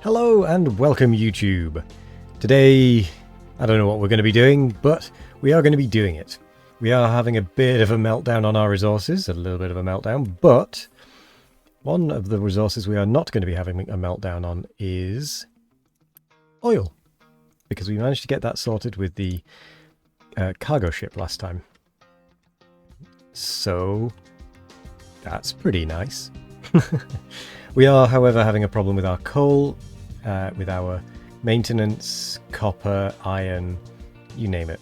Hello and welcome YouTube. Today, I don't know what we're going to be doing, but we are going to be doing it. We are having a bit of a meltdown on our resources, a little bit of a meltdown, but one of the resources we are not going to be having a meltdown on is oil, because we managed to get that sorted with the cargo ship last time. So that's pretty nice. We are, however, having a problem with our coal, with our maintenance, copper, iron, you name it.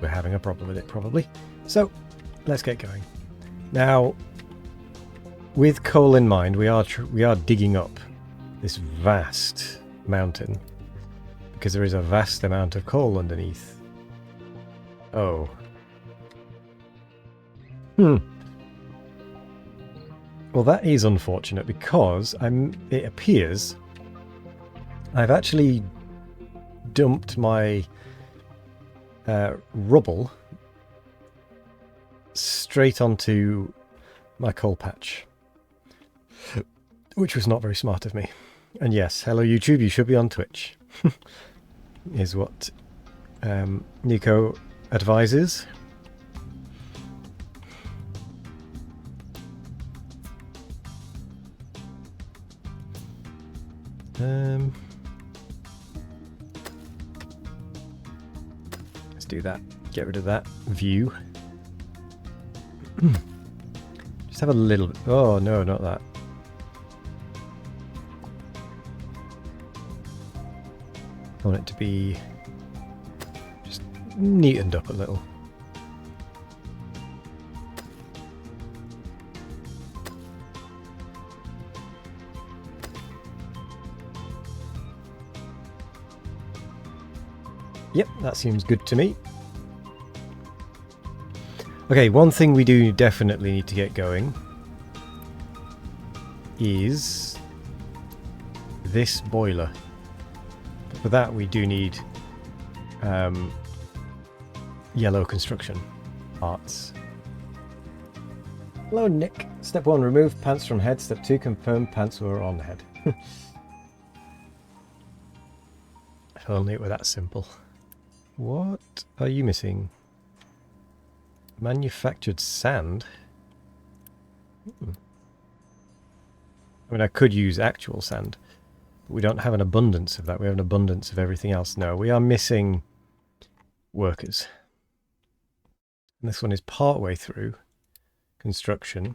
We're having a problem with it, probably. So, let's get going. Now, with coal in mind, we are digging up this vast mountain, because there is a vast amount of coal underneath. Oh. Well, that is unfortunate, because it appears I've actually dumped my rubble straight onto my coal patch, which was not very smart of me. And yes, hello YouTube, you should be on Twitch, is what Nico advises. Let's do that. Get rid of that view. Just have a little bit. Oh no, not that. I want it to be just neatened up a little. Yep, that seems good to me. Okay, one thing we do definitely need to get going is this boiler. But for that we do need yellow construction parts. Hello Nick. Step 1, remove pants from head. Step 2, confirm pants were on head. If only it were that simple. What are you missing? Manufactured sand? I mean, I could use actual sand, but we don't have an abundance of that. We have an abundance of everything else. No, we are missing workers. And this one is part way through construction.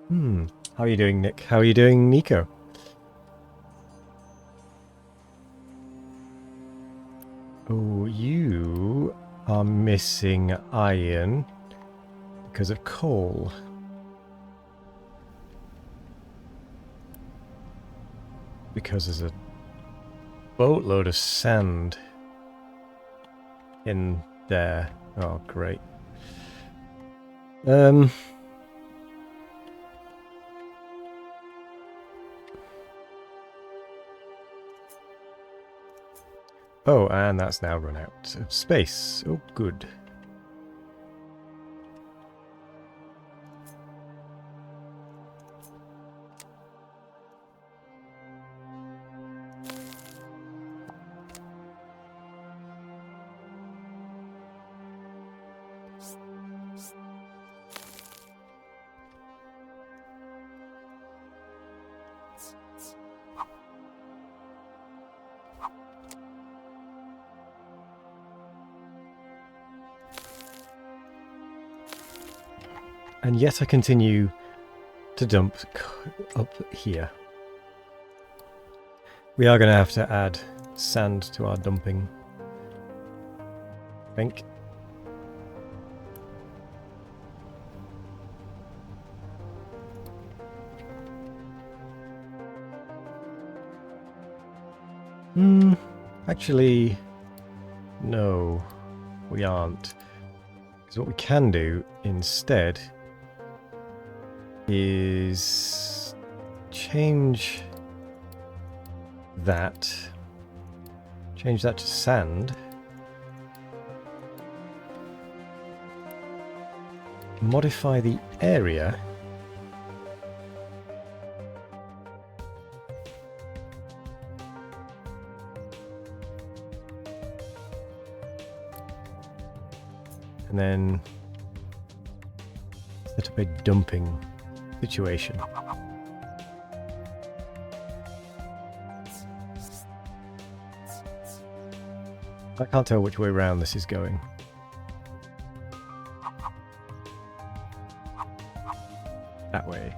How are you doing, Nick? How are you doing, Nico? Oh, you are missing iron because of coal. Because there's a boatload of sand in there. Oh, great. Oh, and that's now run out of space. Oh, good. And yet I continue to dump up here. We are going to have to add sand to our dumping, I think. Actually, no, we aren't. Because what we can do instead is change that to sand, modify the area. And then set up a dumping situation. I can't tell which way round this is going. That way.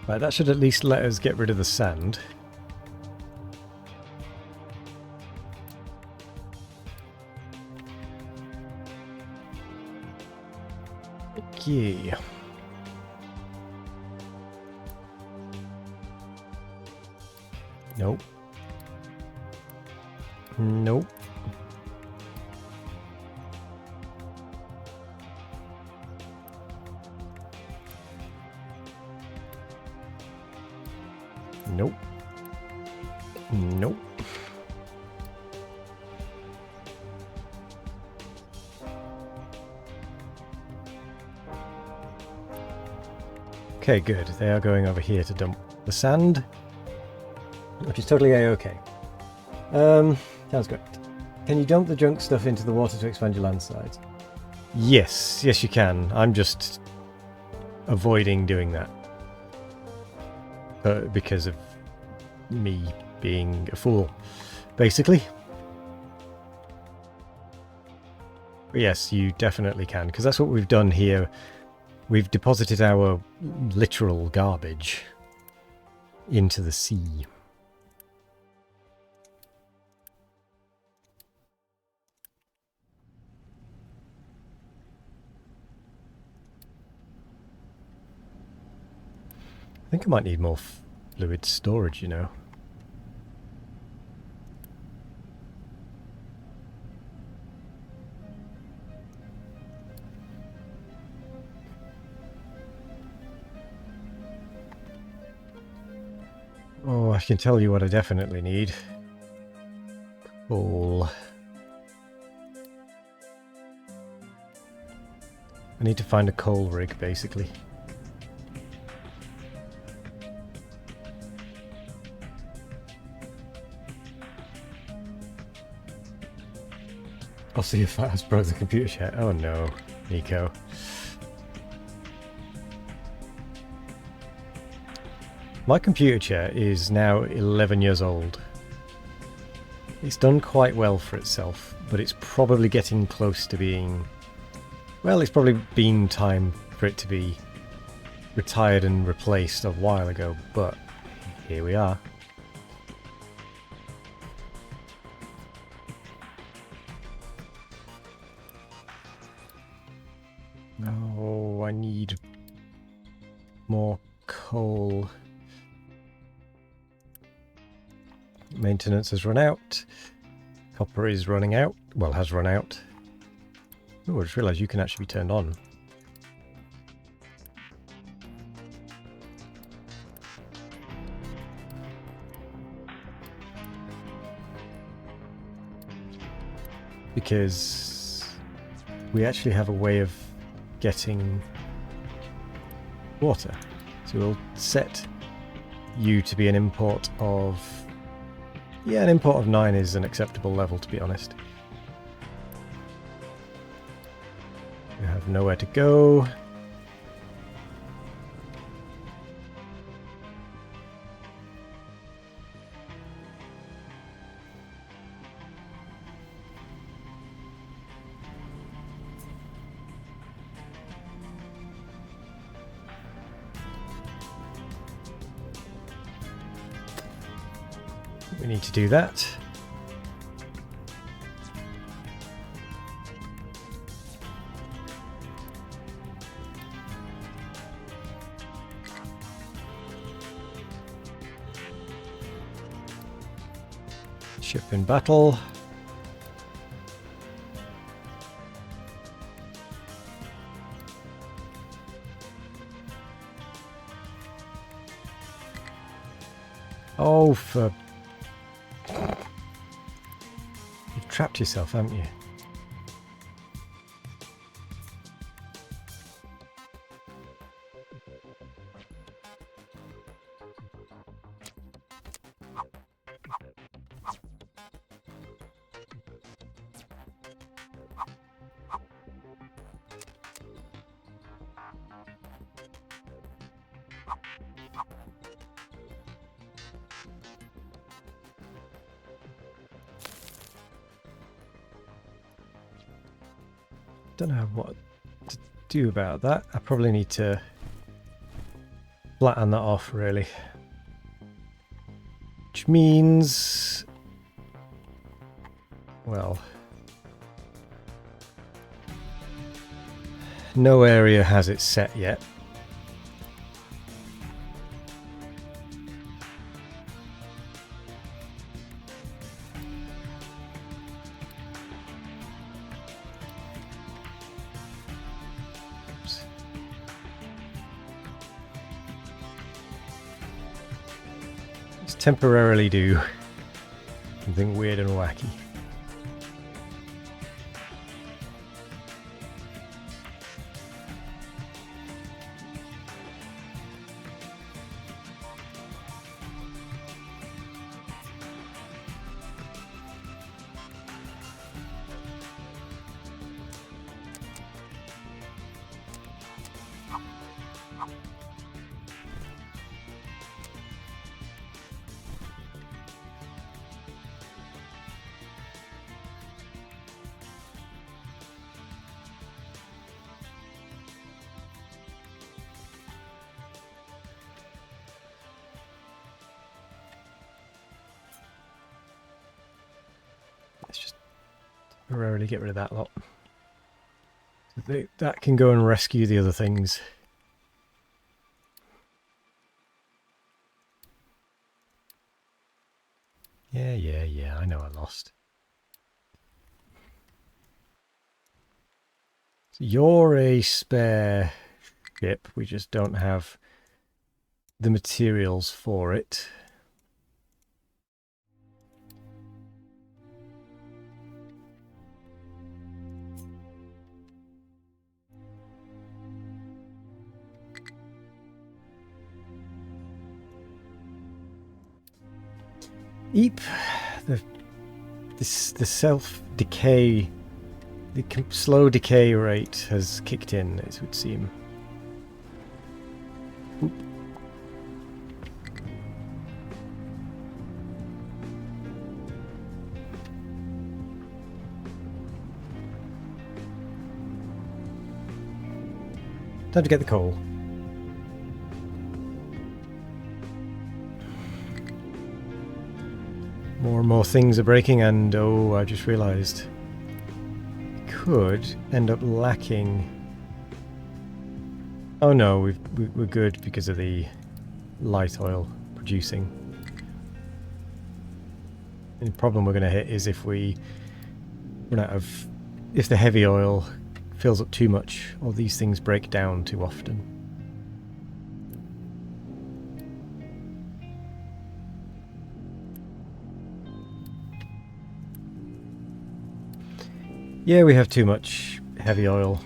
Right, that should at least let us get rid of the sand. Okay. Nope. Nope. Nope. Nope. Okay, good. They are going over here to dump the sand, which is totally a-okay. Sounds great. Can you dump the junk stuff into the water to expand your land size? Yes, yes you can. I'm just avoiding doing that. Because of me being a fool, basically. But yes, you definitely can, because that's what we've done here. We've deposited our literal garbage into the sea. I think I might need more fluid storage, you know. Oh, I can tell you what I definitely need. Coal. I need to find a coal rig, basically. I'll see if I has broke the computer chat. Oh no, Nico. My computer chair is now 11 years old. It's done quite well for itself, but it's probably getting close to being... Well, it's probably been time for it to be retired and replaced a while ago, but here we are. Oh, I need more coal. Maintenance has run out. Copper is running out. Well, has run out. Oh, I just realised you can actually be turned on. Because we actually have a way of getting water. So we'll set you to be an import of... Yeah, an import of 9 is an acceptable level, to be honest. We have nowhere to go. We need to do that. Ship in battle. Oh, for... You've trapped yourself, haven't you? Don't know what to do about that. I probably need to flatten that off, really. Which means... well... no area has it set yet. Let's temporarily do something weird and wacky. Let's just temporarily get rid of that lot. So that can go and rescue the other things. Yeah, I know I lost. So you're a spare ship, we just don't have the materials for it. Eep, the self-decay, the slow decay rate has kicked in, it would seem. Oop. Time to get the coal. More and more things are breaking, and oh, I just realised could end up lacking. Oh no, we're good because of the light oil producing. The problem we're going to hit is if we run out of, if the heavy oil fills up too much, or these things break down too often. Yeah, we have too much heavy oil.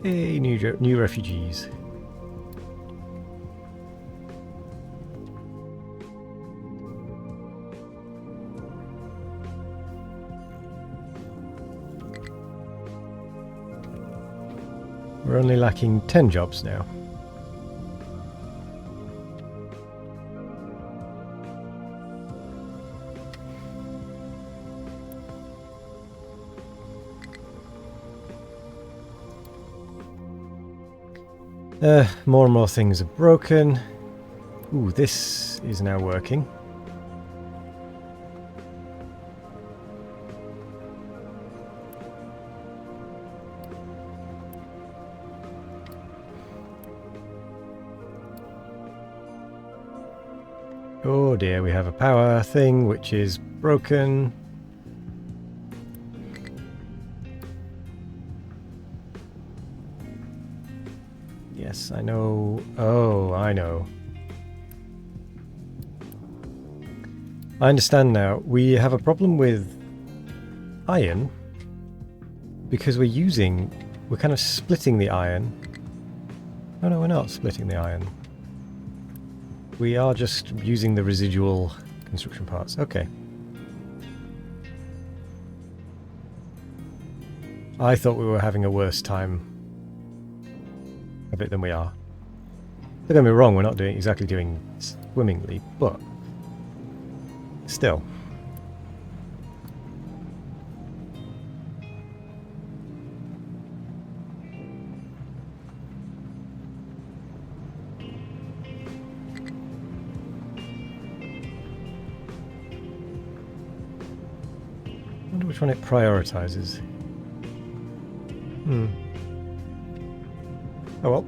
Hey, new refugees. We're only lacking 10 jobs now. More and more things are broken. Ooh, this is now working. Oh dear, we have a power thing which is broken. Yes, I know. Oh, I know. I understand now. We have a problem with iron because we're kind of splitting the iron. Oh no, we're not splitting the iron. We are just using the residual construction parts. Okay. I thought we were having a worse time of it than we are. Don't get me wrong, we're not exactly doing swimmingly, but still. I wonder which one it prioritizes. Oh well.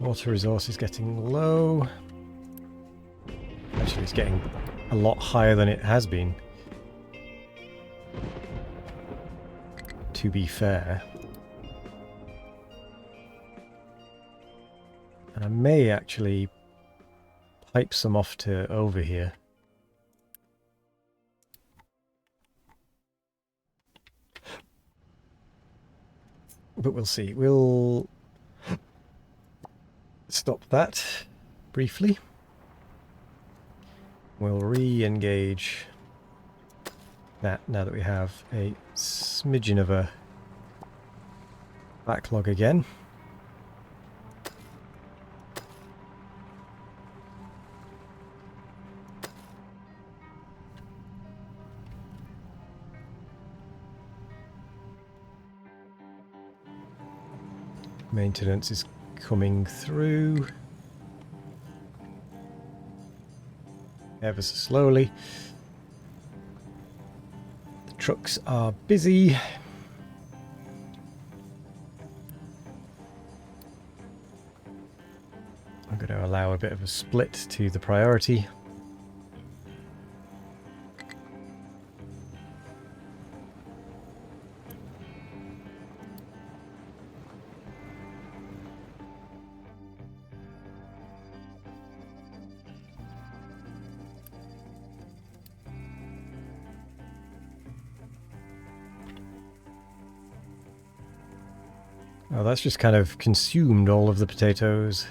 Water resource is getting low. Actually, it's getting a lot higher than it has been. To be fair. And I may actually pipe some off to over here. But we'll see. We'll stop that briefly. We'll re-engage that now that we have a smidgen of a backlog again. Maintenance is coming through ever so slowly. The trucks are busy. I'm going to allow a bit of a split to the priority. Oh, that's just kind of consumed all of the potatoes.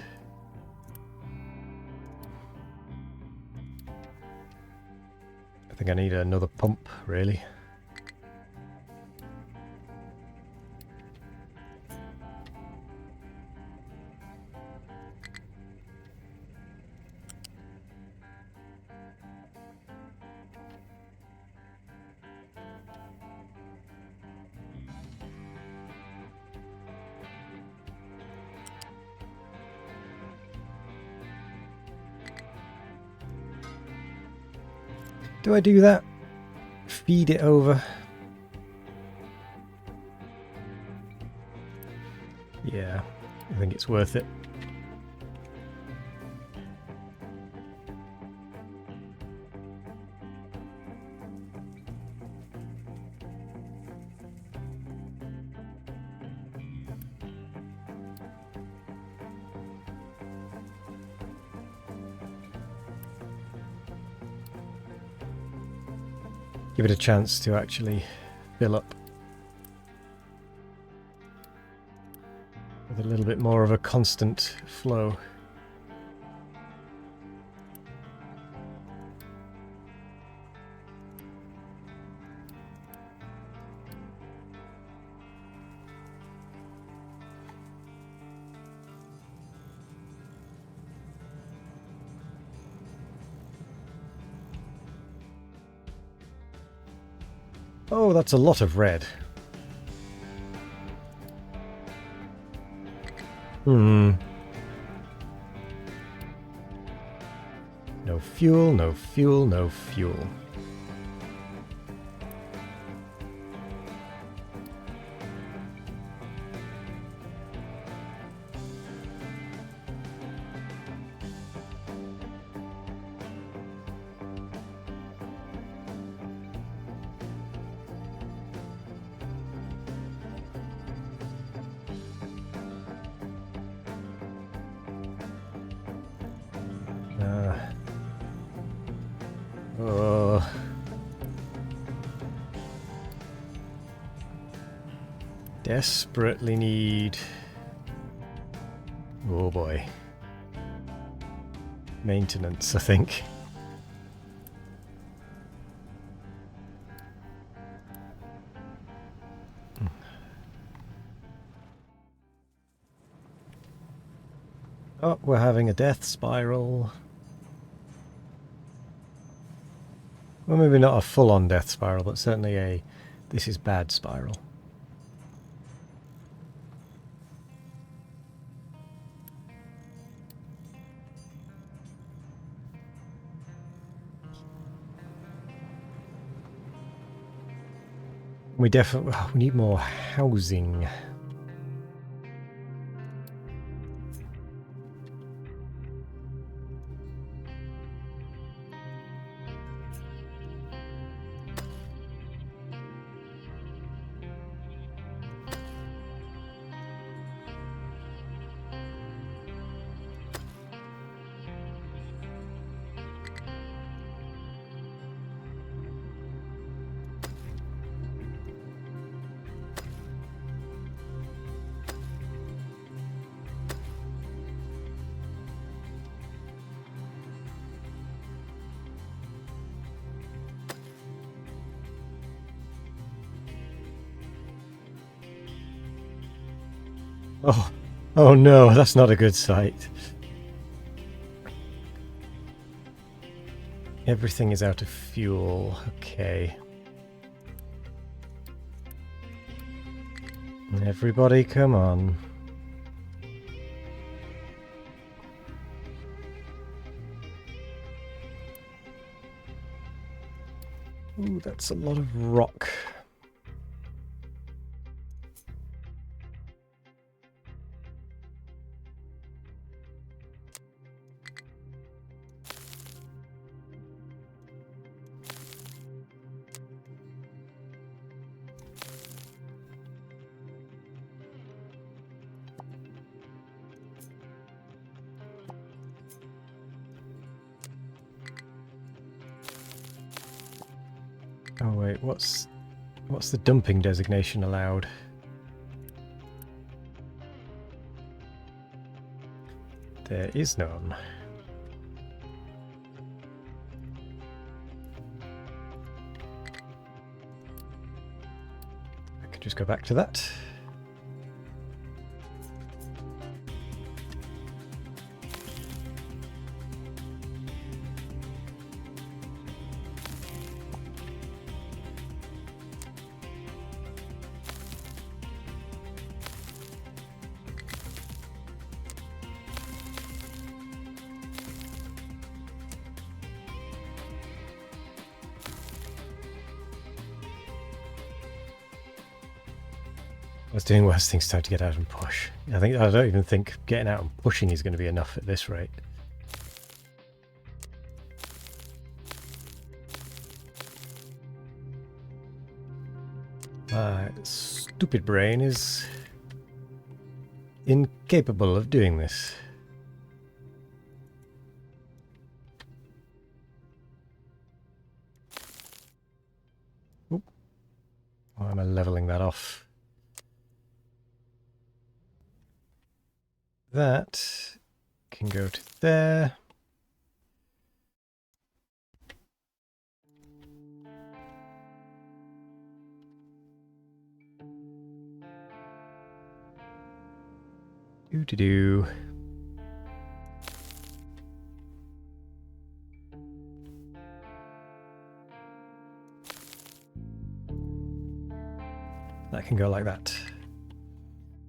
I think I need another pump, really. Do I do that? Feed it over? Yeah, I think it's worth it. Give it a chance to actually fill up with a little bit more of a constant flow. Oh, that's a lot of red. No fuel, no fuel, no fuel. Desperately need... Oh boy. Maintenance, I think. Oh, we're having a death spiral. Well, maybe not a full-on death spiral, but certainly a this is bad spiral. We definitely we need more housing. Oh, oh no, that's not a good sight. Everything is out of fuel. Okay. Everybody, come on. Ooh, that's a lot of rock. Oh wait, what's the dumping designation allowed? There is none. I could just go back to that. I was doing worse things, time to get out and push. I don't even think getting out and pushing is going to be enough at this rate. My stupid brain is incapable of doing this. Oop. Why am I leveling that off? That can go to there. Doo-doo-doo. That can go like that.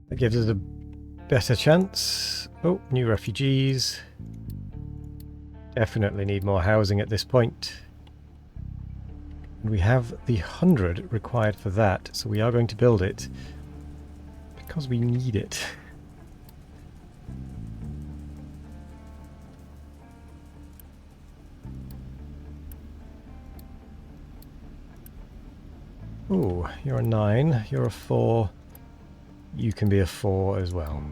That gives us a better chance. Oh, new refugees. Definitely need more housing at this point. And we have the 100 required for that, so we are going to build it because we need it. Oh, you're a 9, you're a 4. You can be a 4 as well.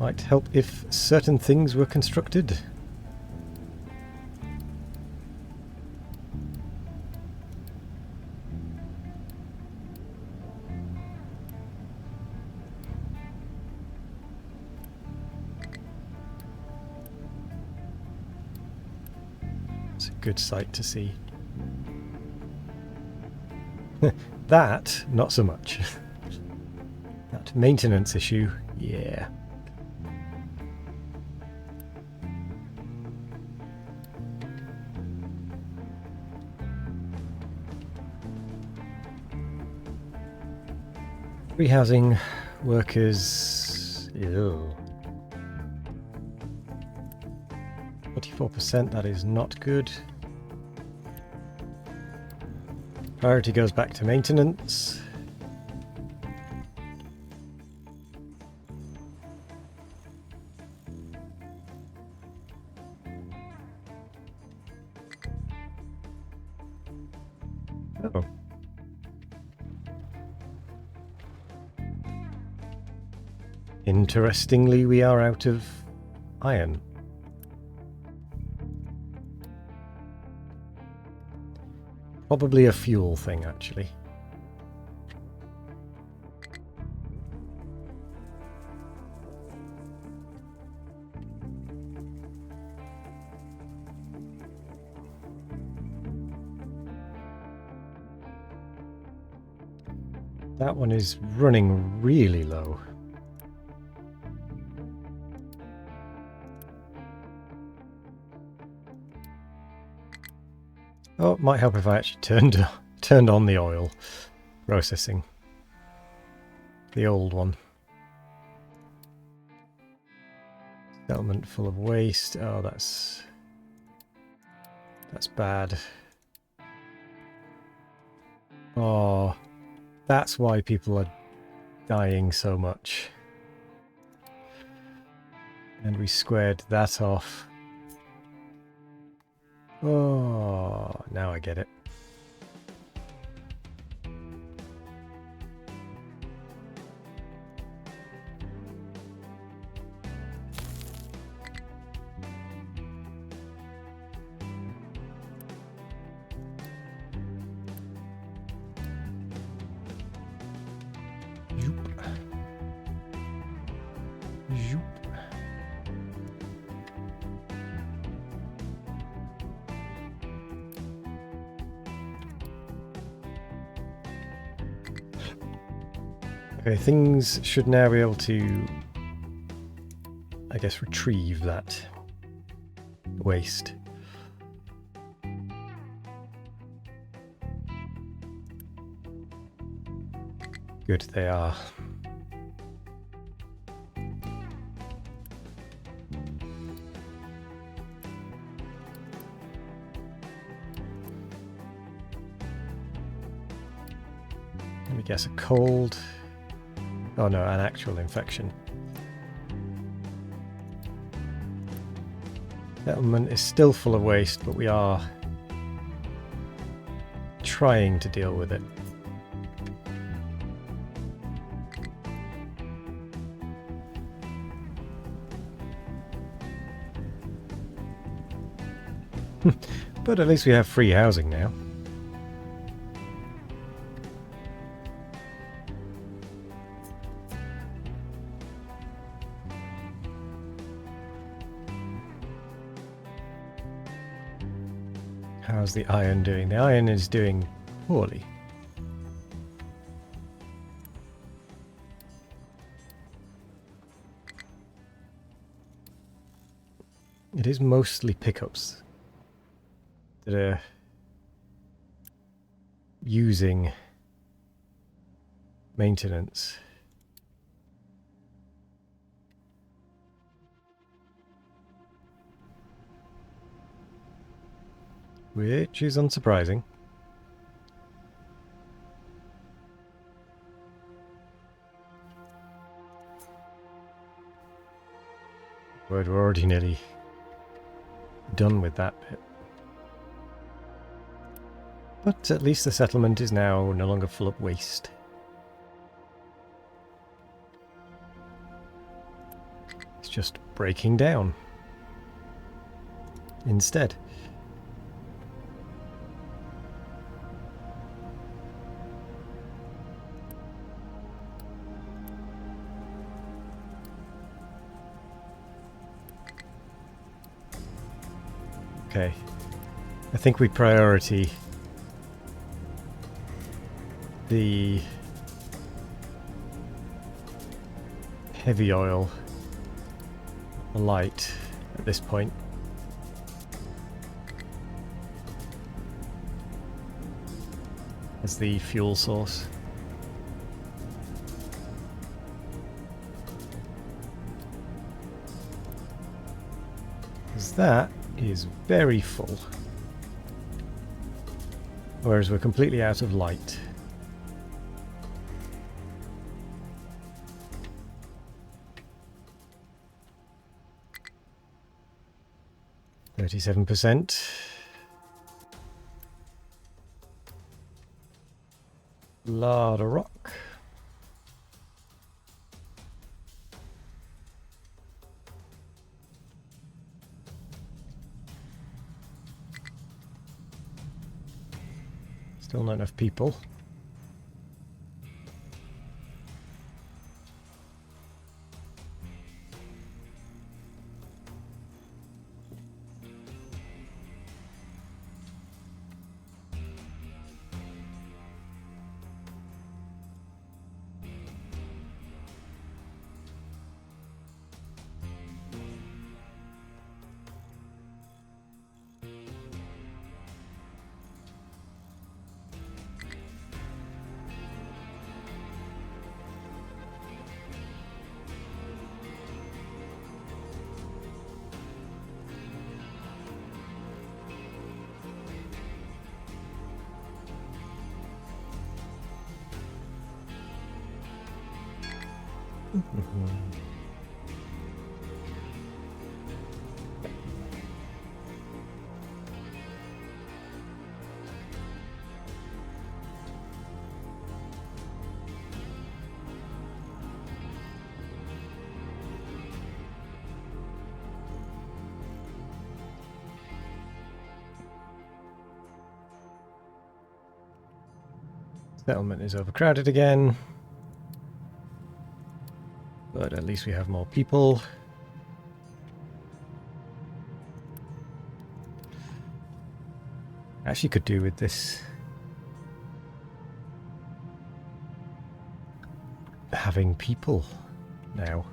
Might help if certain things were constructed. It's a good sight to see. That, not so much. That maintenance issue, yeah. Free housing workers. Ew. 44%, that is not good. Priority goes back to maintenance. Oh. Interestingly, we are out of iron. Probably a fuel thing, actually. That one is running really low. Oh, it might help if I actually turned on the oil processing. The old one. Settlement full of waste. Oh, that's bad. Oh, that's why people are dying so much. And we squared that off. Oh, now I get it. Zoop. Zoop. Okay, things should now be able to, I guess, retrieve that waste. Good, they are. Let me guess, a cold. Oh no, an actual infection. Settlement is still full of waste, but we are trying to deal with it. But at least we have free housing now. How's the iron doing? The iron is doing poorly. It is mostly pickups that are using maintenance. Which is unsurprising. But we're already nearly done with that bit. But at least the settlement is now no longer full of waste. It's just breaking down instead. Okay, I think we priority the heavy oil, the light at this point. As the fuel source. Because that is very full. Whereas we're completely out of light. %. Lot of rock. Still not enough people. Settlement is overcrowded again. But at least we have more people. Actually could do with this having people now.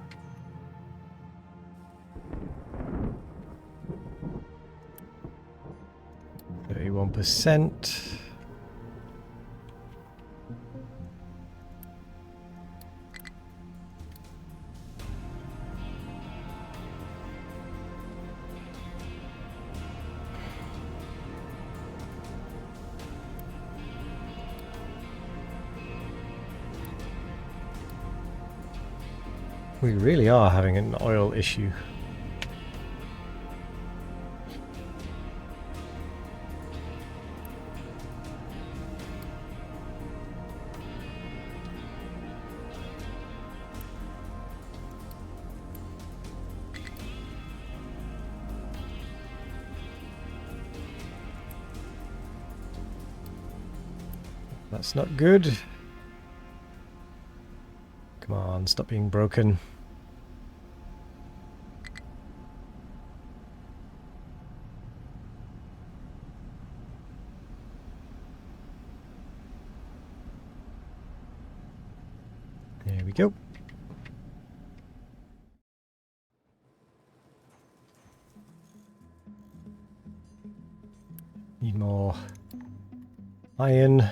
%. We really are having an oil issue. That's not good. Come on, stop being broken. There we go. Need more iron.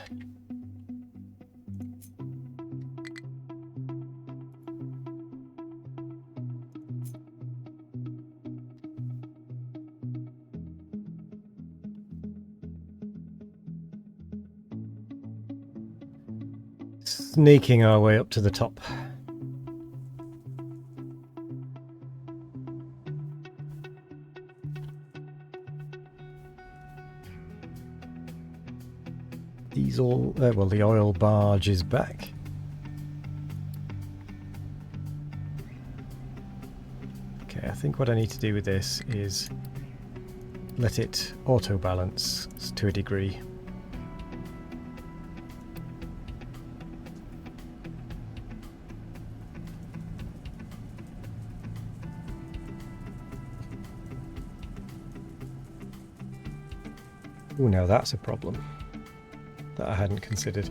Sneaking our way up to the top. Diesel, well, the oil barge is back. Okay, I think what I need to do with this is let it auto-balance to a degree. Oh, now that's a problem that I hadn't considered.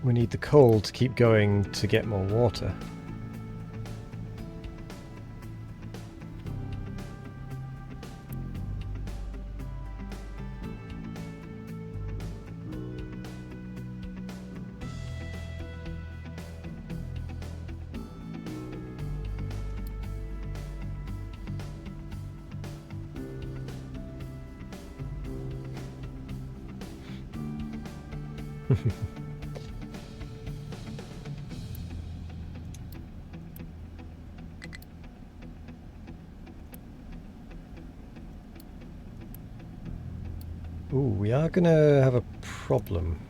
We need the coal to keep going to get more water. Ooh, we are gonna have a problem.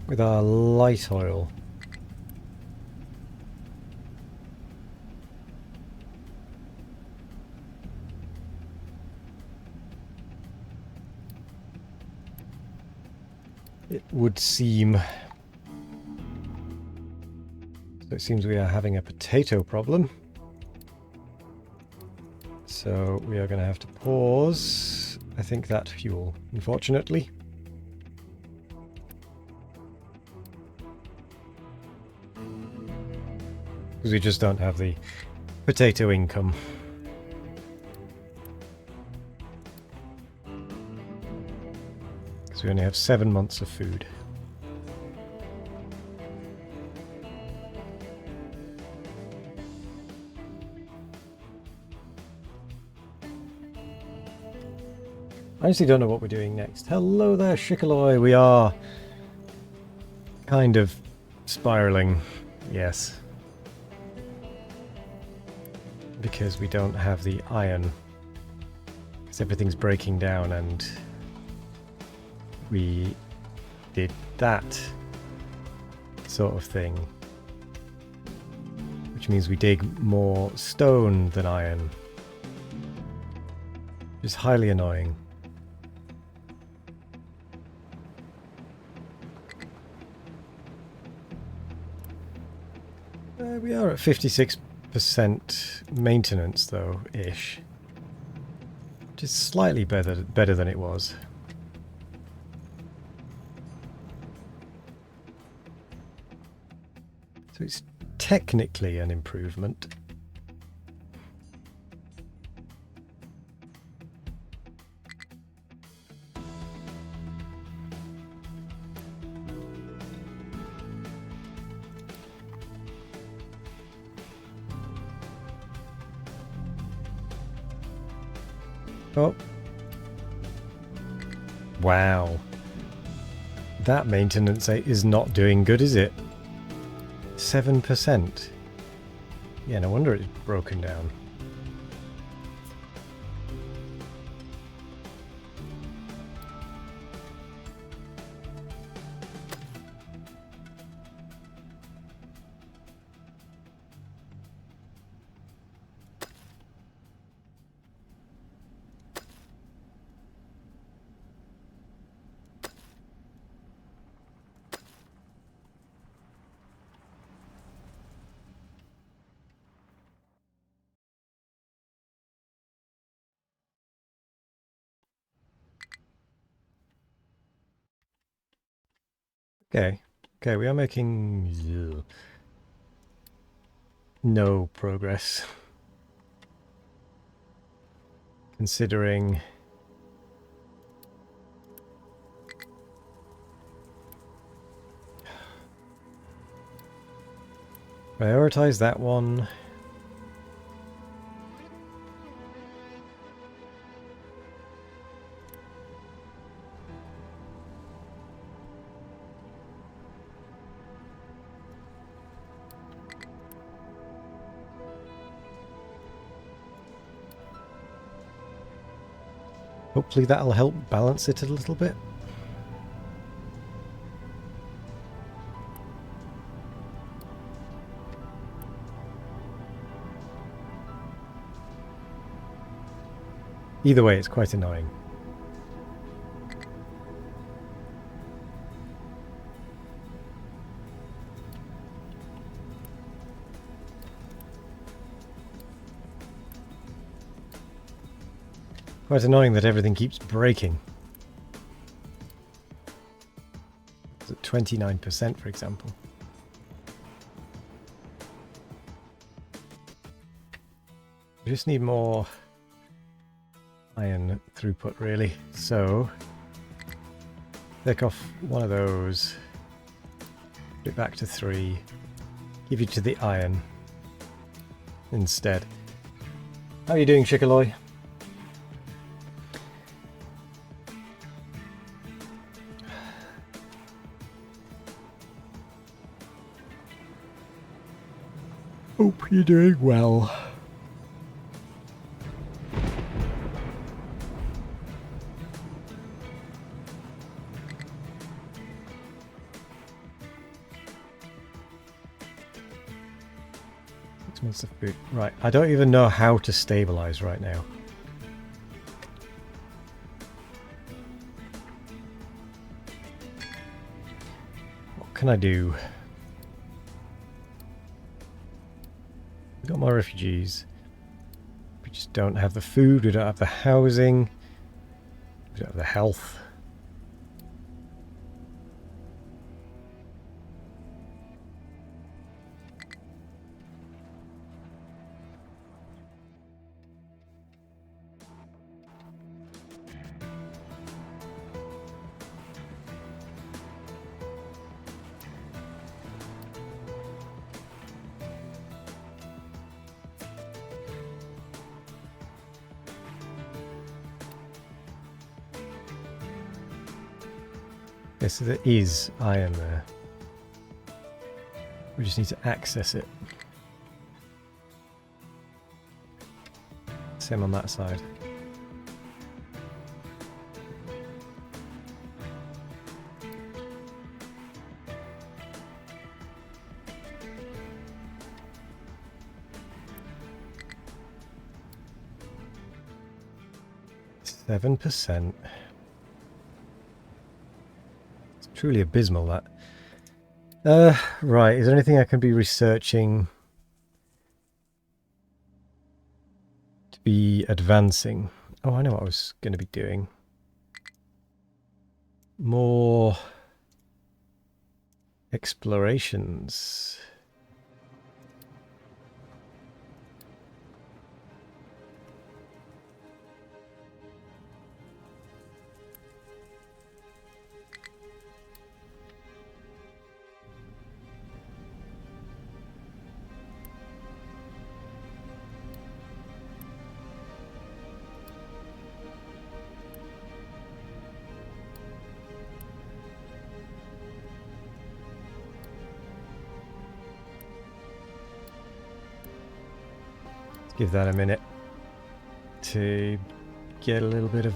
With our light oil. It would seem. So it seems we are having a potato problem. So we are going to have to pause, I think, that fuel, unfortunately. Because we just don't have the potato income. Because we only have 7 months of food. I honestly don't know what we're doing next. Hello there, Shikaloi. We are kind of spiraling, yes. Because we don't have the iron. Because everything's breaking down and we did that sort of thing. Which means we dig more stone than iron. Which is highly annoying. We are at 56% maintenance though, ish. Which is slightly better than it was. So it's technically an improvement. Oh. Wow. That maintenance is not doing good, is it? 7%. Yeah, no wonder it's broken down. Okay. Okay, we are making no progress. Considering prioritize that one. Hopefully that'll help balance it a little bit. Either way, it's quite annoying. Quite annoying that everything keeps breaking. It's at 29%, for example. We just need more iron throughput, really. So, take off one of those, put it back to 3, give you to the iron instead. How are you doing, Chicoloy? Hope you're doing well. Of food. Right, I don't even know how to stabilize right now. What can I do? We've got more refugees. We just don't have the food, we don't have the housing, we don't have the health. Yes, so there is iron there. We just need to access it. Same on that side. %. Truly abysmal, that. Right, is there anything I can be researching to be advancing? Oh, I know what I was going to be doing. More explorations. Give that a minute to get a little bit of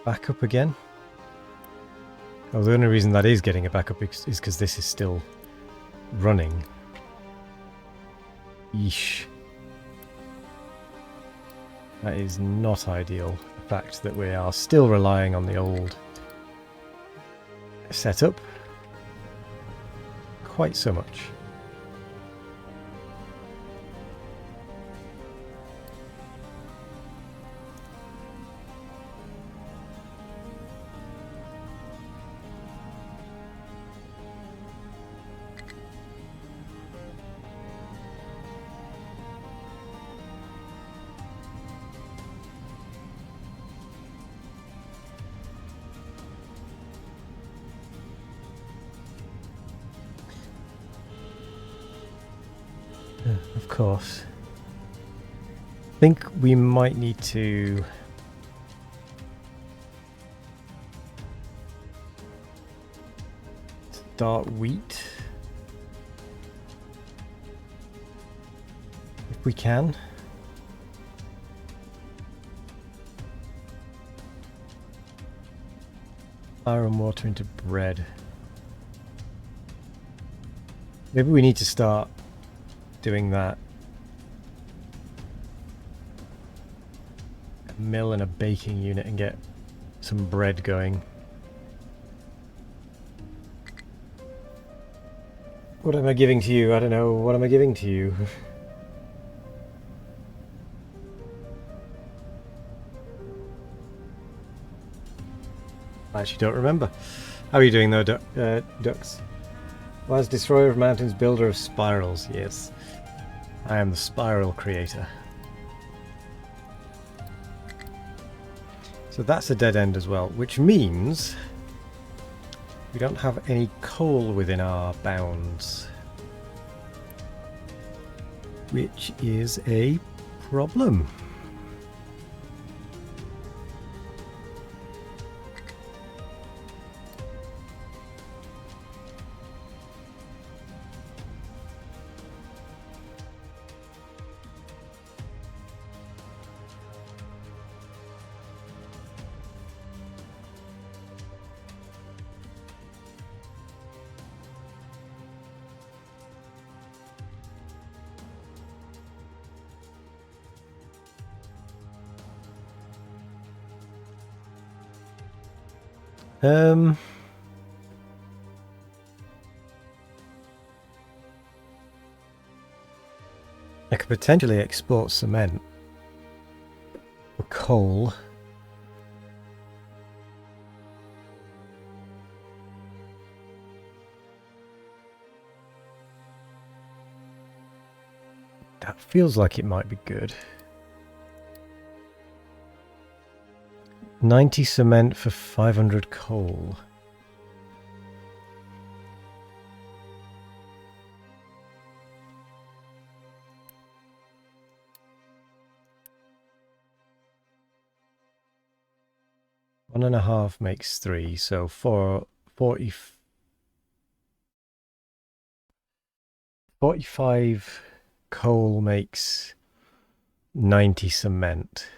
backup again. Oh, the only reason that is getting a backup is because this is still running. Yeesh. That is not ideal. The fact that we are still relying on the old setup quite so much. Of course. I think we might need to start wheat if we can. Fire and water into bread. Maybe we need to start doing that mill and a baking unit and get some bread going. What am I giving to you? I don't know. What am I giving to you? I actually don't remember. How are you doing though, Ducks? Was Destroyer of Mountains, builder of spirals? Yes. I am the spiral creator. So that's a dead end as well, which means we don't have any coal within our bounds. Which is a problem. I could potentially export cement or coal. That feels like it might be good. 90 cement for 500 coal. One and a half makes 3, so 45 coal makes 90 cement.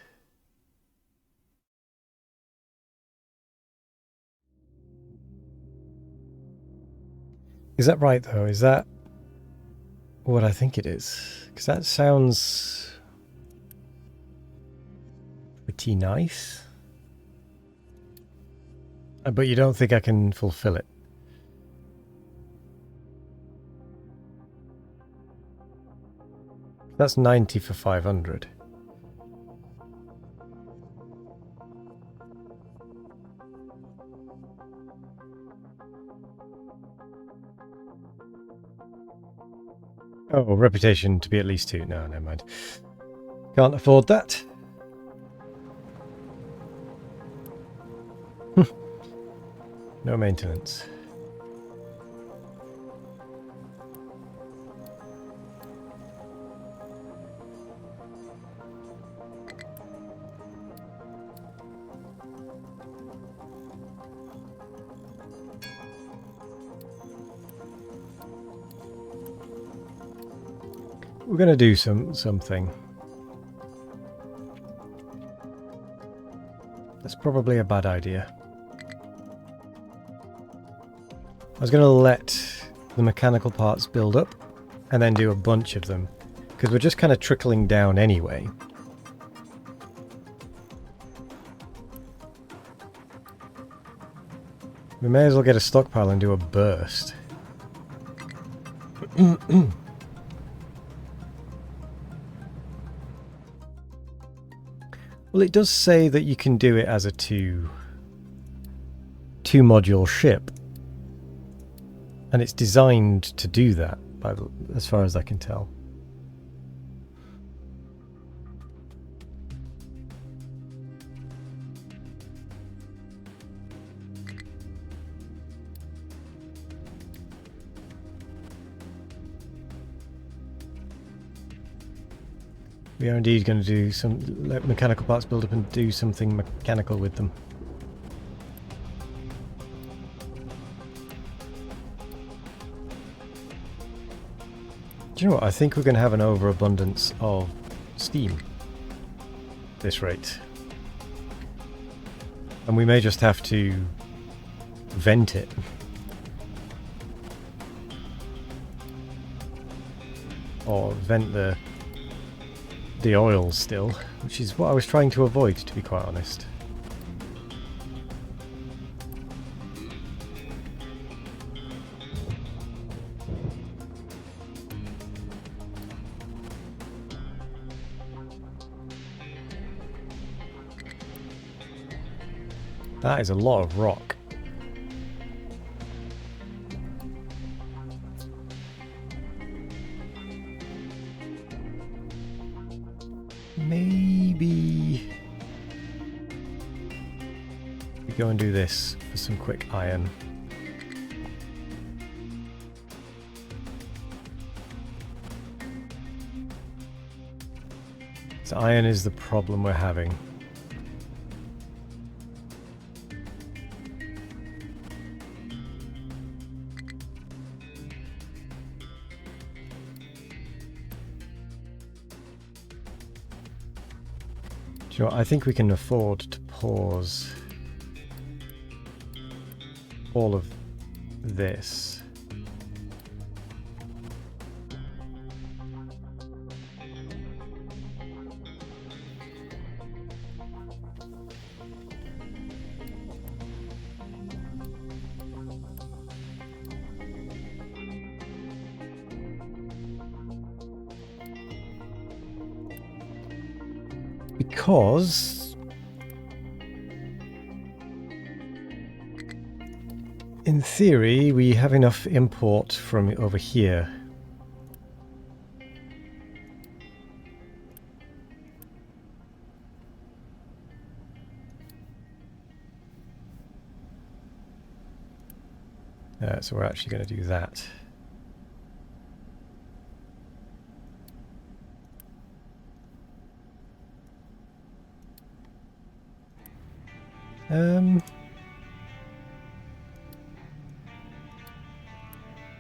Is that right though? Is that what I think it is? Because that sounds pretty nice. But you don't think I can fulfill it? That's 90 for 500. Oh, reputation to be at least 2. No, never mind. Can't afford that. No maintenance. We're going to do something. That's probably a bad idea. I was going to let the mechanical parts build up and then do a bunch of them, because we're just kind of trickling down anyway. We may as well get a stockpile and do a burst. Well, it does say that you can do it as a two module ship. And it's designed to do that, as far as I can tell. We are indeed going to do let mechanical parts build up and do something mechanical with them. Do you know what? I think we're going to have an overabundance of steam at this rate. And we may just have to vent it. Or vent the the oil still, which is what I was trying to avoid, to be quite honest. That is a lot of rock. Maybe we go and do this for some quick iron. So iron is the problem we're having. Do you know what? I think we can afford to pause all of this. Because in theory we have enough import from over here. So we're actually going to do that.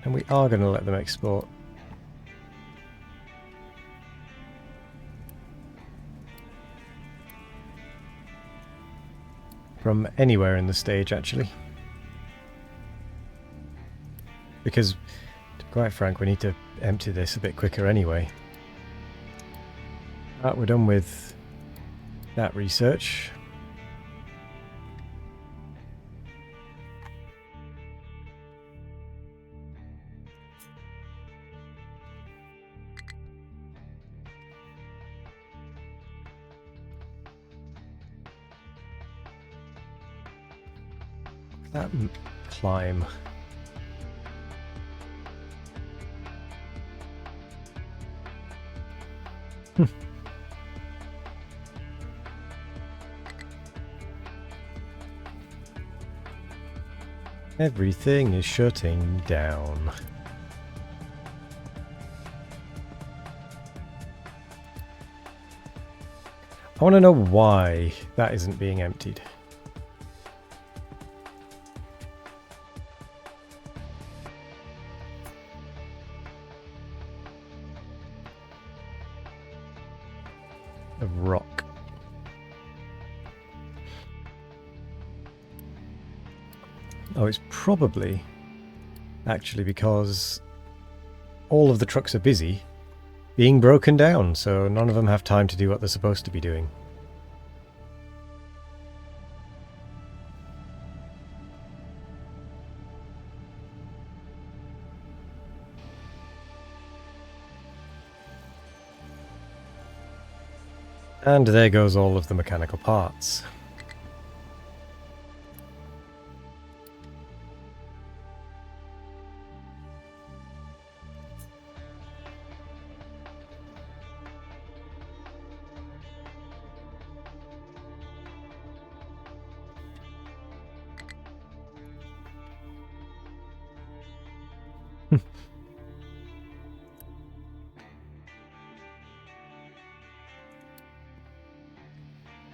And we are going to let them export. From anywhere in the stage, actually. Because, to be quite frank, we need to empty this a bit quicker anyway. Right, we're done with that research. That climb. Everything is shutting down. I want to know why that isn't being emptied. Of rock. Oh, it's probably actually because all of the trucks are busy being broken down, so none of them have time to do what they're supposed to be doing. And there goes all of the mechanical parts.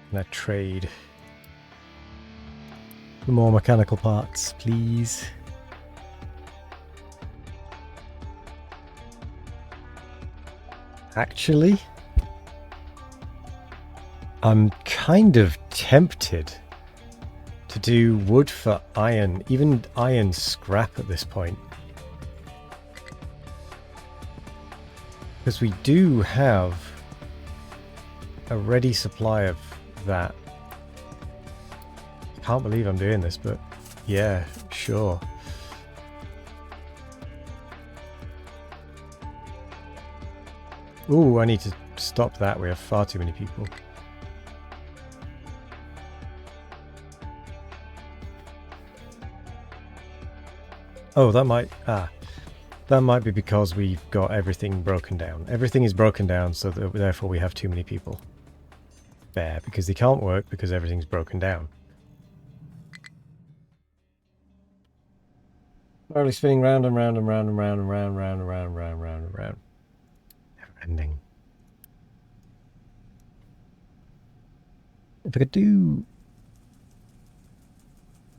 Can I trade for more mechanical parts, please? Actually, I'm kind of tempted to do wood for iron, even iron scrap at this point. Because we do have a ready supply of that. I can't believe I'm doing this, but yeah, sure. Ooh, I need to stop that. We have far too many people. Oh, that might be because we've got everything broken down. Everything is broken down, so that therefore we have too many people. There, because they can't work because everything's broken down. Slowly spinning round and round and round and round and round and round and round and round and round and round. Never ending. If I could do...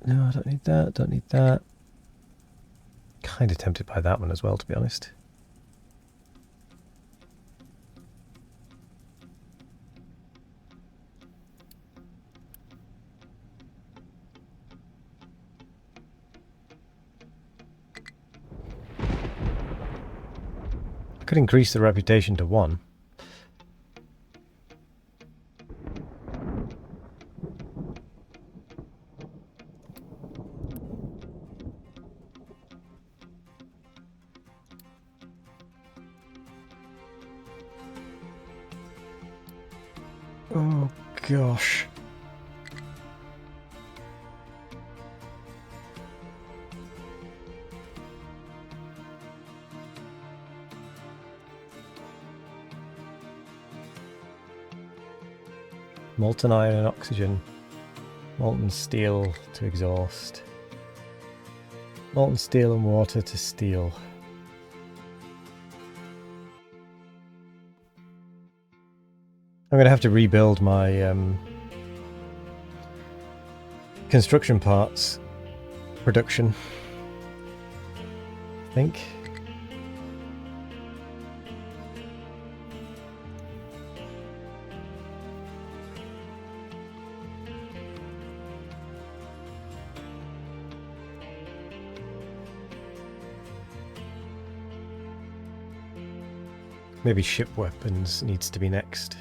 No, I don't need that, don't need that. Kind of tempted by that one as well, to be honest. I could increase the reputation to 1. Oh gosh. Molten iron and oxygen. Molten steel to exhaust. Molten steel and water to steel. I'm going to have to rebuild my construction parts production, I think. Maybe ship weapons needs to be next.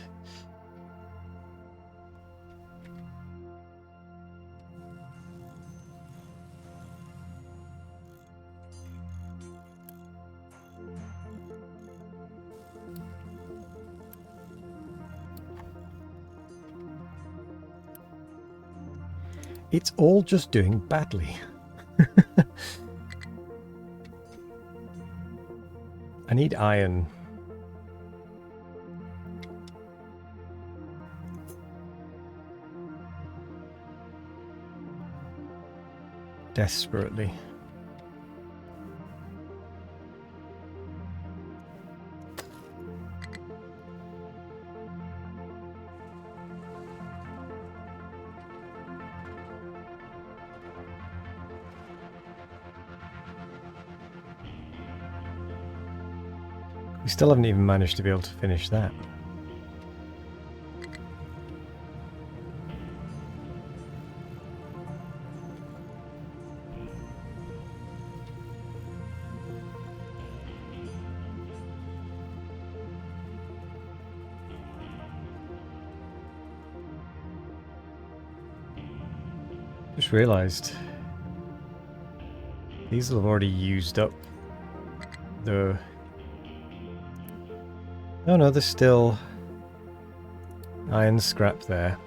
It's all just doing badly. I need iron. Desperately. We still haven't even managed to be able to finish that. Just realised these will have already used up the... Oh no, there's still iron scrap there.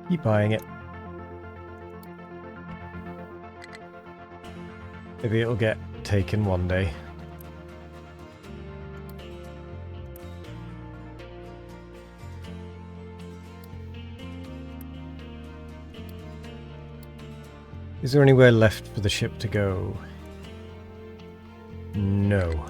Keep buying it. Maybe it'll get taken one day. Is there anywhere left for the ship to go? No.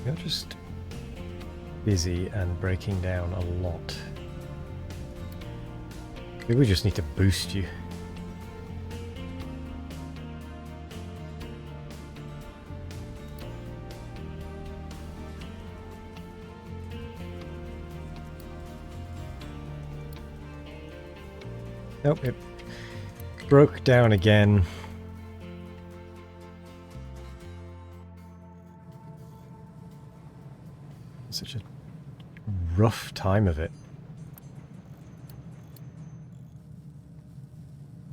You're just busy and breaking down a lot. Maybe we just need to boost you. Nope, it broke down again. Such a rough time of it.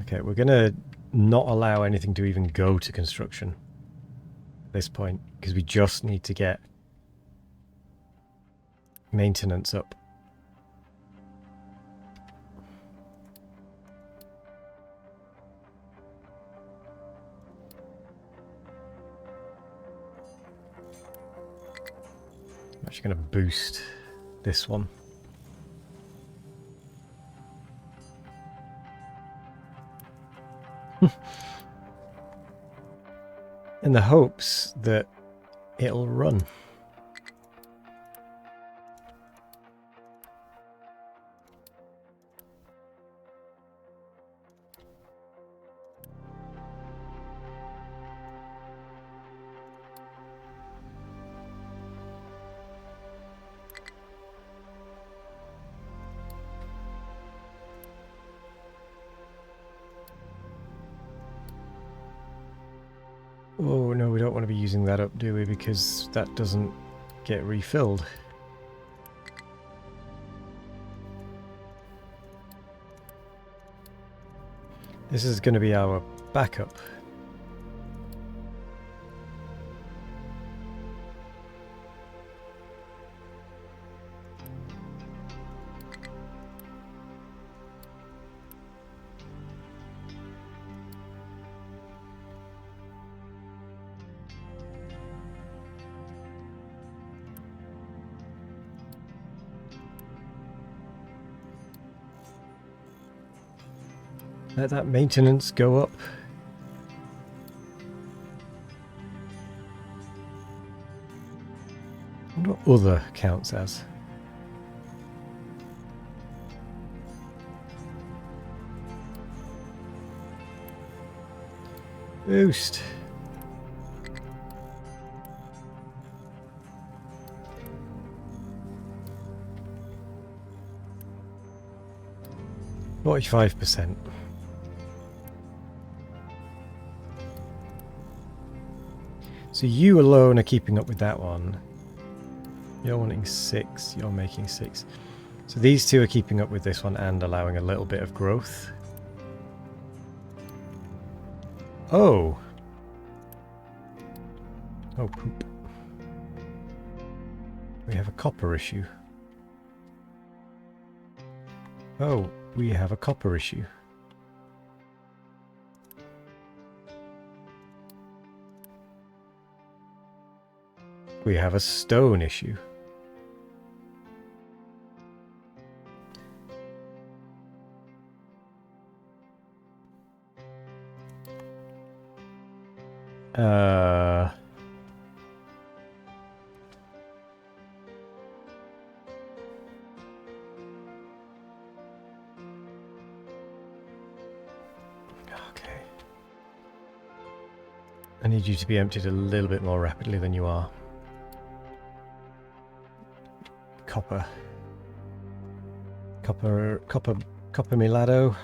Okay, we're gonna not allow anything to even go to construction at this point, because we just need to get maintenance up. I'm actually going to boost this one. In the hopes that it'll run. Oh no, we don't want to be using that up, do we? Because that doesn't get refilled. This is going to be our backup. Let that maintenance go up. I wonder what other counts as. Boost. %. So you alone are keeping up with that one. You're wanting 6, you're making 6. So these two are keeping up with this one and allowing a little bit of growth. Oh! Oh, poop. We have a copper issue. Oh, we have a copper issue. We have a stone issue. Okay. I need you to be emptied a little bit more rapidly than you are. Copper Milado.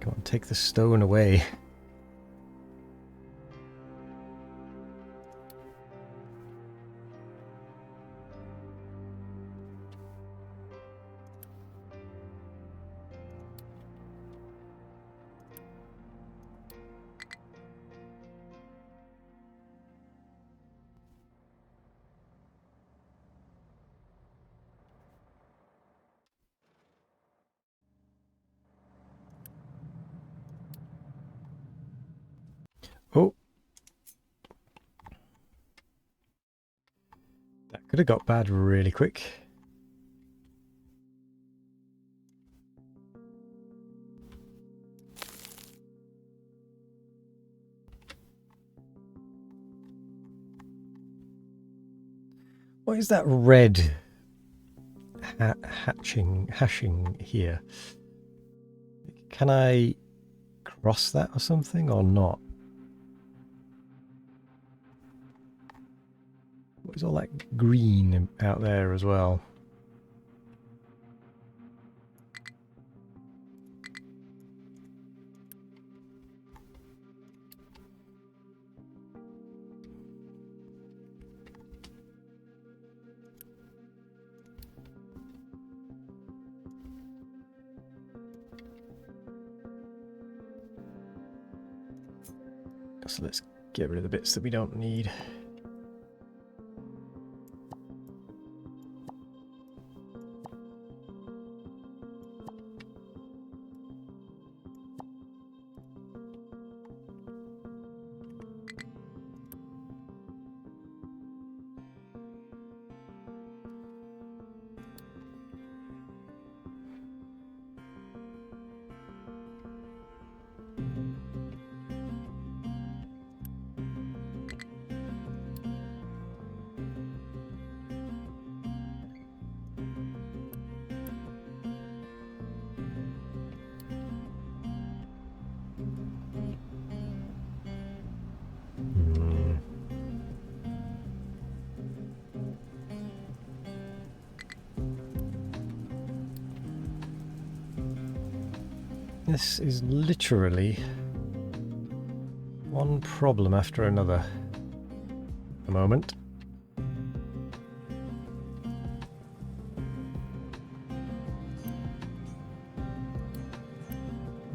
Come on, take the stone away. Oh. That could have got bad really quick. What is that red hashing here? Can I cross that or something or not? It's all that green out there as well. So let's get rid of the bits that we don't need. This is literally one problem after another at the moment.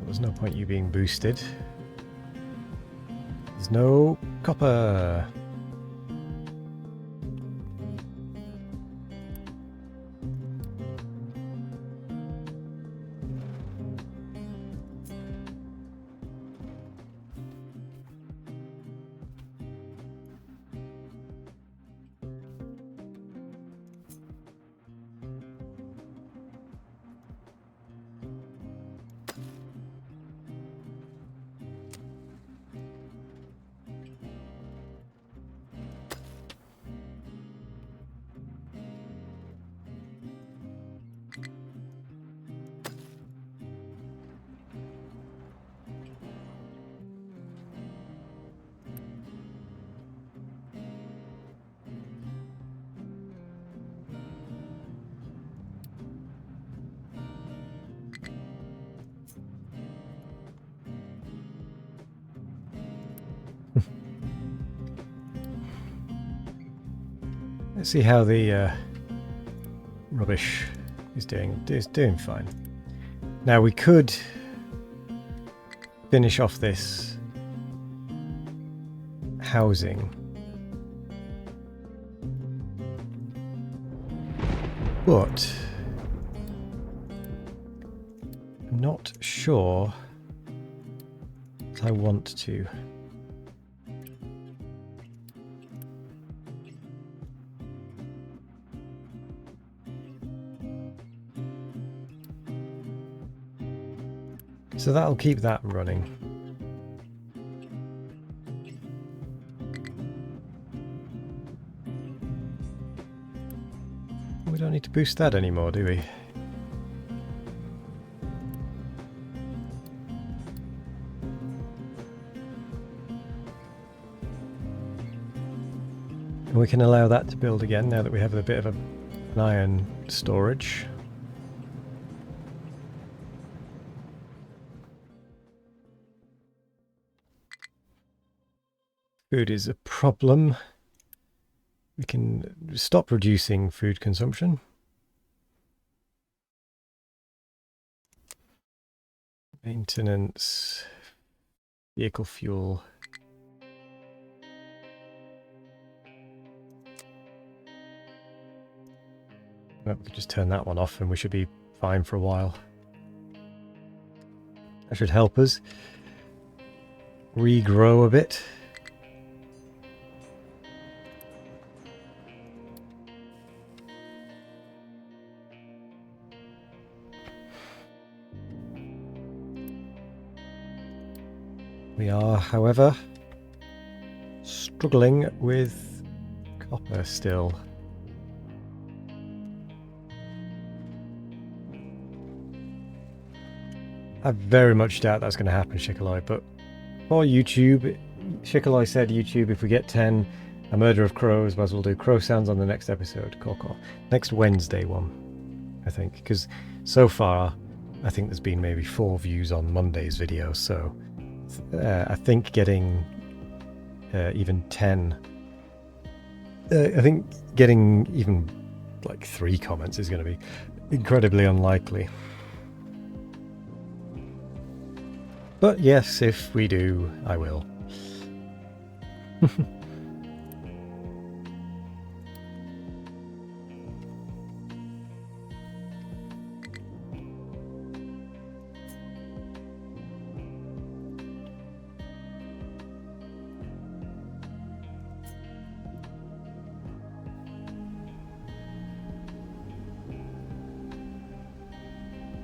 There's no point you being boosted. There's no copper. Let's see how the rubbish is doing. It's doing fine. Now we could finish off this housing, but I'm not sure that I want to. So that'll keep that running. We don't need to boost that anymore, do we? And we can allow that to build again now that we have a bit of an iron storage. Food is a problem. We can stop reducing food consumption. Maintenance, vehicle fuel. Well, we could just turn that one off and we should be fine for a while. That should help us regrow a bit. We are, however, struggling with copper still. I very much doubt that's going to happen, Shikalai, but for YouTube, Shikalai said YouTube, if we get 10 A murder of crows. Might as well do crow sounds on the next episode. Caw. Next Wednesday one, I think. Because so far, I think there's been maybe 4 views on Monday's video. So I think getting even 10... I think getting even like 3 comments is going to be incredibly unlikely. But yes, if we do, I will.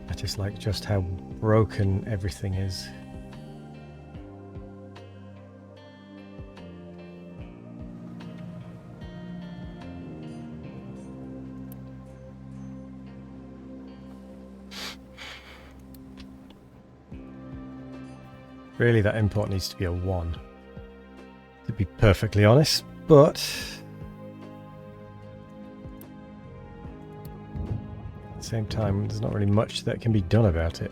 I just like just how broken everything is. Really, that import needs to be a 1, to be perfectly honest, but at the same time, there's not really much that can be done about it.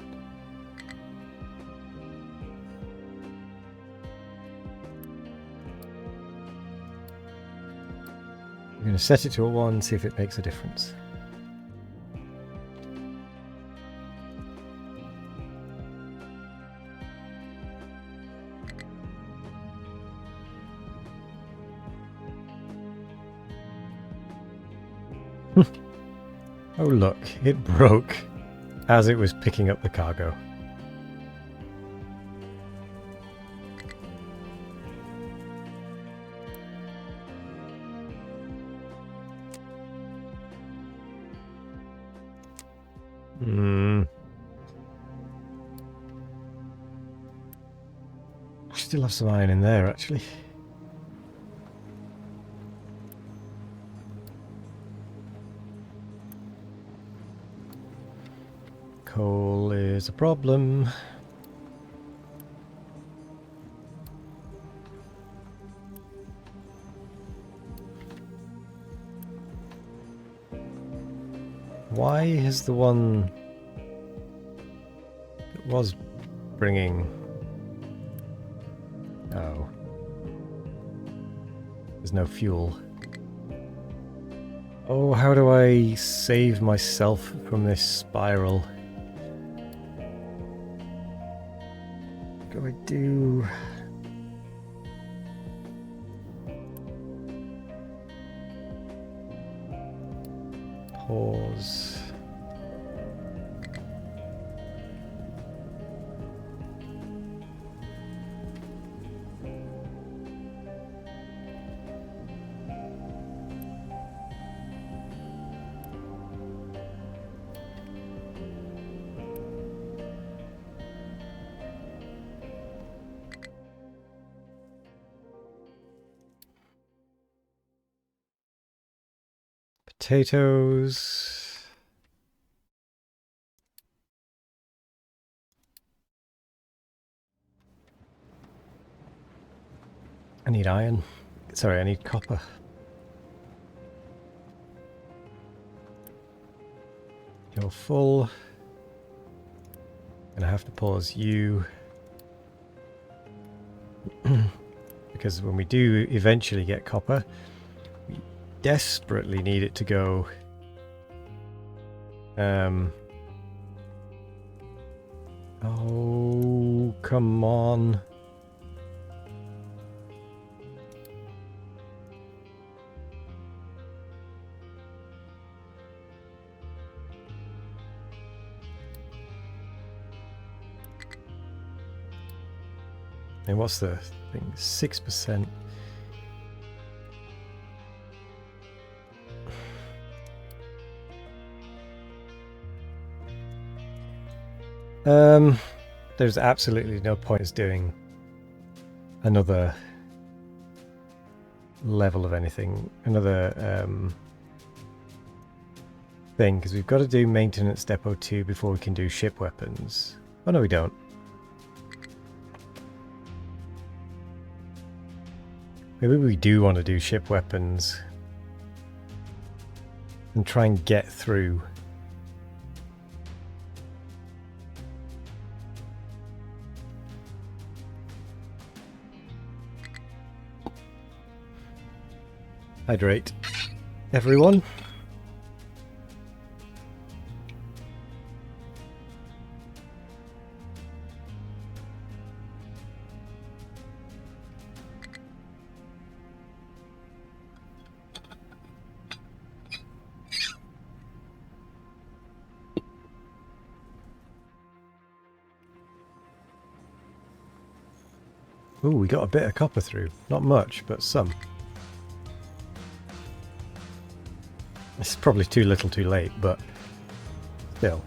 I'm going to set it to a 1 and see if it makes a difference. Oh look, it broke as it was picking up the cargo. I still have some iron in there actually. Coal is a problem. Why has the one that was bringing... Oh. There's no fuel. Oh, how do I save myself from this spiral? What do I do? Pause. Potatoes. I need iron. Sorry, I need copper. You're full. And I have to pause you. Because when we do eventually get copper, we desperately need it to go. Oh, come on. And what's the thing? 6%. There's absolutely no point in doing another level of anything, another thing, because we've got to do maintenance depot 2 before we can do ship weapons. Oh no, we don't. Maybe we do want to do ship weapons and try and get through. Hydrate, everyone. Ooh, we got a bit of copper through. Not much, but some. It's probably too little too late, but still.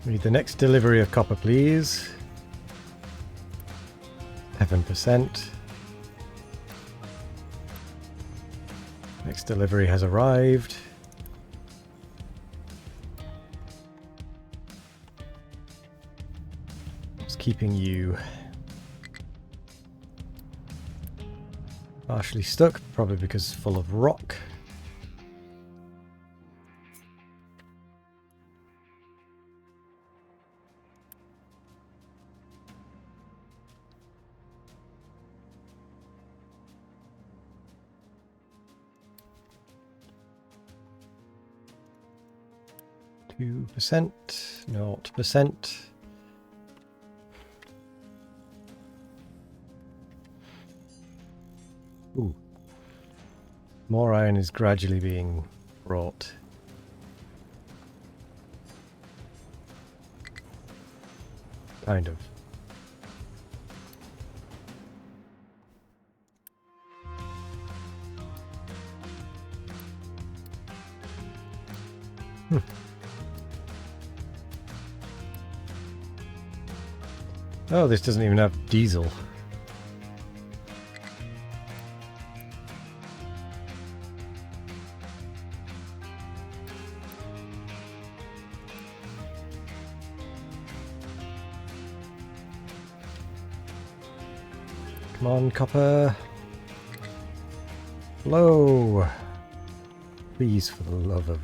We need the next delivery of copper, please. 7%. Next delivery has arrived. What's keeping you partially stuck? Probably because it's full of rock. %, 0%. Ooh. More iron is gradually being brought. Kind of. Oh, this doesn't even have diesel. Come on, copper. Blow. Please, for the love of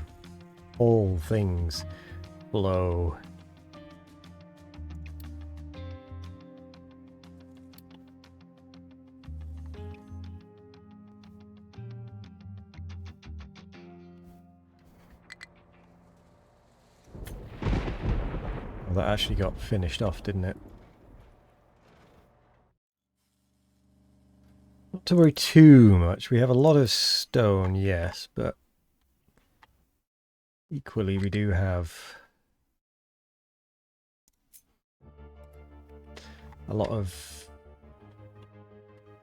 all things, blow. Well, that actually got finished off, didn't it? Not to worry too much. We have a lot of stone, yes, but equally we do have a lot of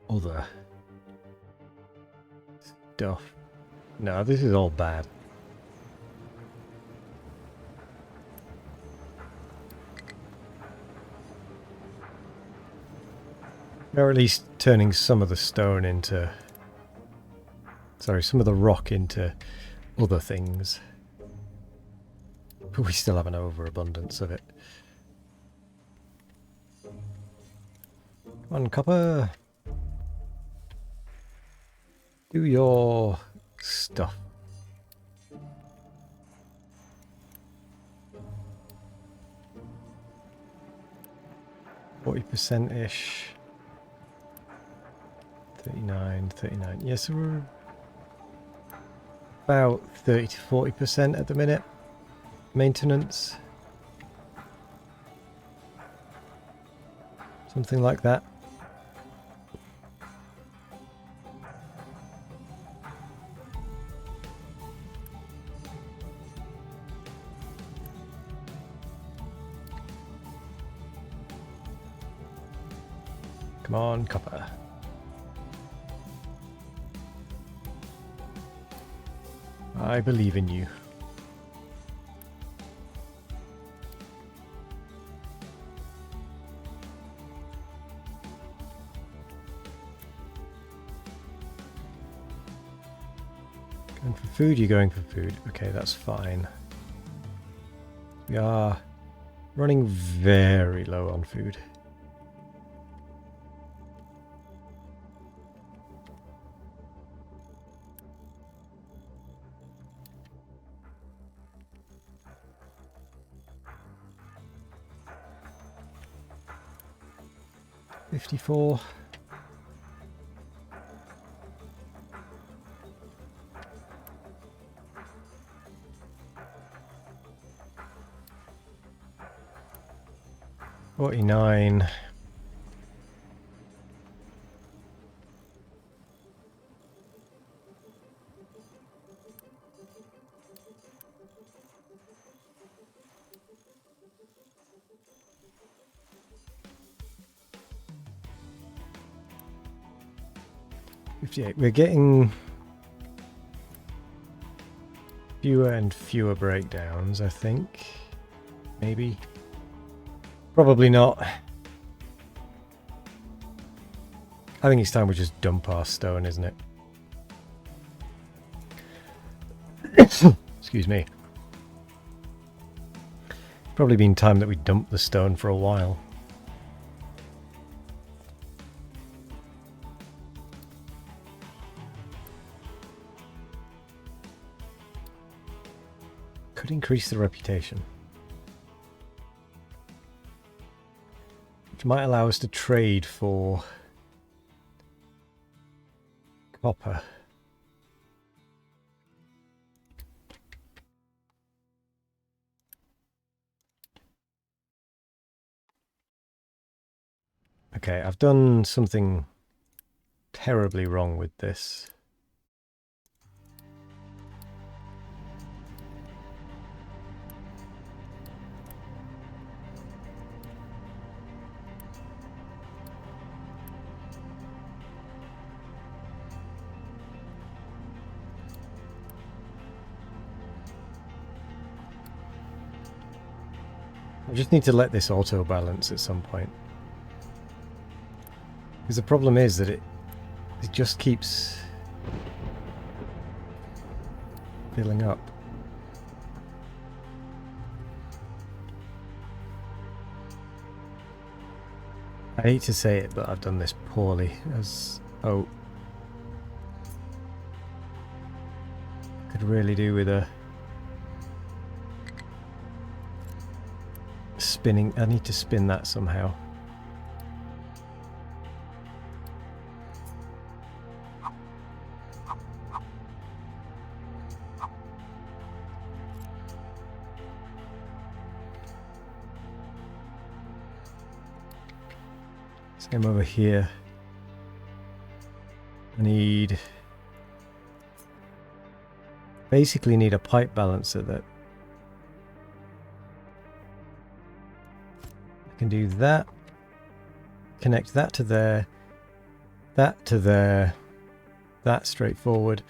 other stuff. No, this is all bad. Or at least turning some of the stone into... Sorry, some of the rock into other things. But we still have an overabundance of it. Come on, copper. Do your stuff. %-ish. 39. Yes, we're about 30 to 40% at the minute. Maintenance. Something like that. Come on, copper. I believe in you. food? You're going for food. Okay, that's fine. We are running very low on food. $54. $49. $58. We're getting fewer and fewer breakdowns, I think. Maybe. Probably not. I think it's time we just dump our stone, isn't it? Excuse me. Probably been time that we dump the stone for a while. Could increase the reputation. Which might allow us to trade for copper. Okay, I've done something terribly wrong with this. I just need to let this auto balance at some point. Because the problem is that it just keeps filling up. I hate to say it, but I've done this poorly. Oh, could really do with a spinning. I need to spin that somehow. Same over here. I basically need a pipe balancer that I can do that, connect that to there, that to there, that straightforward,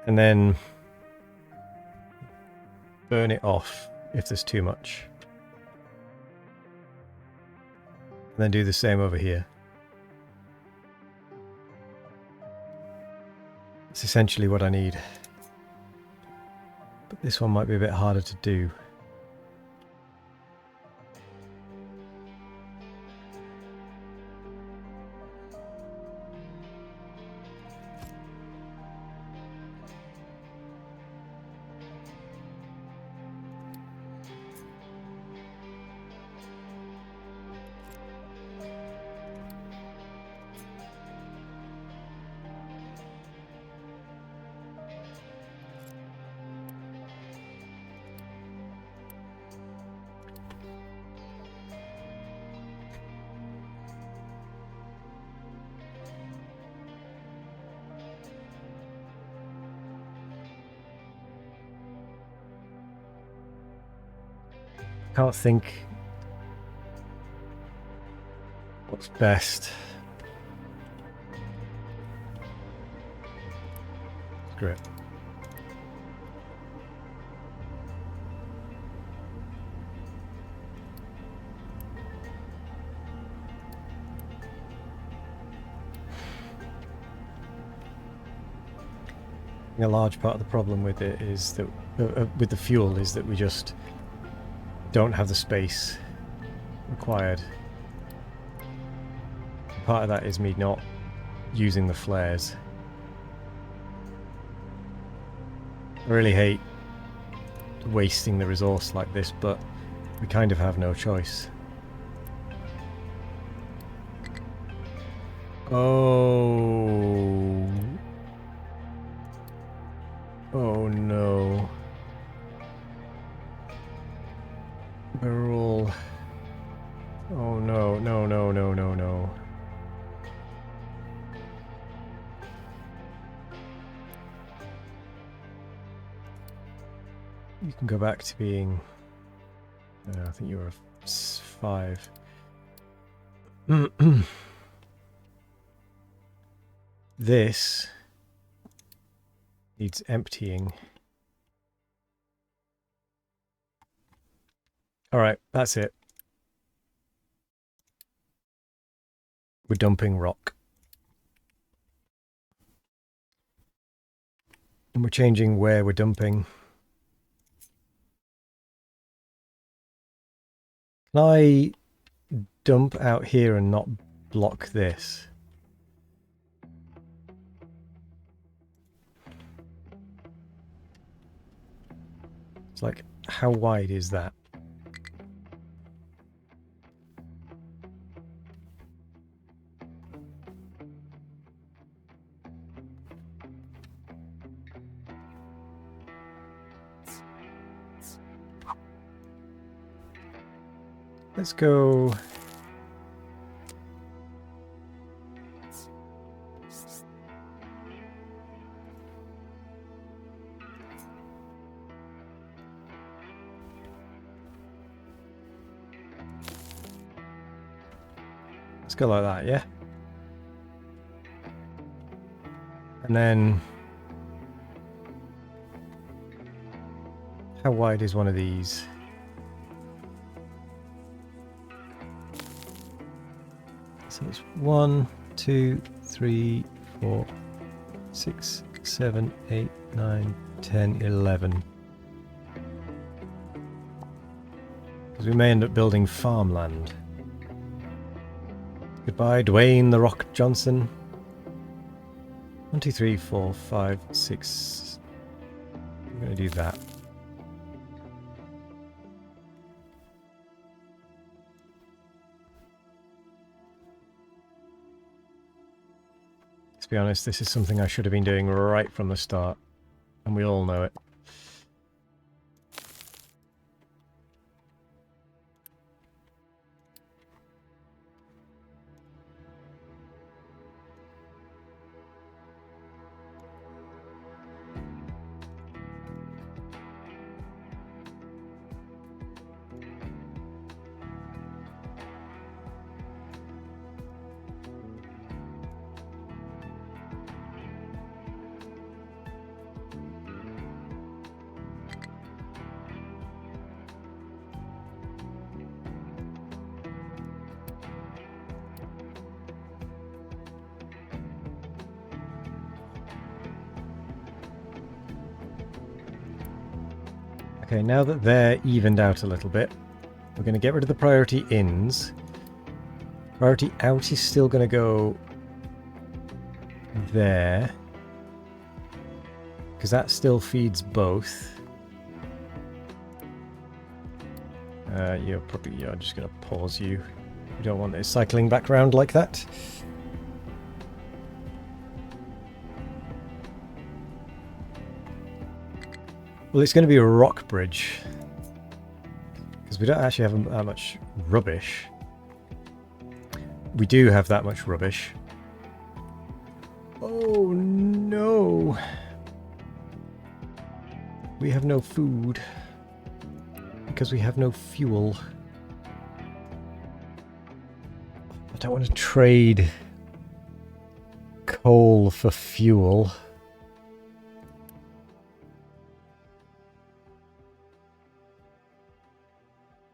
and then burn it off if there's too much. And then do the same over here. It's essentially what I need. But this one might be a bit harder to do. Can't think what's best. Screw it. A large part of the problem with it is that, with the fuel, is that we just don't have the space required. Part of that is me not using the flares. I really hate wasting the resource like this, but we kind of have no choice. Oh. Oh no. We're all... Oh no, no, no, no, no, no. You can go back to being... I think you were a 5. This needs emptying. Alright, that's it. We're dumping rock. And we're changing where we're dumping. Can I dump out here and not block this? It's like, how wide is that? Let's go... Let's go like that, yeah? And then... How wide is one of these? So it's 1, 2, 3, 4, 6, 7, 8, 9, 10, 11. Because we may end up building farmland. Goodbye, Dwayne the Rock Johnson. 1, 2, 3, 4, 5, 6. I'm going to do that. To be honest, this is something I should have been doing right from the start, and we all know it. Okay, now that they're evened out a little bit, we're going to get rid of the priority ins. Priority out is still going to go there, because that still feeds both. You're just going to pause you. You don't want it cycling back around like that. Well, it's going to be a rock bridge, because we don't actually have that much rubbish. We do have that much rubbish. Oh no! We have no food, because we have no fuel. I don't want to trade coal for fuel.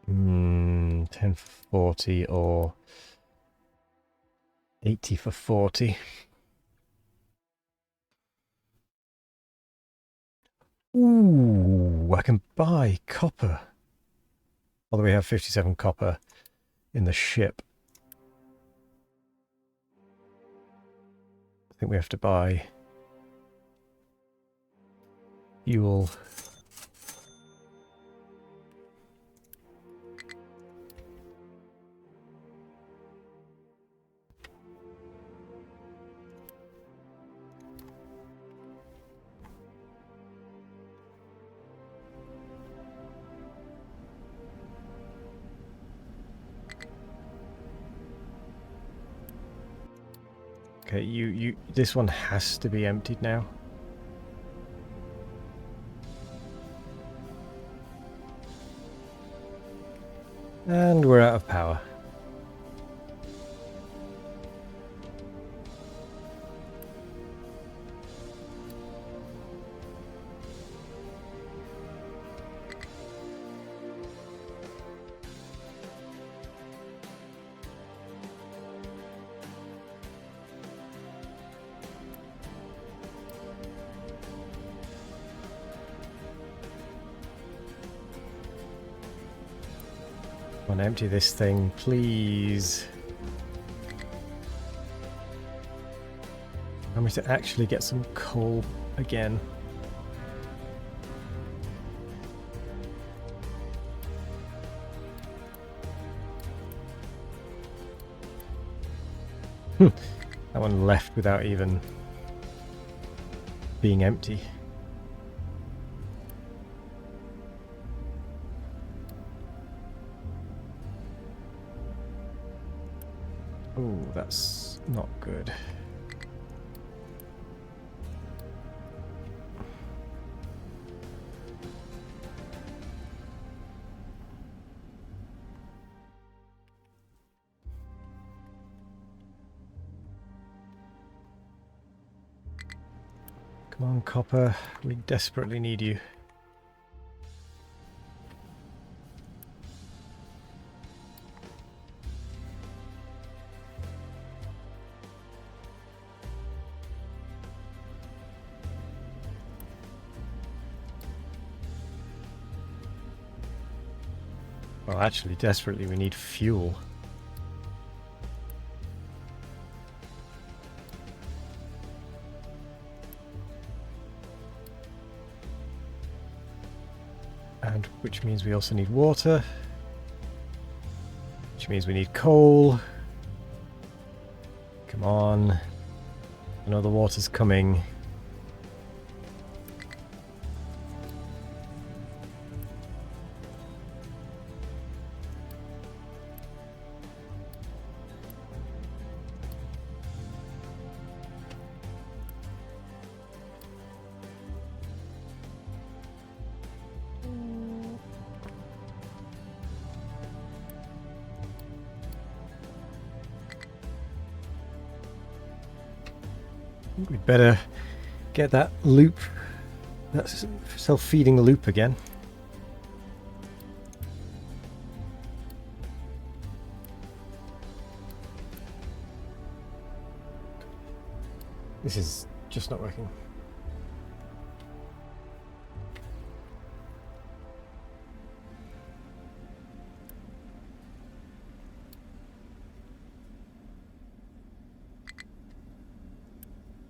Hmm, 10 for 40 or 80 for 40. Ooh, I can buy copper. Although we have 57 copper in the ship. I think we have to buy fuel. Okay, this one has to be emptied now. And we're out of power. Come on, empty this thing, please. I need to actually get some coal again. That one left without even being empty. Oh, that's not good. Come on, copper. We desperately need you. Well, actually, desperately we need fuel. And which means we also need water. Which means we need coal. Come on. I know the water's coming. We'd better get that loop, that self-feeding loop again. This is just not working.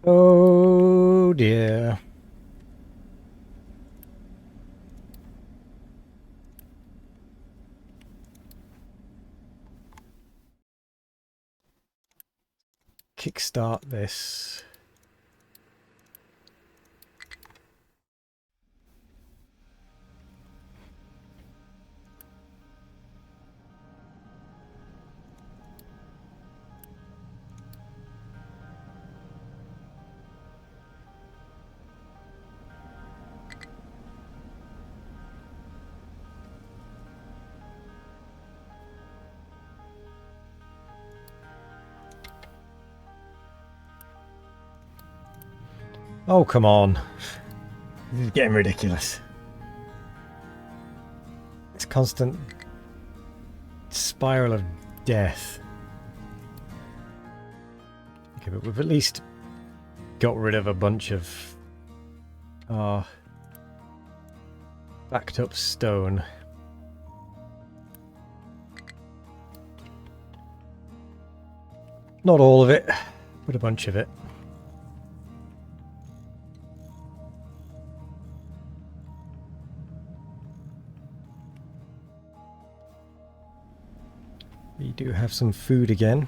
Oh dear. Kickstart this. Oh, come on. This is getting ridiculous. It's constant spiral of death. Okay, but we've at least got rid of a bunch of our backed up stone. Not all of it, but a bunch of it. We do have some food again.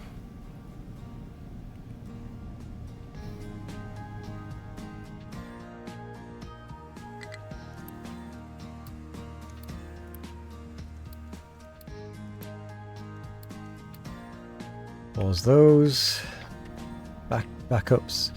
Pause those. Backups.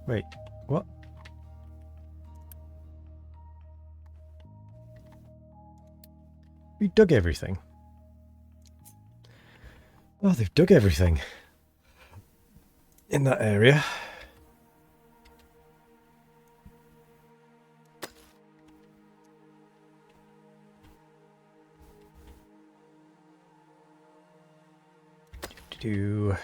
Wait, what? We dug everything. Oh, they've dug everything in that area. Get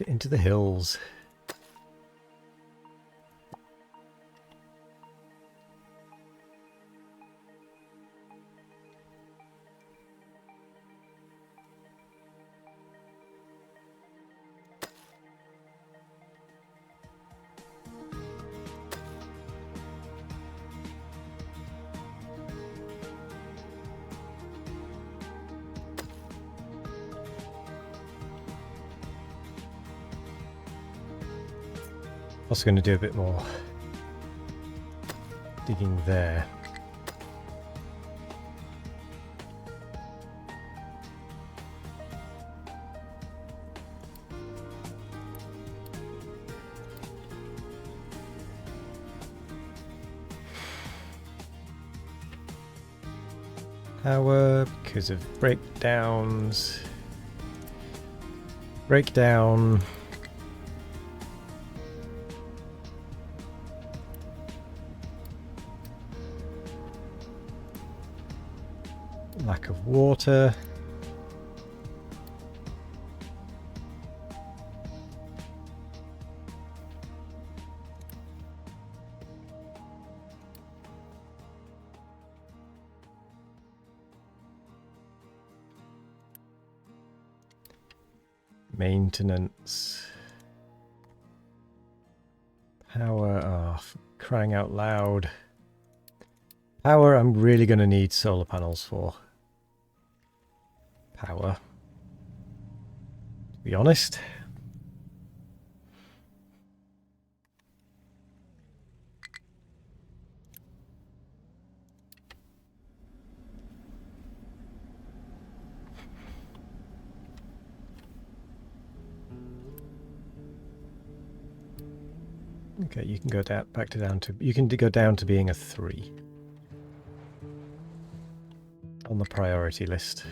into the hills. Also going to do a bit more digging there. Power because of breakdowns. Breakdown. Lack of water. Maintenance. Power. Oh, crying out loud. Power I'm really going to need solar panels for. Power. To be honest. Okay, you can go down you can go down to being a 3 on the priority list.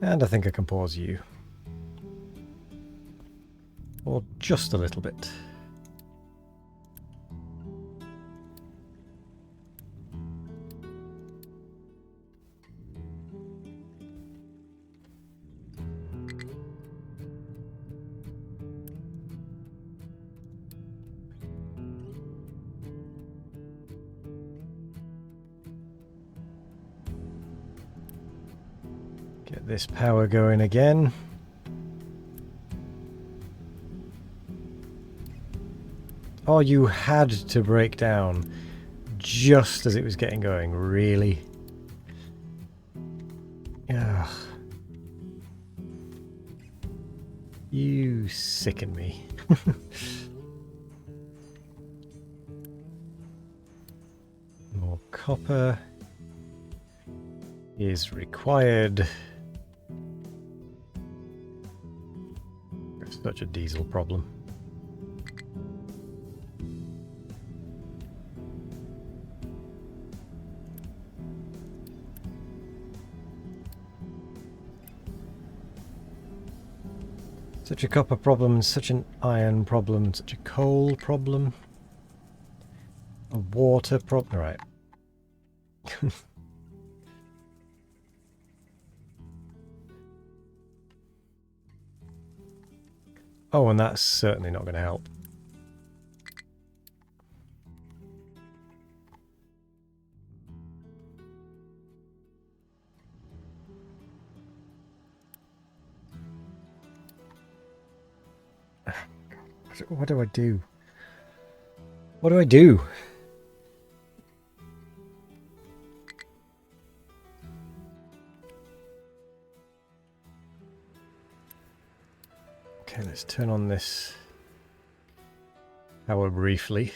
And I think I can pause you. Or just a little bit. Get this power going again. Oh, you had to break down just as it was getting going, really? Ugh. You sicken me. More copper is required. It's such a diesel problem. Such a copper problem, such an iron problem, such a coal problem. A water problem. Right. Oh, and that's certainly not going to help. What do I do? What do I do? Okay, let's turn on this power briefly.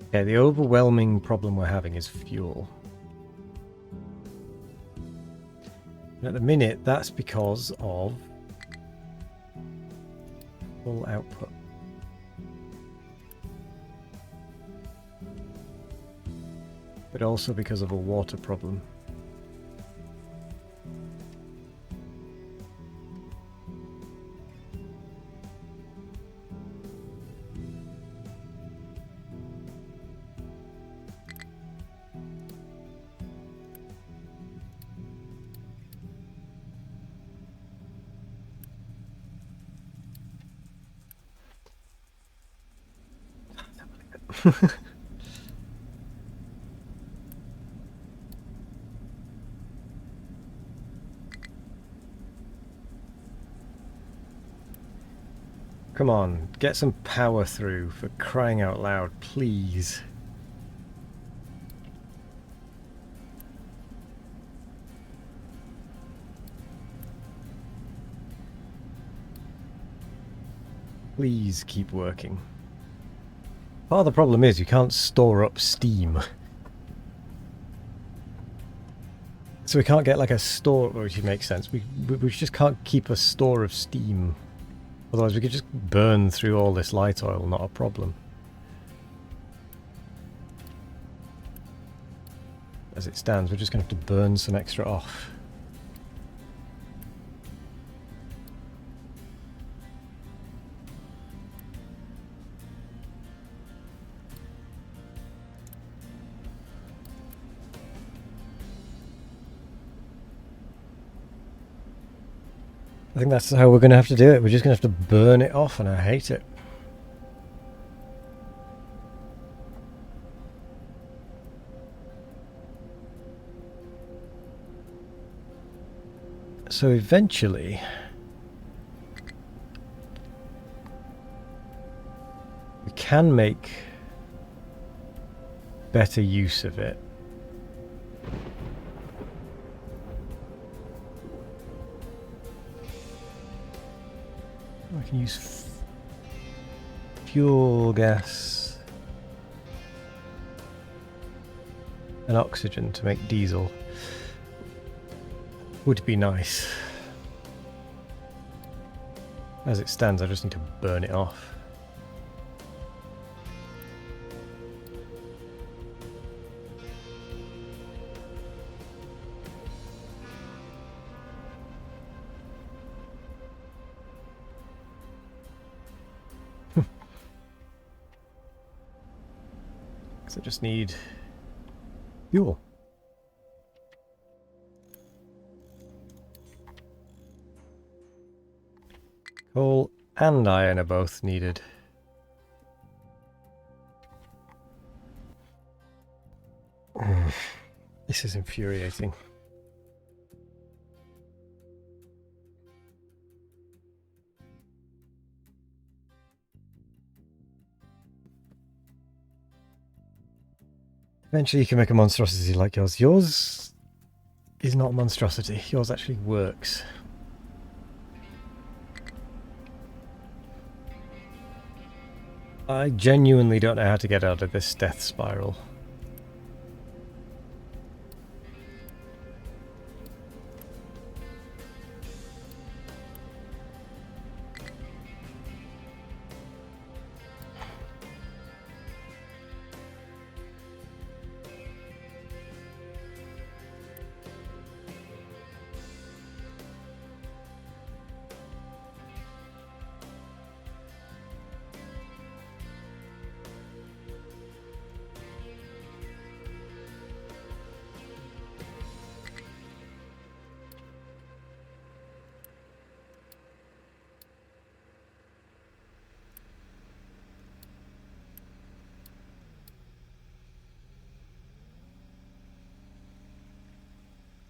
Okay, the overwhelming problem we're having is fuel. And at the minute, that's because of full output. But also because of a water problem. Come on, get some power through, for crying out loud, please. Please keep working. Part of the problem is you can't store up steam. So we can't get like a store, which makes sense. We just can't keep a store of steam. Otherwise we could just burn through all this light oil, not a problem. As it stands, we're just going to have to burn some extra off. I think that's how we're going to have to do it. We're just going to have to burn it off, and I hate it. So eventually, we can make better use of it. I can use fuel gas and oxygen to make diesel. Would be nice. As it stands, I just need to burn it off. I just need fuel. Coal and iron are both needed. This is infuriating. Eventually you can make a monstrosity like yours. Yours is not a monstrosity. Yours actually works. I genuinely don't know how to get out of this death spiral.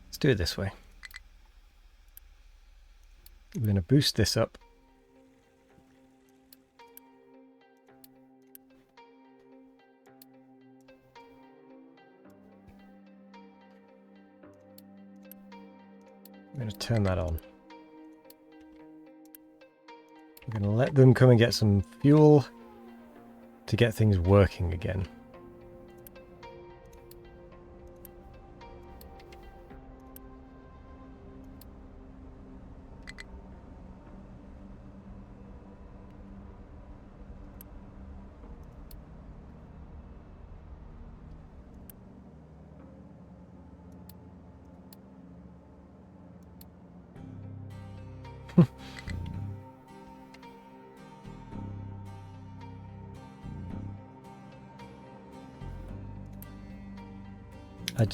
Let's do it this way. We're going to boost this up. I'm going to turn that on. We're going to let them come and get some fuel to get things working again.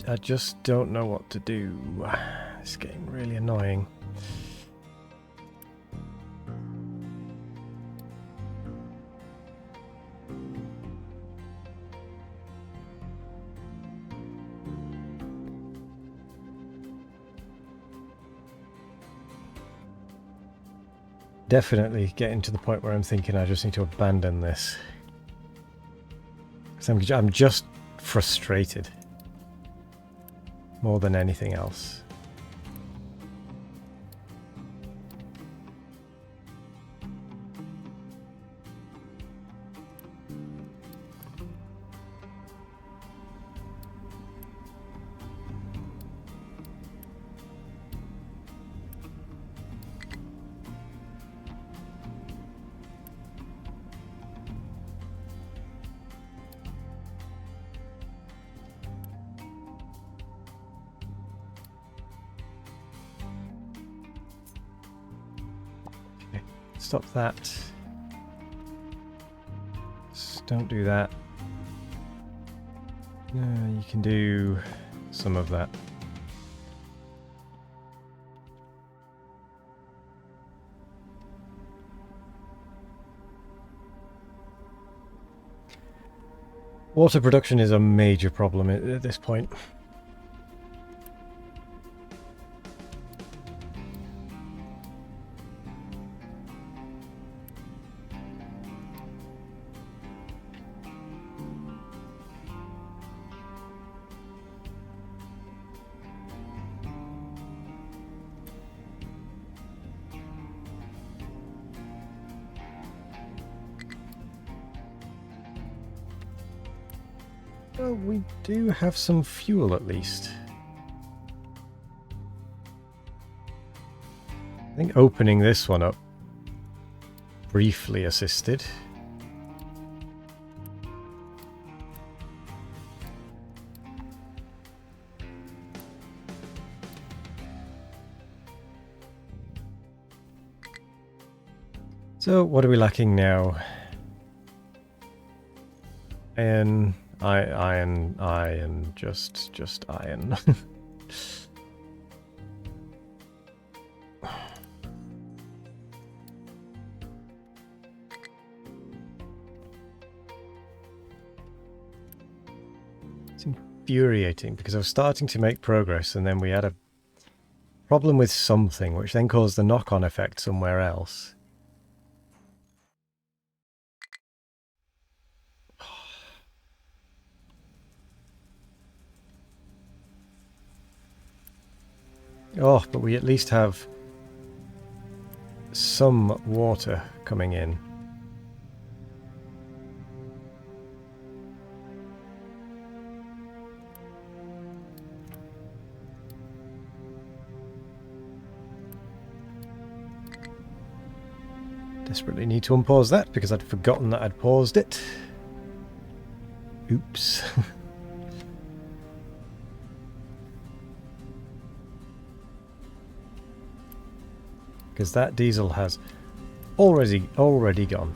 I just don't know what to do. It's getting really annoying. Definitely getting to the point where I'm thinking I just need to abandon this. Because I'm just frustrated. More than anything else. Stop that. Just don't do that. You can do some of that. Water production is a major problem at this point. Well, we do have some fuel at least. I think opening this one up briefly assisted. So what are we lacking now? Iron, just iron. It's infuriating because I was starting to make progress and then we had a problem with something which then caused the knock-on effect somewhere else. Oh, but we at least have some water coming in. Desperately need to unpause that because I'd forgotten that I'd paused it. Oops. Because that diesel has already gone.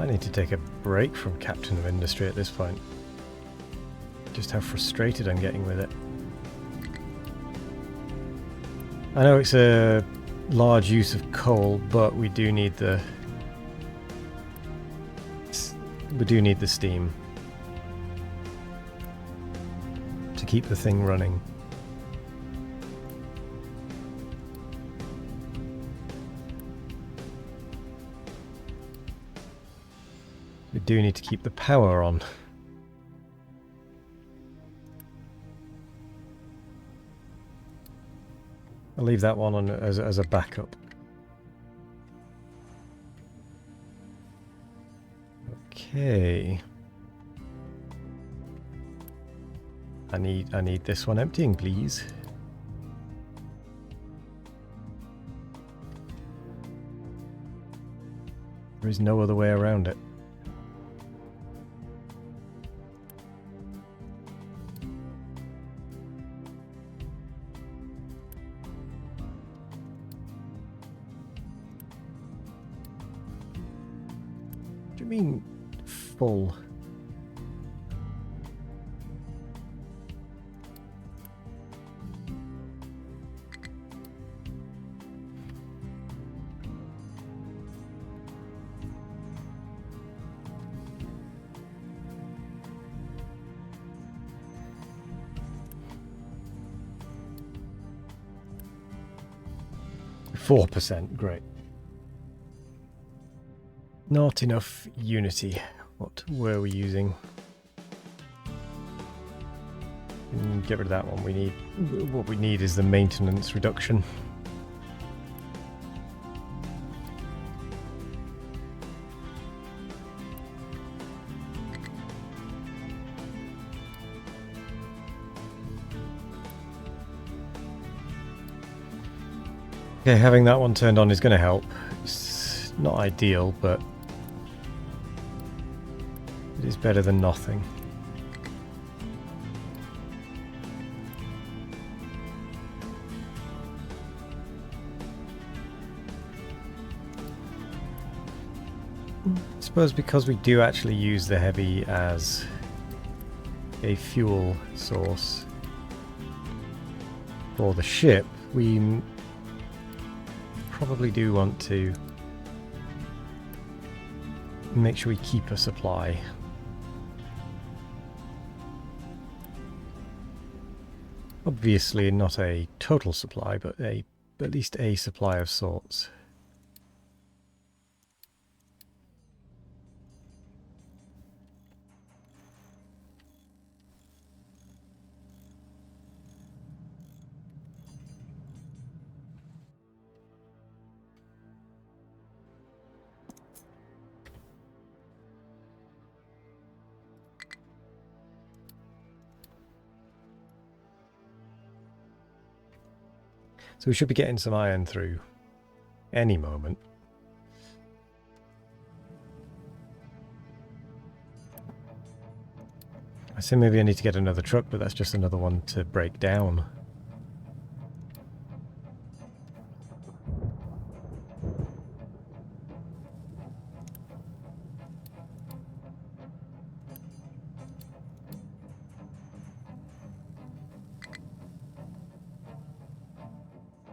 I need to take a break from Captain of Industry at this point. Just how frustrated I'm getting with it. I know it's a large use of coal, but we do need the steam to keep the thing running. We do need to keep the power on. I'll leave that one on as a backup. Okay. I need this one emptying, please. There is no other way around it. What do you mean full? %, great. Not enough unity. What were we using? Get rid of that one. What we need is the maintenance reduction. Okay, having that one turned on is going to help. It's not ideal, but it is better than nothing. I suppose because we do actually use the heavy as a fuel source for the ship, we probably do want to make sure we keep a supply. Obviously not a total supply, but at least a supply of sorts. So we should be getting some iron through any moment. I say maybe I need to get another truck, but that's just another one to break down.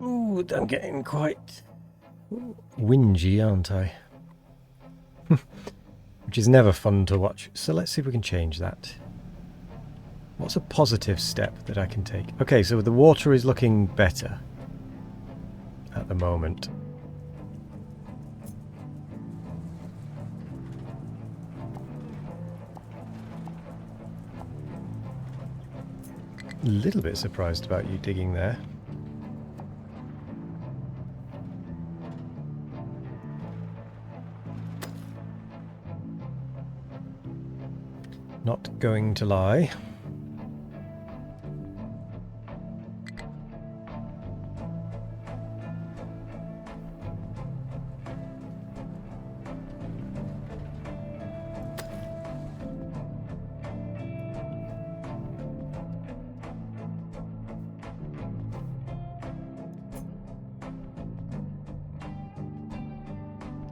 Ooh, I'm getting quite whingy, aren't I? which is never fun to watch. So let's see if we can change that. What's a positive step that I can take? Okay, so the water is looking better at the moment. A little bit surprised about you digging there. Not going to lie.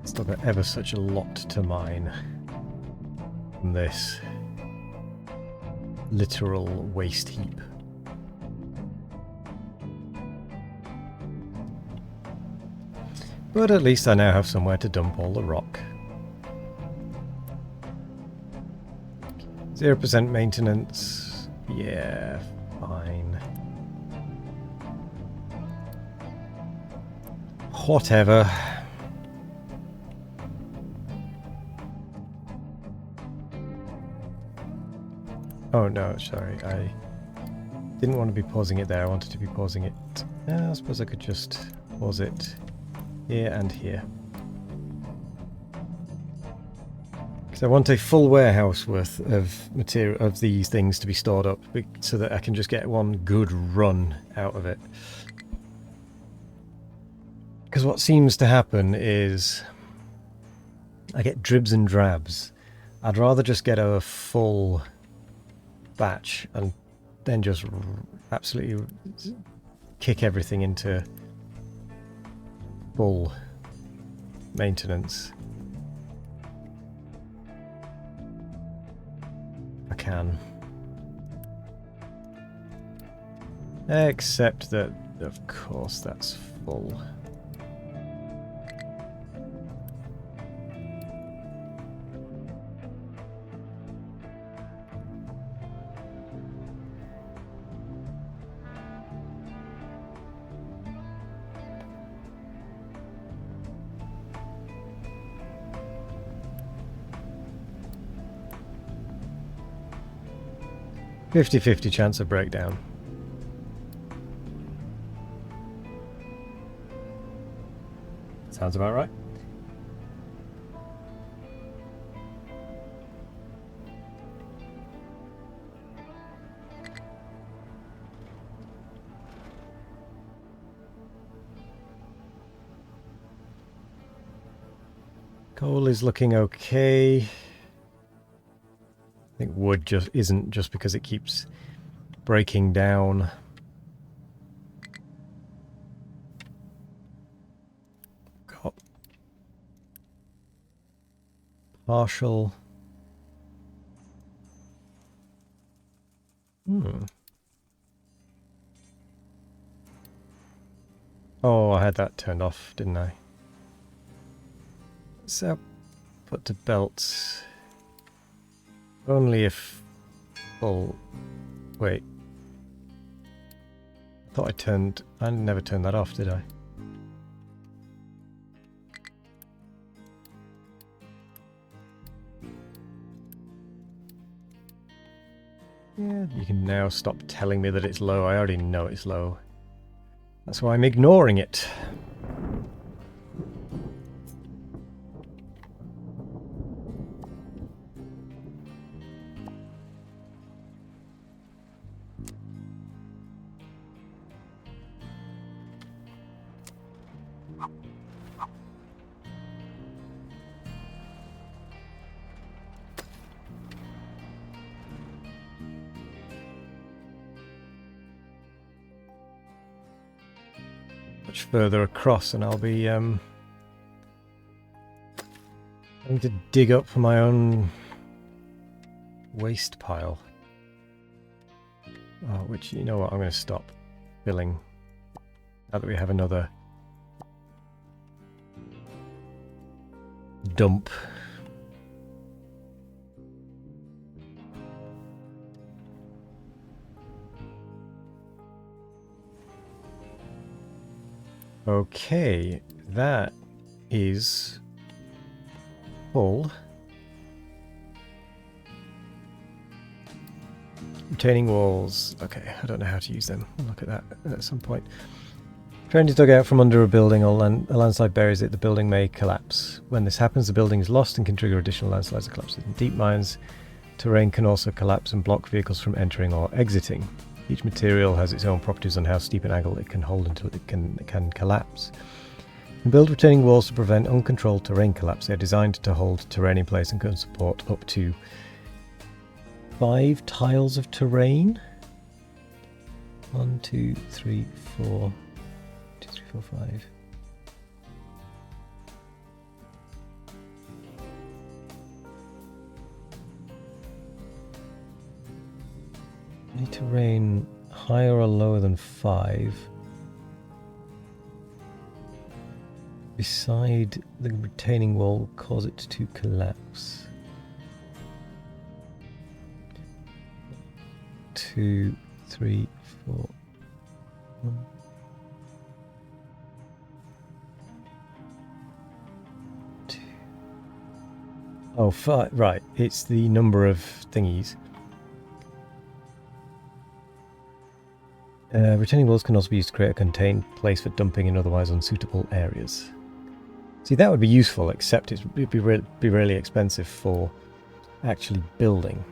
Still got ever such a lot to mine from this literal waste heap. But at least I now have somewhere to dump all the rock. 0% maintenance. Yeah, fine. Whatever. Oh no, sorry, I didn't want to be pausing it there, I wanted to be pausing it... I suppose I could just pause it here and here. Because I want a full warehouse worth of material, of these things to be stored up, so that I can just get one good run out of it. Because what seems to happen is I get dribs and drabs. I'd rather just get a full batch and then just absolutely kick everything into full maintenance. I can. Except that, of course, that's full. "50-50 chance of breakdown." Sounds about right. Coal is looking okay. I think wood just isn't, just because it keeps breaking down. Got partial. Oh, I had that turned off, didn't I? So, put to belts. Only if... Oh, wait. I thought I never turned that off, did I? Yeah, you can now stop telling me that it's low. I already know it's low. That's why I'm ignoring it. Much further across, and I'll be having to dig up my own waste pile. Oh, which, you know what, I'm going to stop filling now that we have another dump. Okay, that is full. Retaining walls. Okay, I don't know how to use them. We'll look at that at some point. Terrain is dug out from under a building or a landslide buries it, the building may collapse. When this happens, the building is lost and can trigger additional landslides or collapses. In deep mines, terrain can also collapse and block vehicles from entering or exiting. Each material has its own properties on how steep an angle it can hold until it can collapse. You can build retaining walls to prevent uncontrolled terrain collapse. They are designed to hold terrain in place and can support up to 5 tiles of terrain. 1, 2, 3, 4. 2, 3, 4, 5. Any terrain higher or lower than 5 beside the retaining wall will cause it to collapse. 2, 3, 4. 1. 2. Oh, 5. Right, it's the number of thingies. Retaining walls can also be used to create a contained place for dumping in otherwise unsuitable areas. See, that would be useful, except it'd be really expensive for actually building.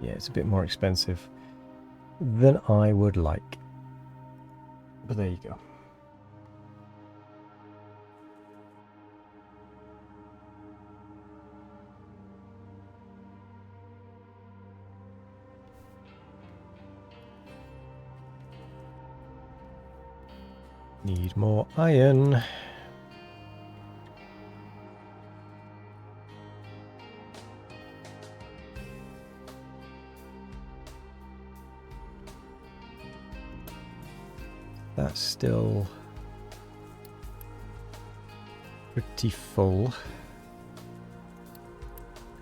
Yeah, it's a bit more expensive than I would like. But there you go. Need more iron. That's still pretty full of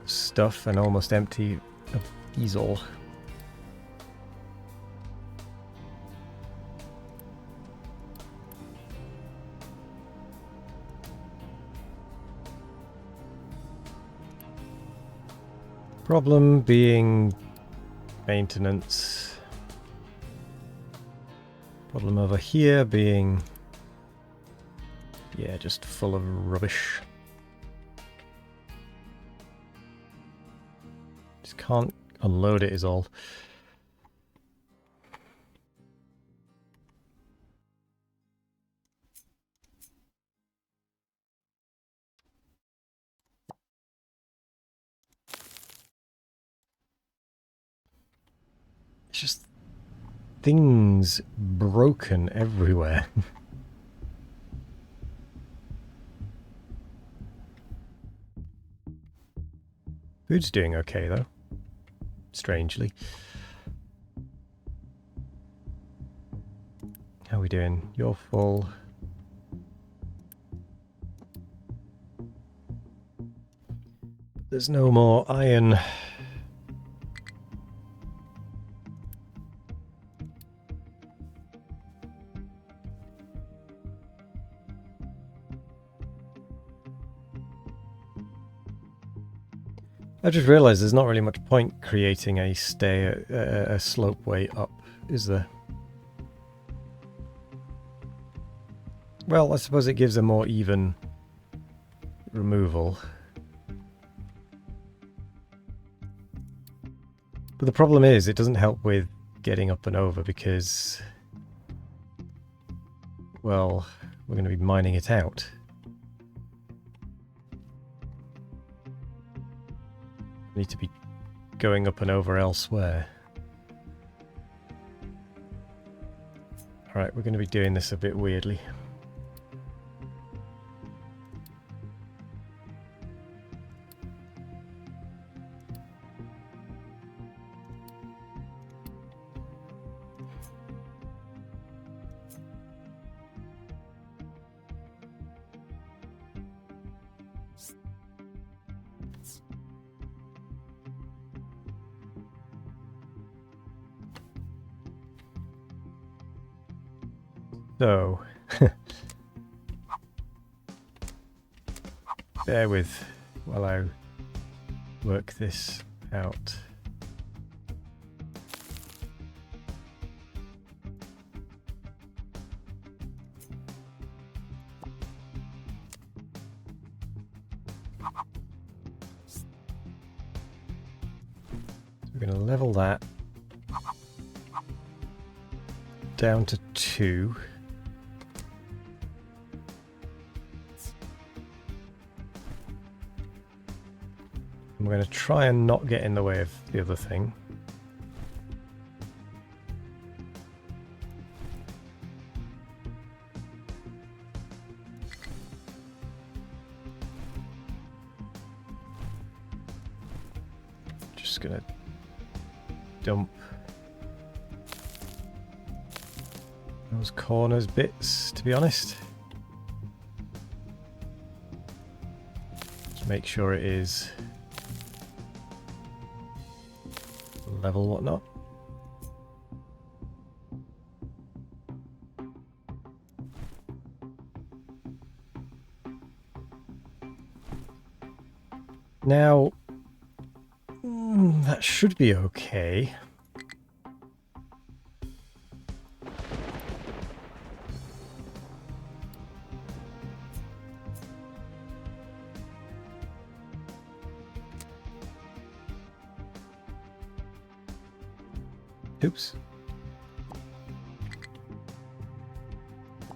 stuff and almost empty of diesel. Problem being maintenance. Problem over here being, yeah, just full of rubbish. Just can't unload it is all. It's just things broken everywhere. Food's doing okay though, strangely. How are we doing? You're full. There's no more iron. I just realised there's not really much point creating a slope way up, is there? Well, I suppose it gives a more even removal. But the problem is, it doesn't help with getting up and over because, well, we're going to be mining it out. Need to be going up and over elsewhere. Alright, we're going to be doing this a bit weirdly. So, bear with while I work this out. We're going to level that down to 2. And we're going to try and not get in the way of the other thing. Just going to dump those corners bits, to be honest. Just make sure it is level whatnot. Now, that should be okay. Oops.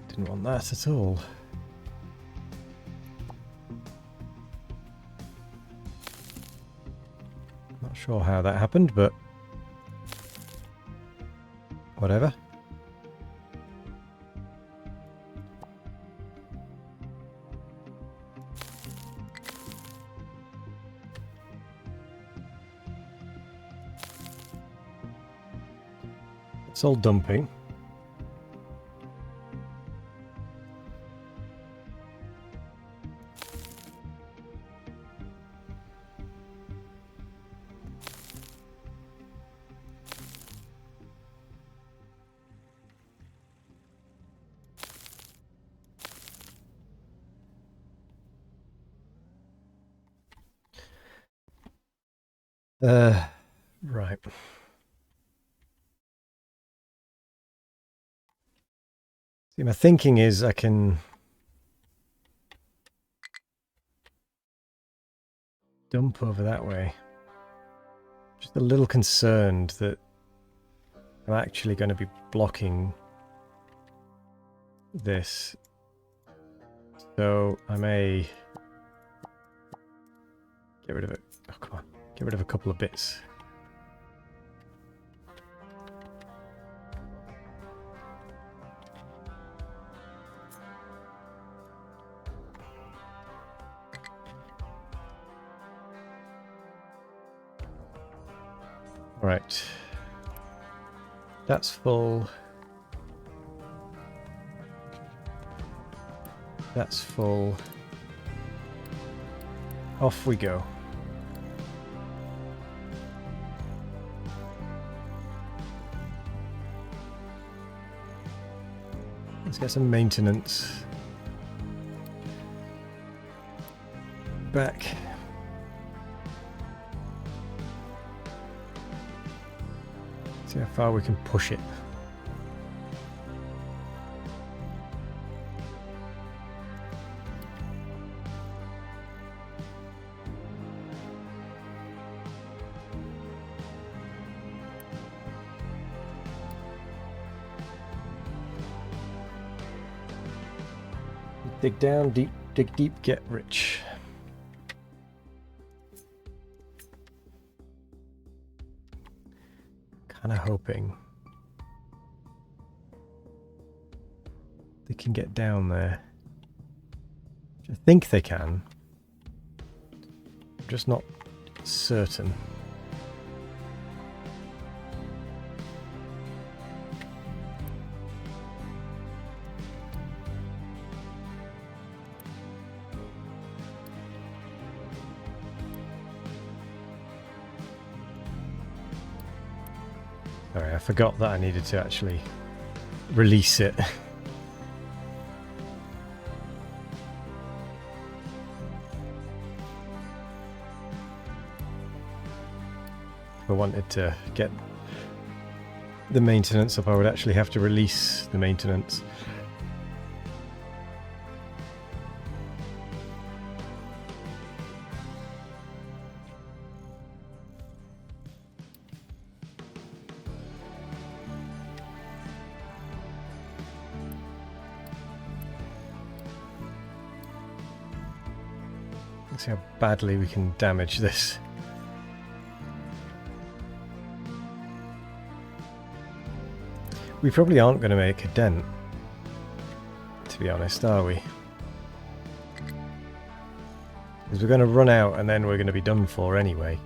Didn't want that at all. Not sure how that happened, but whatever. It's all dumping. Right. See, my thinking is I can dump over that way. Just a little concerned that I'm actually going to be blocking this. So I may get rid of it. Oh, come on. Get rid of a couple of bits. Right. That's full. That's full. Off we go. Let's get some maintenance back. See how far we can push it. Dig down, deep, dig deep, get rich. Kind of hoping they can get down there. I think they can. I'm just not certain. Sorry, I forgot that I needed to actually release it. I wanted to get the maintenance up, I would actually have to release the maintenance. Let's see how badly we can damage this. We probably aren't going to make a dent, to be honest, are we? Because we're going to run out and then we're going to be done for anyway.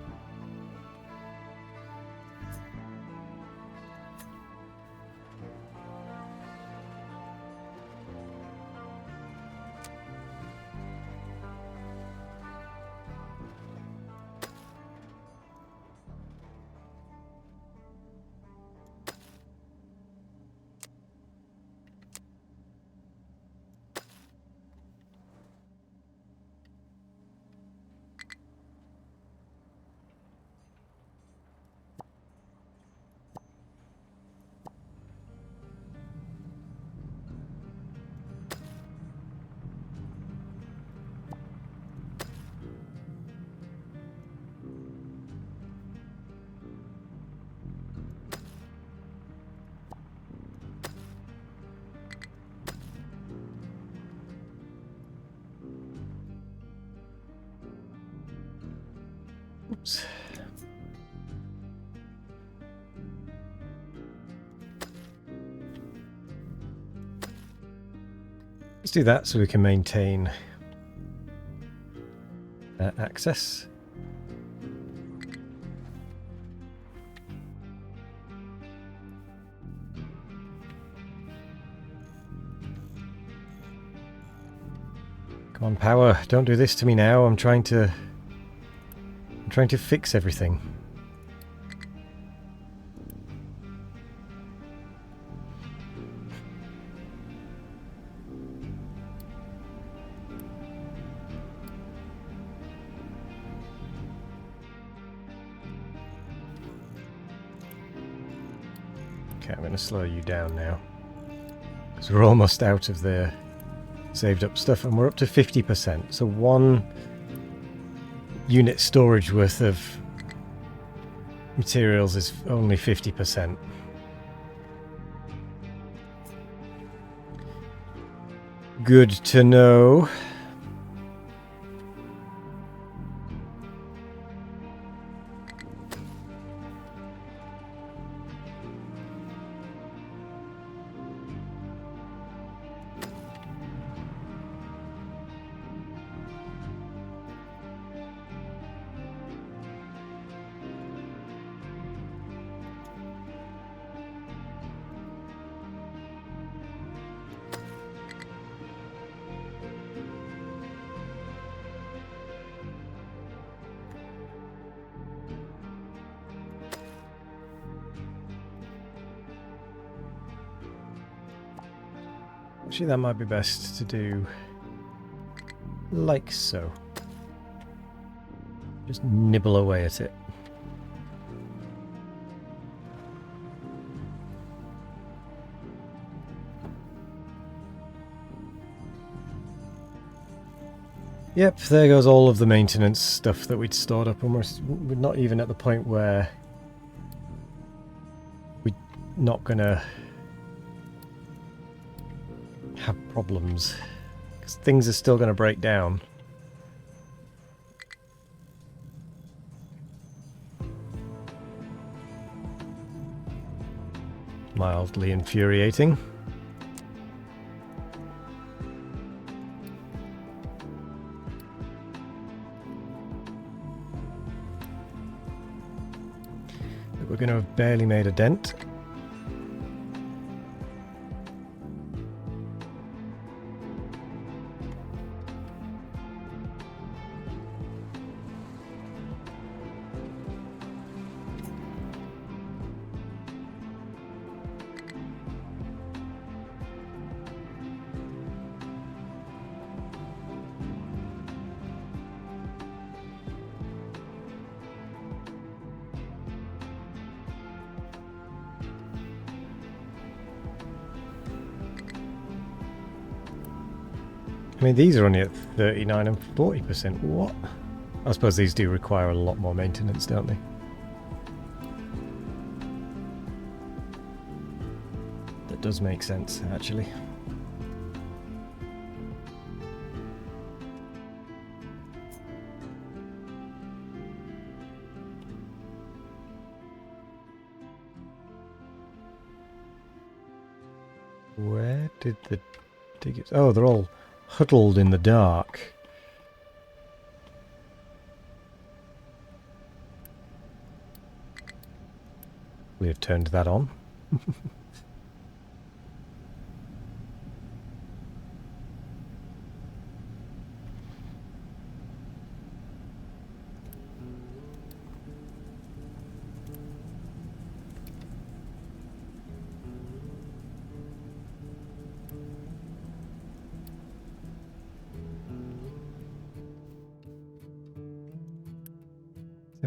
Oops. Let's do that so we can maintain access. Come on, power, don't do this to me now. I'm trying to fix everything. Okay, I'm going to slow you down now, because we're almost out of the saved up stuff, and we're up to 50%. So 1 unit storage worth of materials is only 50%. Good to know. Actually, that might be best to do like so. Just nibble away at it. Yep, there goes all of the maintenance stuff that we'd stored up, and we're not even at the point where we're not gonna have problems, because things are still going to break down. Mildly infuriating. But we're going to have barely made a dent. I mean, these are only at 39 and 40%. What? I suppose these do require a lot more maintenance, don't they? That does make sense, actually. Where did the diggers... Oh, they're all huddled in the dark. We have turned that on.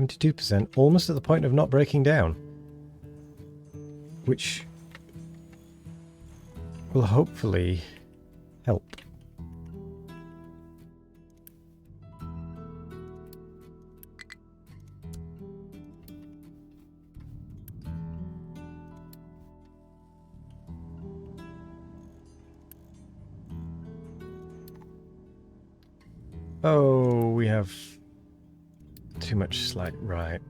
%, almost at the point of not breaking down. Which will hopefully help. Oh, we have too much slack, right.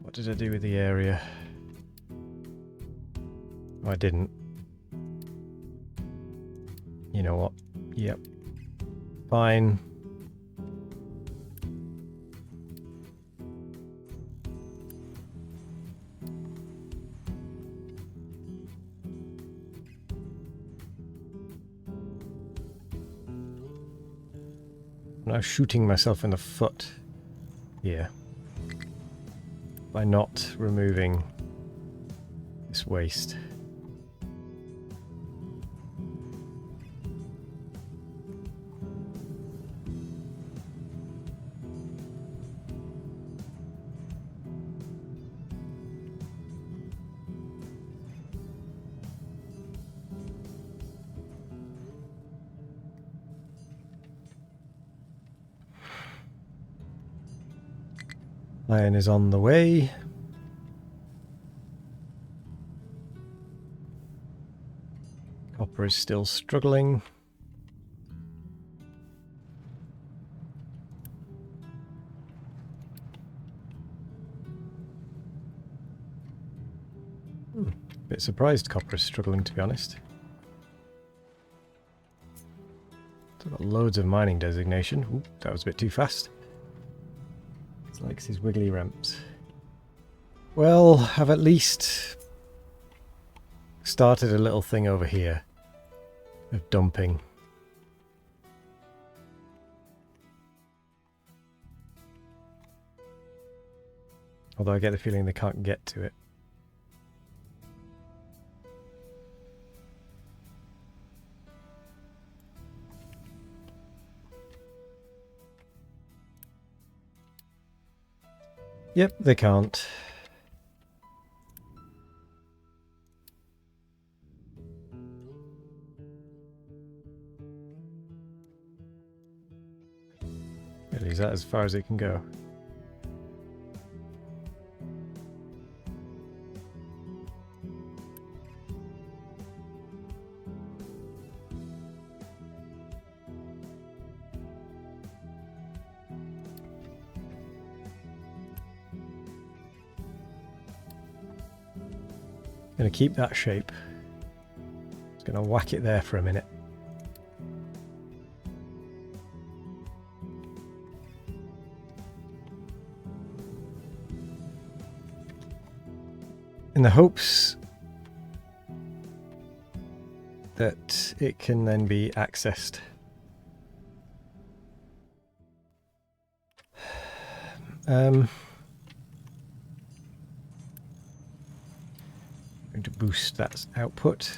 What did I do with the area? Oh, I didn't. You know what? Yep. Fine. I'm now shooting myself in the foot here by not removing this waste. Iron is on the way. Copper is still struggling. Bit surprised copper is struggling, to be honest. I've got loads of mining designation. Ooh, that was a bit too fast. It's like his wiggly ramps. Well, I've at least started a little thing over here of dumping. Although I get the feeling they can't get to it. Yep, they can't. Really, is that as far as it can go? Gonna keep that shape. Just gonna whack it there for a minute. In the hopes that it can then be accessed. Going to boost that output.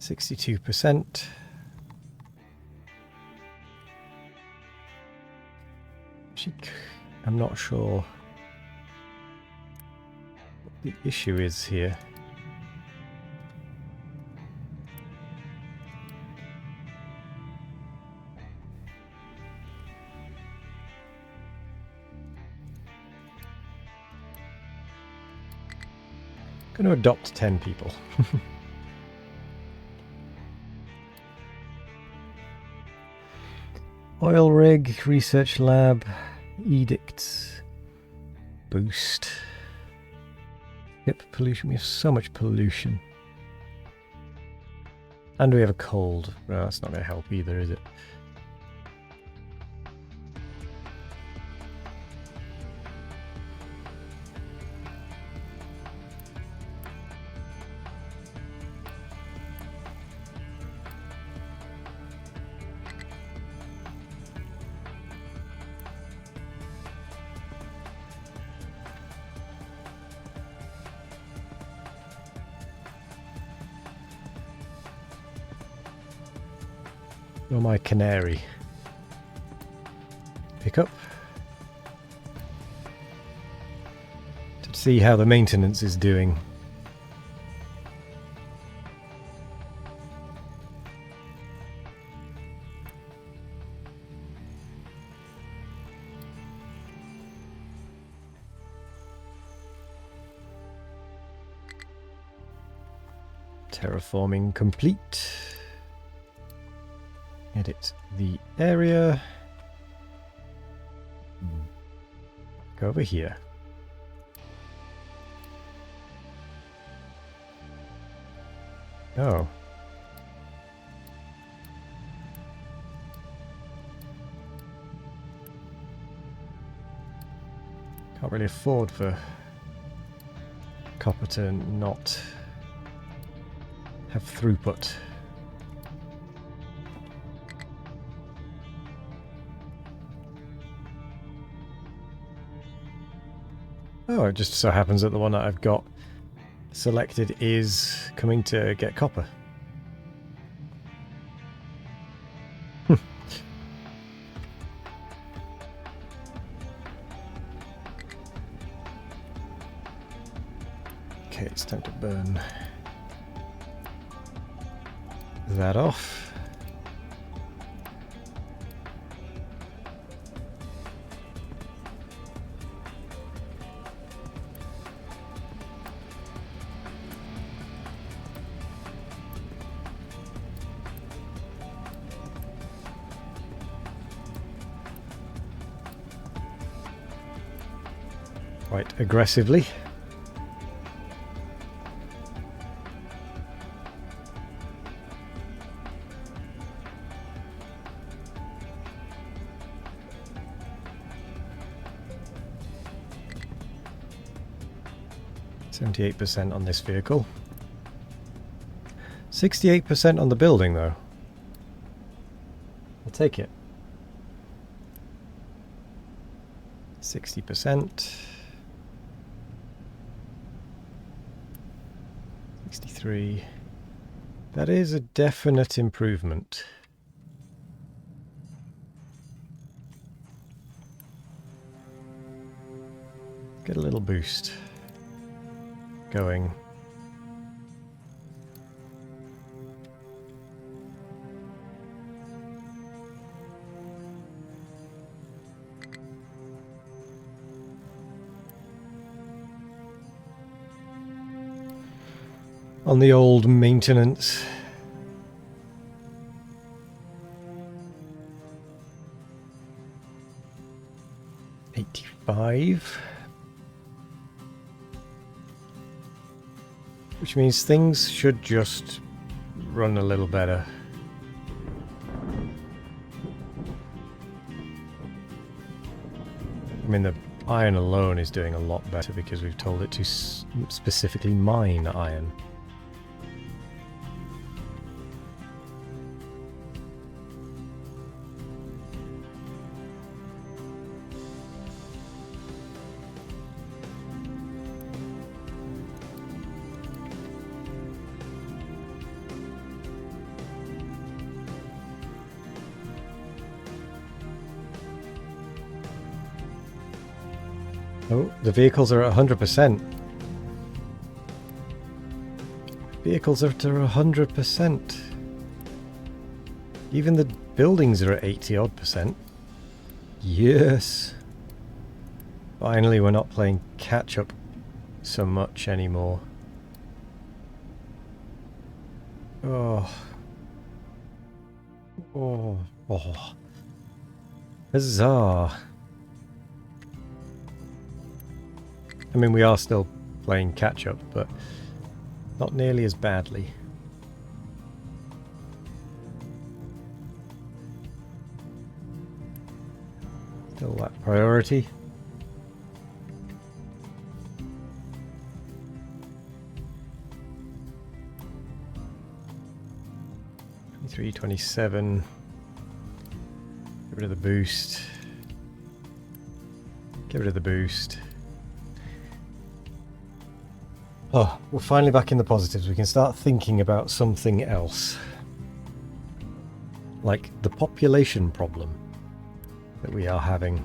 62%. I'm not sure what the issue is here. I'm going to adopt 10 people. Oil rig, research lab, edicts, boost. Yep, pollution. We have so much pollution. And we have a cold. Well, that's not going to help either, is it? Or my canary. Pick up. To see how the maintenance is doing. Terraforming complete. Edit the area. Go over here. Oh. Can't really afford for copper to not have throughput. Oh, it just so happens that the one that I've got selected is coming to get copper. Okay, it's time to burn that off. Quite aggressively. %78 on this vehicle. 68% on the building, though. I'll take it. 60%. 63. That is a definite improvement. Get a little boost going. On the old maintenance. $85. Which means things should just run a little better. I mean, the iron alone is doing a lot better because we've told it to specifically mine iron. Oh, the vehicles are at 100%. Vehicles are to 100%. Even the buildings are at 80 odd percent. Yes. Finally, we're not playing catch up so much anymore. Oh. Oh. Oh. Huzzah. I mean, we are still playing catch up, but not nearly as badly. Still that priority. $23, $27. Get rid of the boost. Get rid of the boost. Oh, we're finally back in the positives. We can start thinking about something else. Like the population problem that we are having.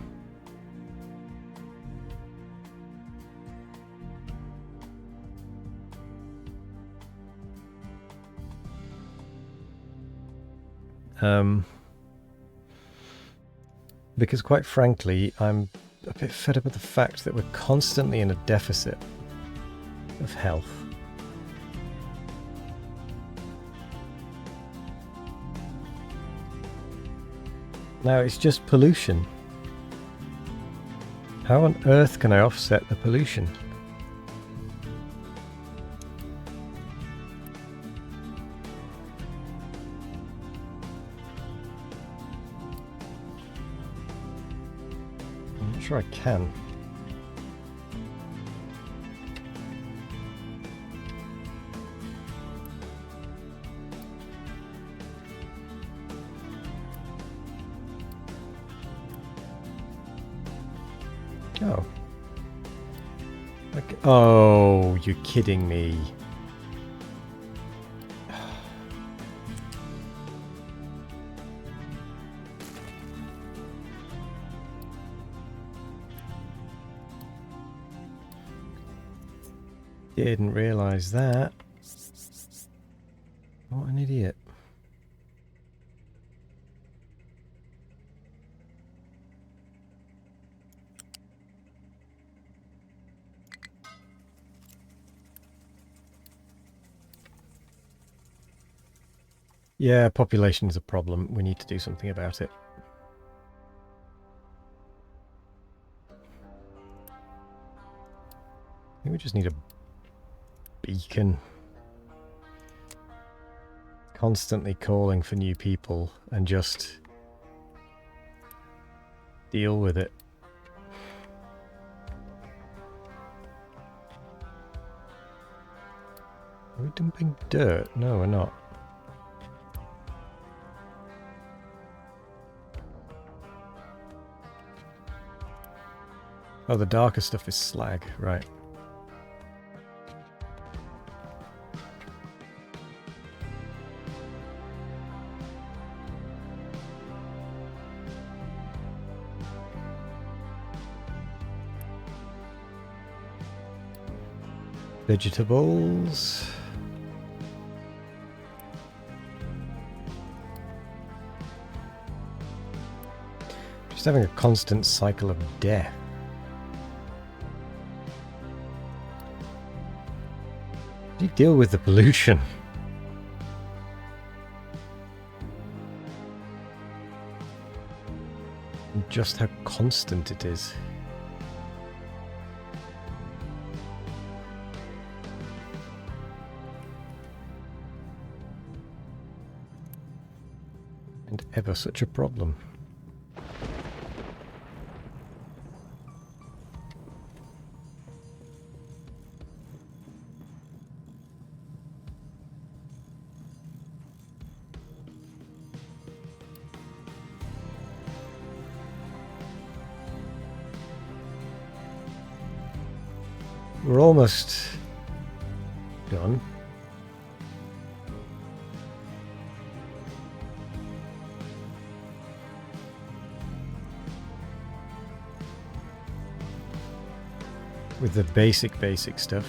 Because quite frankly, I'm a bit fed up with the fact that we're constantly in a deficit of health. Now it's just pollution. How on earth can I offset the pollution? I'm not sure I can. Oh. Okay. Oh, you're kidding me. Didn't realise that. What an idiot. Yeah, population is a problem. We need to do something about it. I think we just need a beacon. Constantly calling for new people and just deal with it. Are we dumping dirt? No, we're not. Oh, the darker stuff is slag, right. Vegetables. Just having a constant cycle of death. How do you deal with the pollution? And just how constant it is. And ever such a problem. We're almost done. with the basic stuff.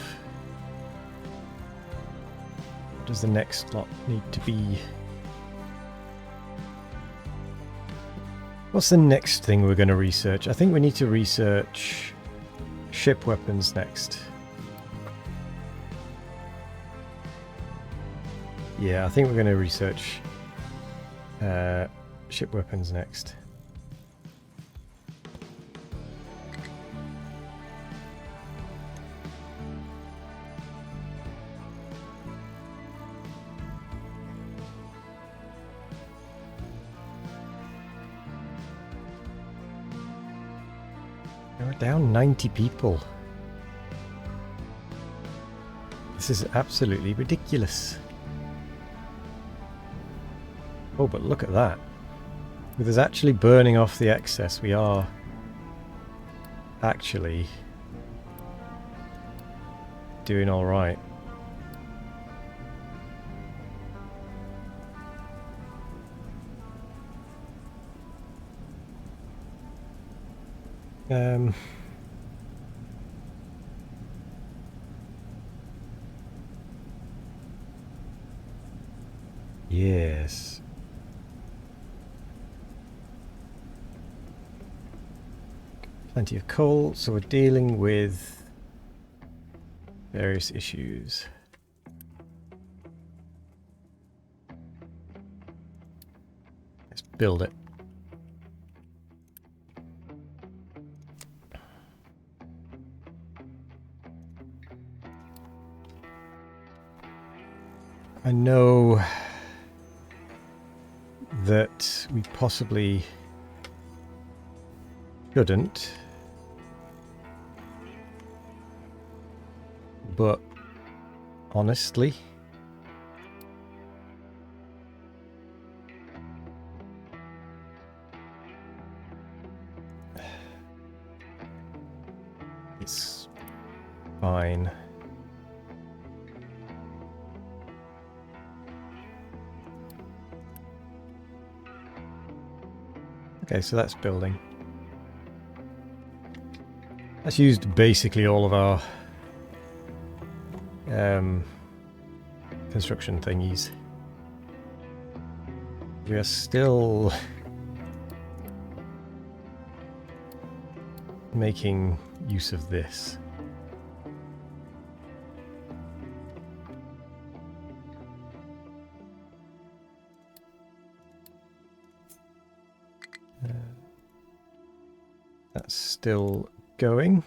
What does the next lot need to be? What's the next thing we're going to research? I think we need to research ship weapons next. Yeah, I think we're going to research ship weapons next. We're down 90 people. This is absolutely ridiculous. Oh, but look at that. With us actually burning off the excess, we are actually doing all right. Yes. Plenty of coal, so we're dealing with various issues. Let's build it. I know that we possibly shouldn't, but honestly, it's fine. Okay, so that's building. That's used basically all of our construction thingies. We are still making use of this. That's still going.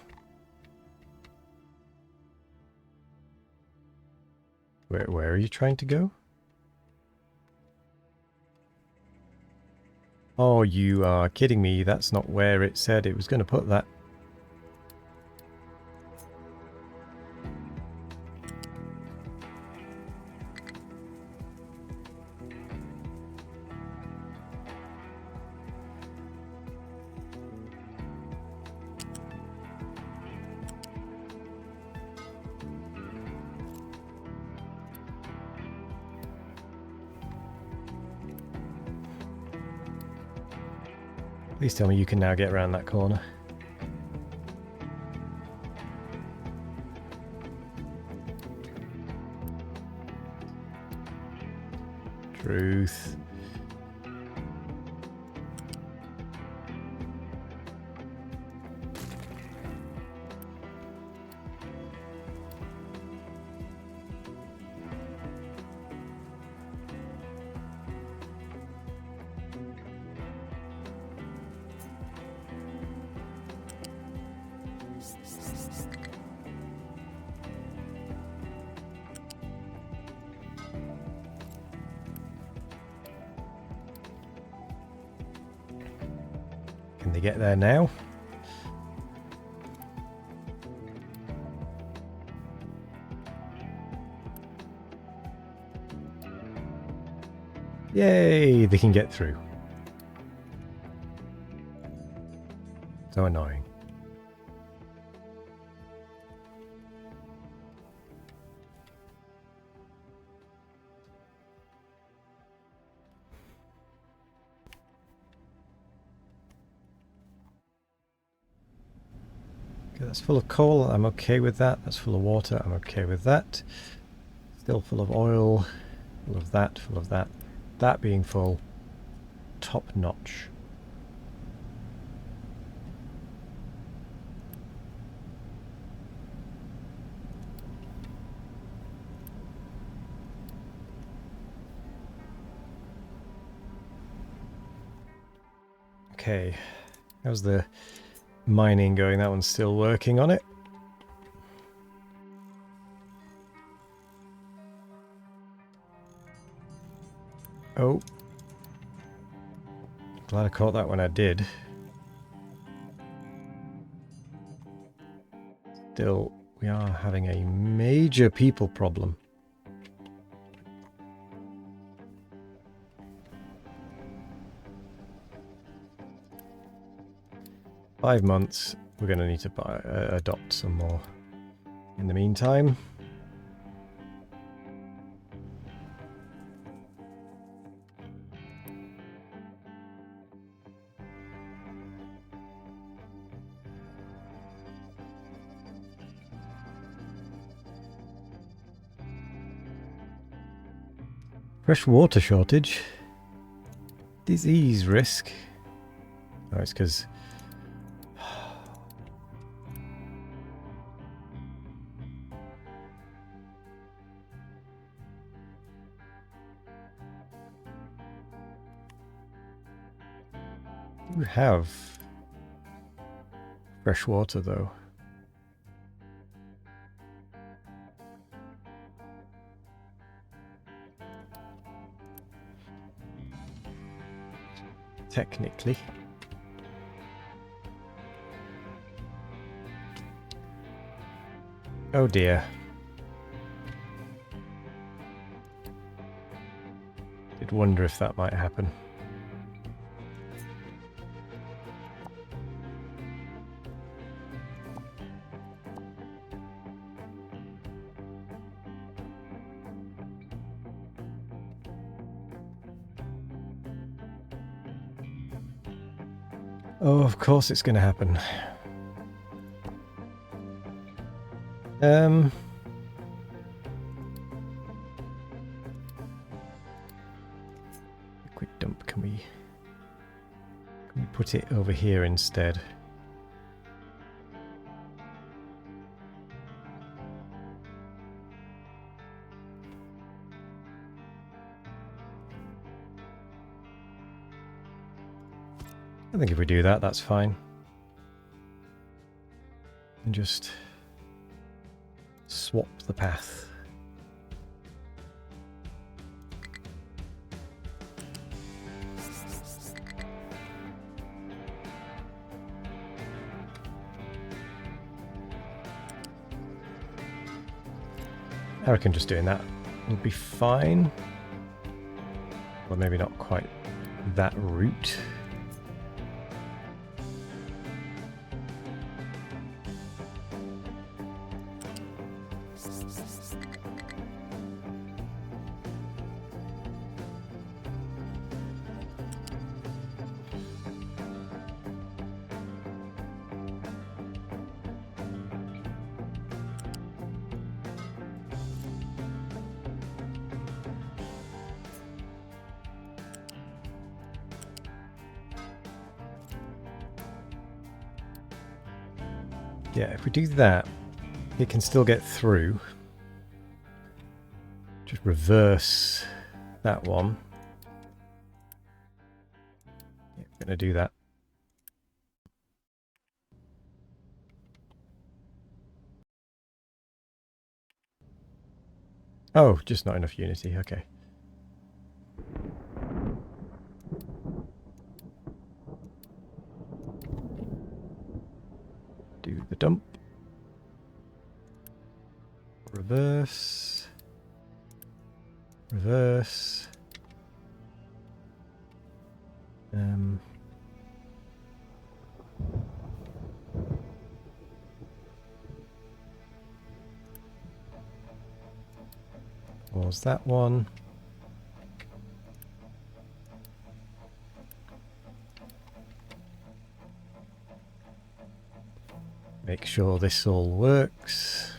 Where are you trying to go? Oh, you are kidding me. That's not where it said it was going to put that. Please tell me you can now get around that corner. Truth. Can they get there now? Yay, they can get through. So annoying. Okay, that's full of coal. I'm okay with that. That's full of water. I'm okay with that. Still full of oil. Full of that. Full of that. That being full. Top notch. Okay, how's the mining going? That one's still working on it. Oh. Glad I caught that when I did. Still, we are having a major people problem. "5 months, we're going to need to adopt some more. In the meantime, fresh water shortage, disease risk." Oh, it's because you have fresh water though. Technically. Oh dear. Did wonder if that might happen. Oh, of course it's going to happen. Liquid dump, can we put it over here instead? I think if we do that, that's fine. And just swap the path. I reckon just doing that will be fine. Well, maybe not quite that route. Yeah, if we do that, it can still get through. Just reverse that one. Yeah, I'm going to do that. Oh, just not enough unity, okay. Do the dump. Reverse. Reverse. Pause that one. Make sure this all works.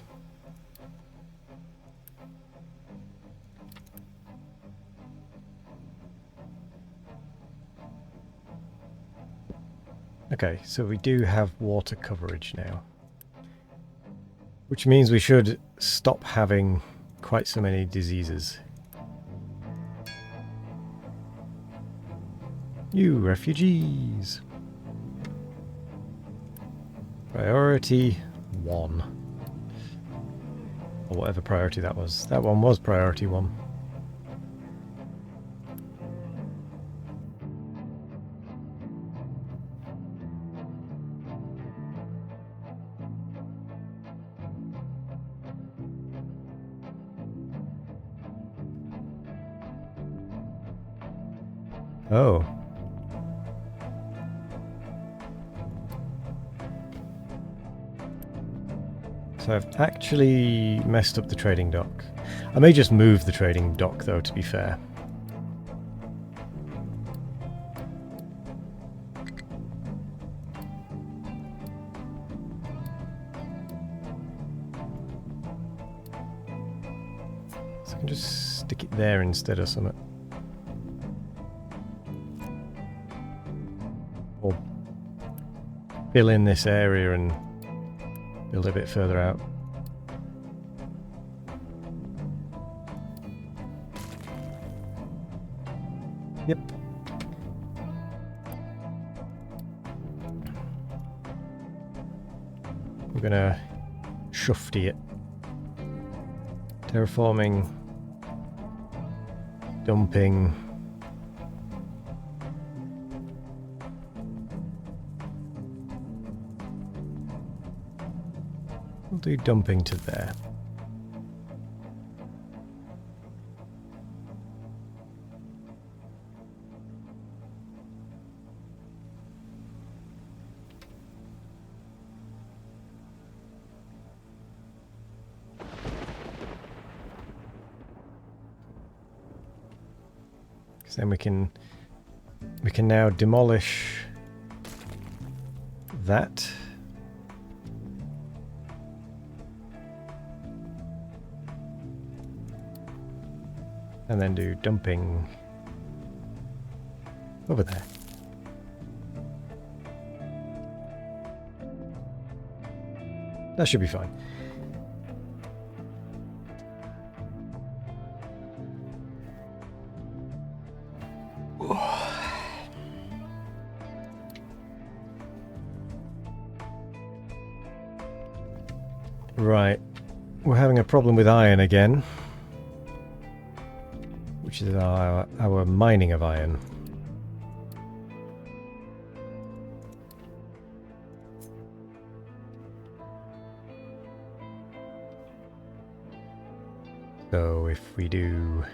Okay, so we do have water coverage now. Which means we should stop having quite so many diseases. You refugees! Priority 1. Or whatever priority that was. That one was priority 1. Oh. So I've actually messed up the trading dock. I may just move the trading dock though, to be fair. So I can just stick it there instead of something. Or fill in this area and build a bit further out. Yep. We're gonna shufty it. Terraforming. Dumping. We'll do dumping to there. Because then we can now demolish that. And then do dumping over there. That should be fine. Right, we're having a problem with iron again, which is our mining of iron. So if we do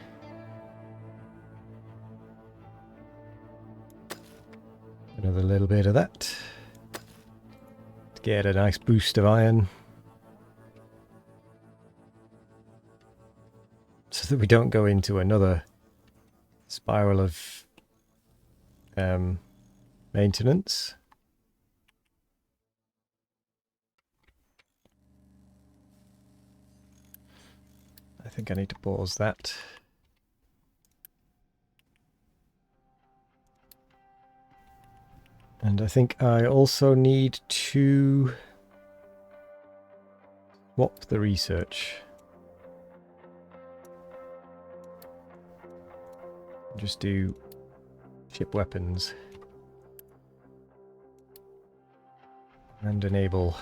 another little bit of that to get a nice boost of iron, so that we don't go into another spiral of maintenance. I think I need to pause that. And I think I also need to swap the research. Just do ship weapons and enable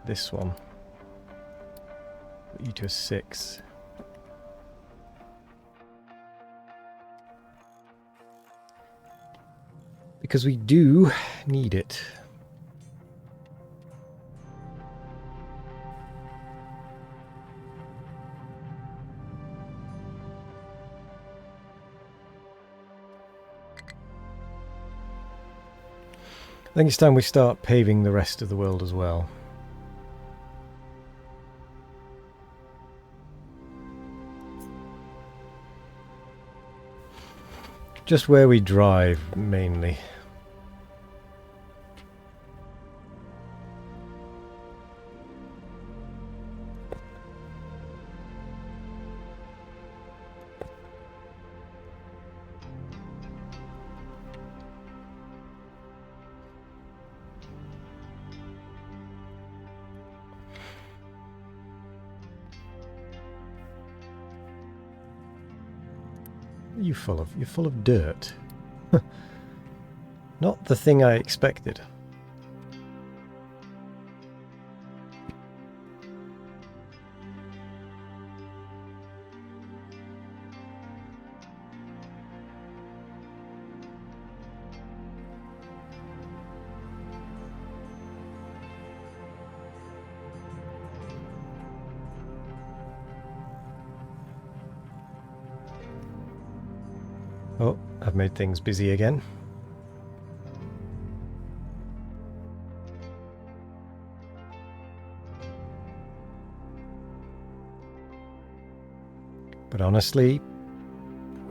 this one. Put you to a 6. Because we do need it. I think it's time we start paving the rest of the world as well. Just where we drive, mainly. You're full of dirt. Not the thing I expected. Oh, I've made things busy again. But honestly,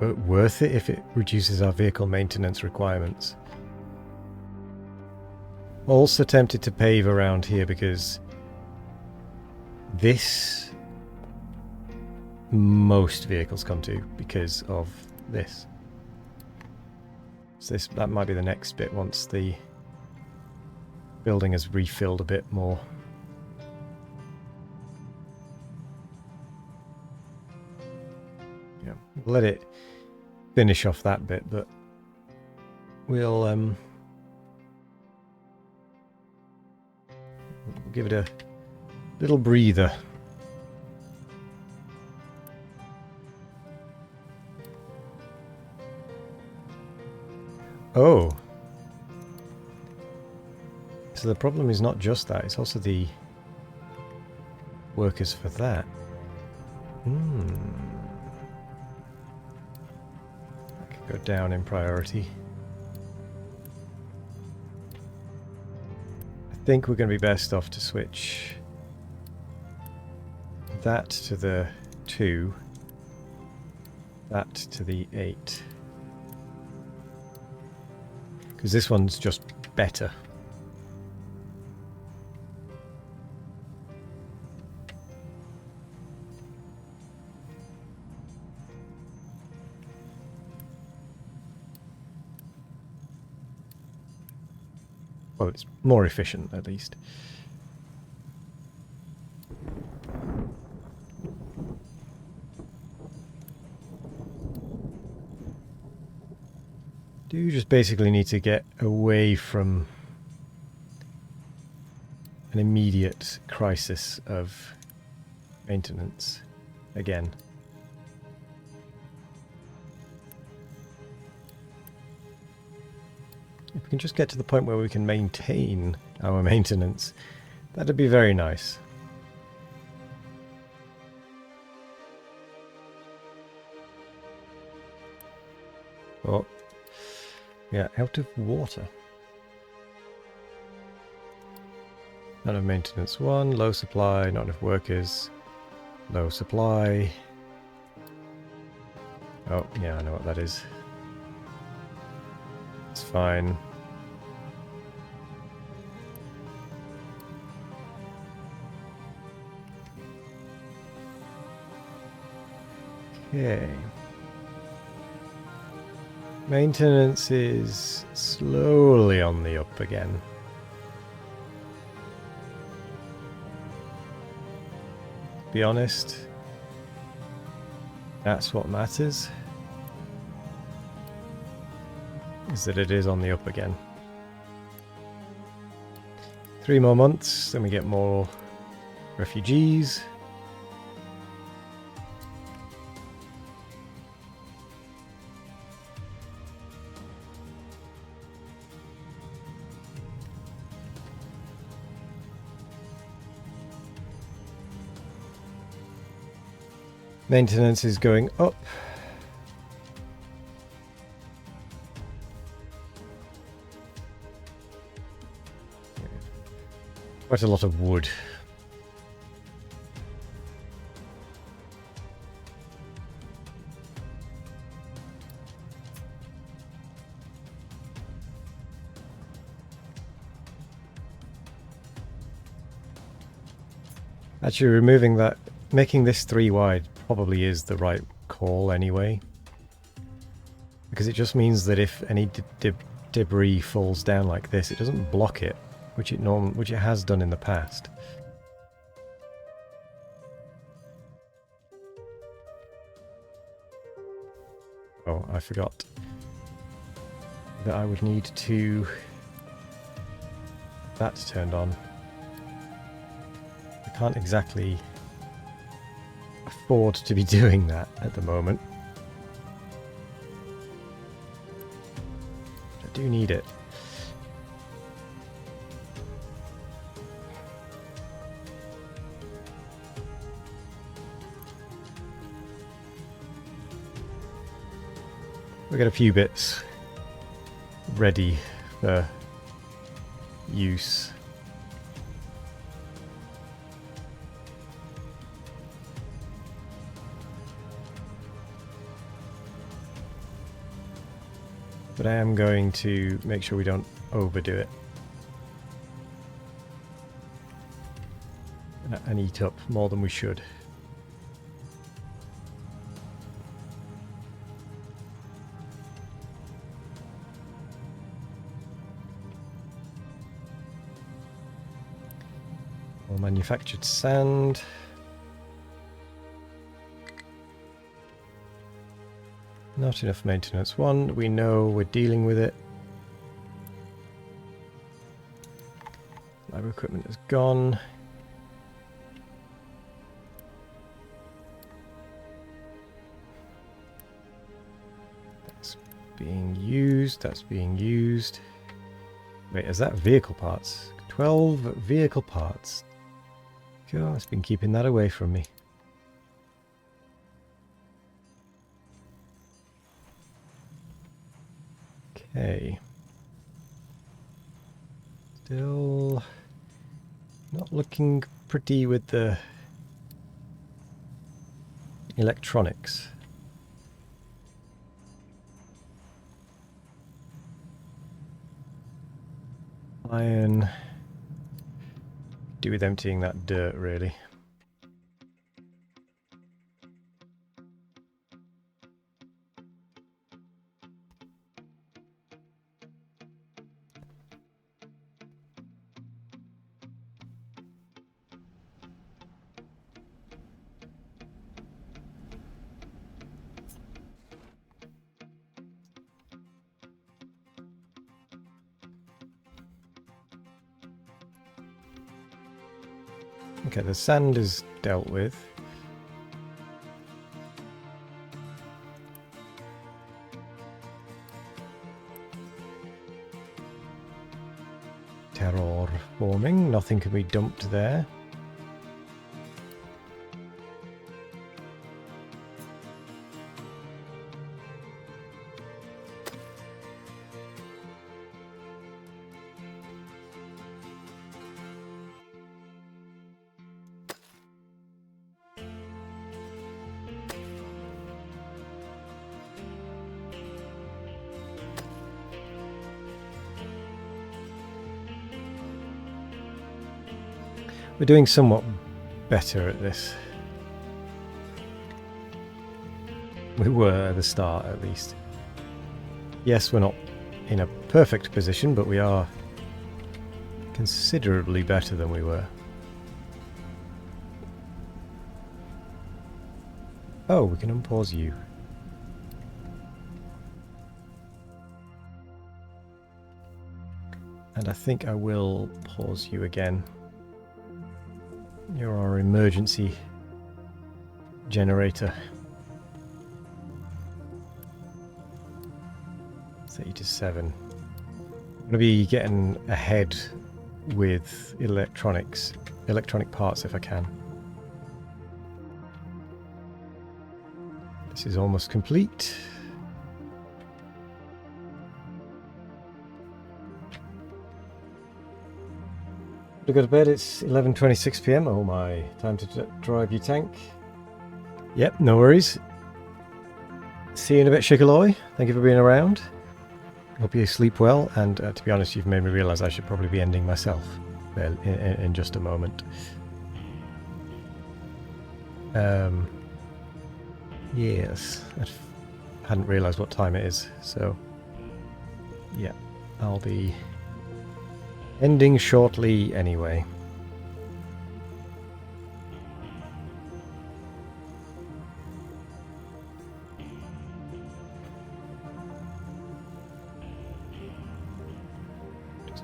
worth it if it reduces our vehicle maintenance requirements. Also tempted to pave around here because this most vehicles come to because of this. So that might be the next bit once the building has refilled a bit more. Yeah, we'll let it finish off that bit, but we'll give it a little breather. Oh. So the problem is not just that, it's also the workers for that. I could go down in priority. I think we're going to be best off to switch that to the 2, that to the 8. Because this one's just better. Well, it's more efficient, at least. Do just basically need to get away from an immediate crisis of maintenance again. If we can just get to the point where we can maintain our maintenance, that'd be very nice. Oh, yeah, out of water. Not enough maintenance 1, low supply, not enough workers, low supply. Oh, yeah, I know what that is. It's fine. Okay. Maintenance is slowly on the up again. To be honest, that's what matters. Is that it is on the up again. 3 more months, then we get more refugees. Maintenance is going up. Quite a lot of wood. Actually, removing that, making this 3 wide probably is the right call anyway. Because it just means that if any debris falls down like this, it doesn't block it, which it has done in the past. Oh, I forgot that I would need to... That's turned on. I can't exactly afford to be doing that at the moment. I do need it. We've got a few bits ready for use. But I am going to make sure we don't overdo it and eat up more than we should. More manufactured sand. Not enough maintenance. One, we know we're dealing with it. Lab equipment is gone. That's being used. That's being used. Wait, is that vehicle parts? 12 vehicle parts. God, it's been keeping that away from me. Okay. Still not looking pretty with the electronics. Iron. Do with emptying that dirt, really. Okay, the sand is dealt with. Terraforming, nothing can be dumped there. We're doing somewhat better at this. We were at the start, at least. Yes, we're not in a perfect position, but we are considerably better than we were. Oh, we can unpause you. And I think I will pause you again. You're our emergency generator. 30 to 7. I'm going to be getting ahead with electronic parts if I can. This is almost complete. To go to bed, it's 11:26 p.m. Oh my, time to drive your tank. Yep, no worries. See you in a bit, Shikaloi. Thank you for being around. Hope you sleep well, and to be honest, you've made me realise I should probably be ending myself in just a moment. Yes, I hadn't realised what time it is, so yeah, I'll be ending shortly anyway.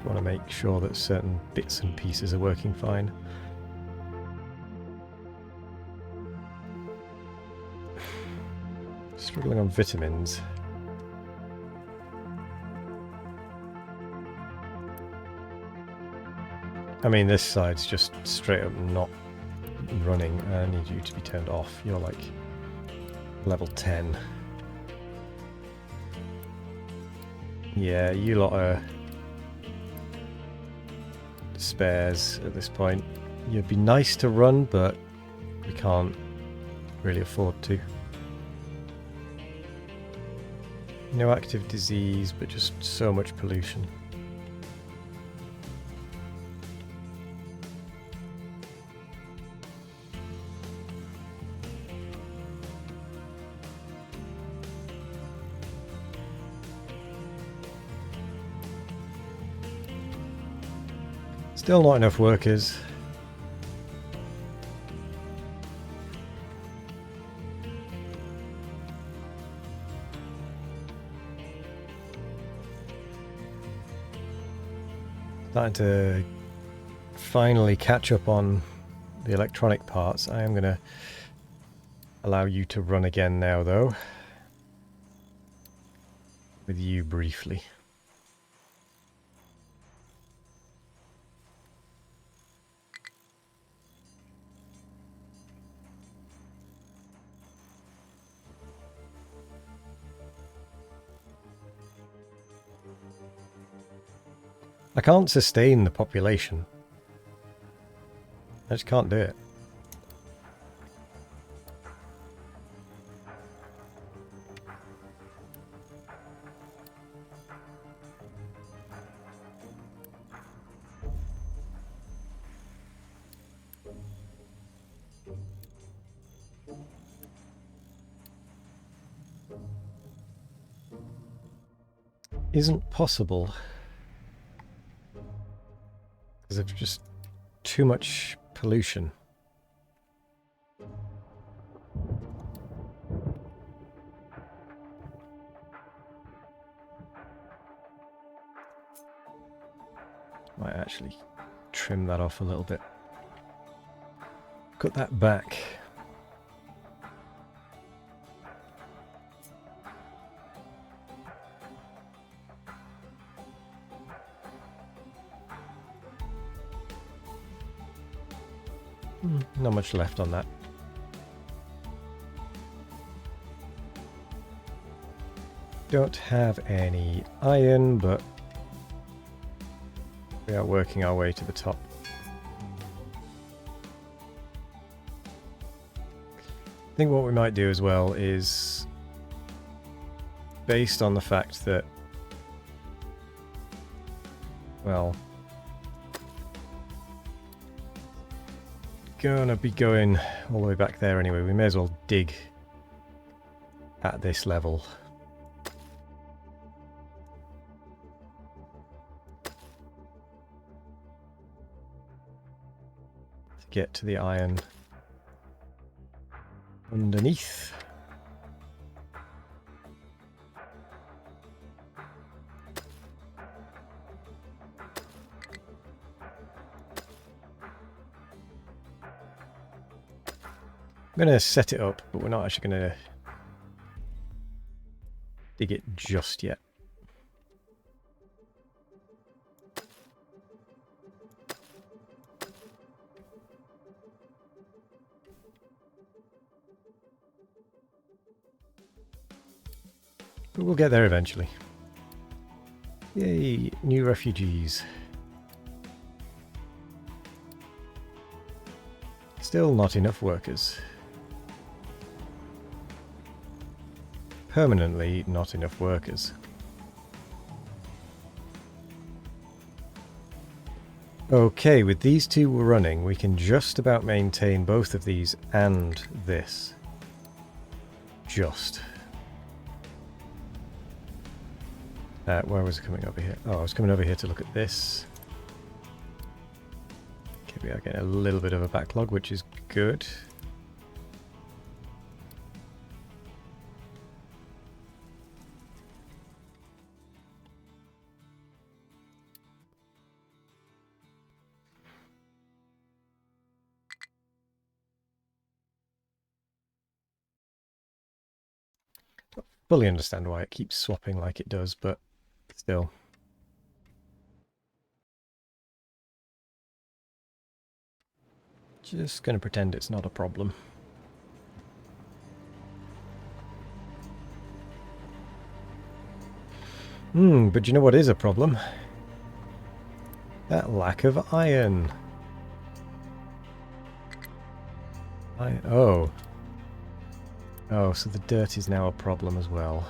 want to make sure that certain bits and pieces are working fine. Struggling on vitamins. I mean, this side's just straight up not running. I need you to be turned off. You're like level 10. Yeah, you lot are spares at this point. You'd be nice to run, but we can't really afford to. No active disease, but just so much pollution. Still not enough workers. Starting to finally catch up on the electronic parts. I am going to allow you to run again now, though. With you briefly. I can't sustain the population. I just can't do it. Isn't possible. Because of just too much pollution. Might actually trim that off a little bit. Cut that back. Not much left on that. Don't have any iron, but we are working our way to the top. I think what we might do as well is, based on the fact that, well, gonna be going all the way back there anyway. We may as well dig at this level. To get to the iron underneath. I'm going to set it up, but we're not actually going to dig it just yet. But we'll get there eventually. Yay, new refugees. Still not enough workers. Permanently not enough workers. Okay, with these two running, we can just about maintain both of these and this. Just. Where was it coming over here? Oh, I was coming over here to look at this. Okay, we are getting a little bit of a backlog, which is good. fully understand why it keeps swapping like it does, but still. Just going to pretend it's not a problem. But you know what is a problem? That lack of iron. Oh. Oh, so the dirt is now a problem as well.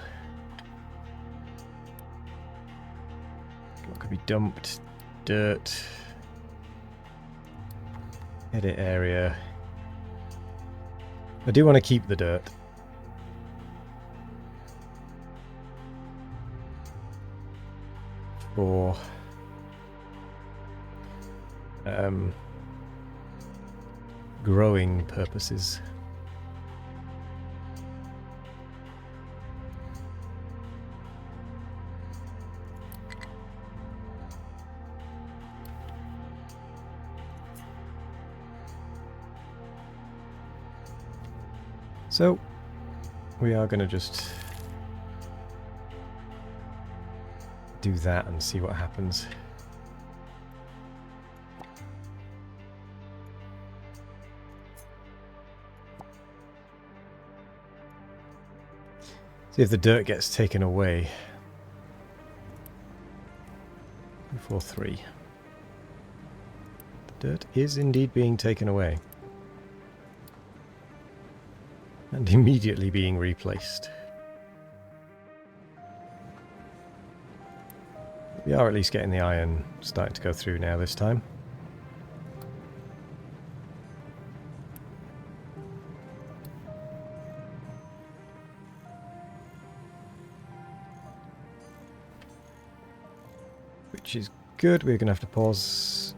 What could be dumped? Dirt. Edit area. I do want to keep the dirt. For growing purposes. So we are going to just do that and see what happens. See if the dirt gets taken away. 4-3. The dirt is indeed being taken away. And immediately being replaced. We are at least getting the iron starting to go through now this time. Which is good. We're going to have to pause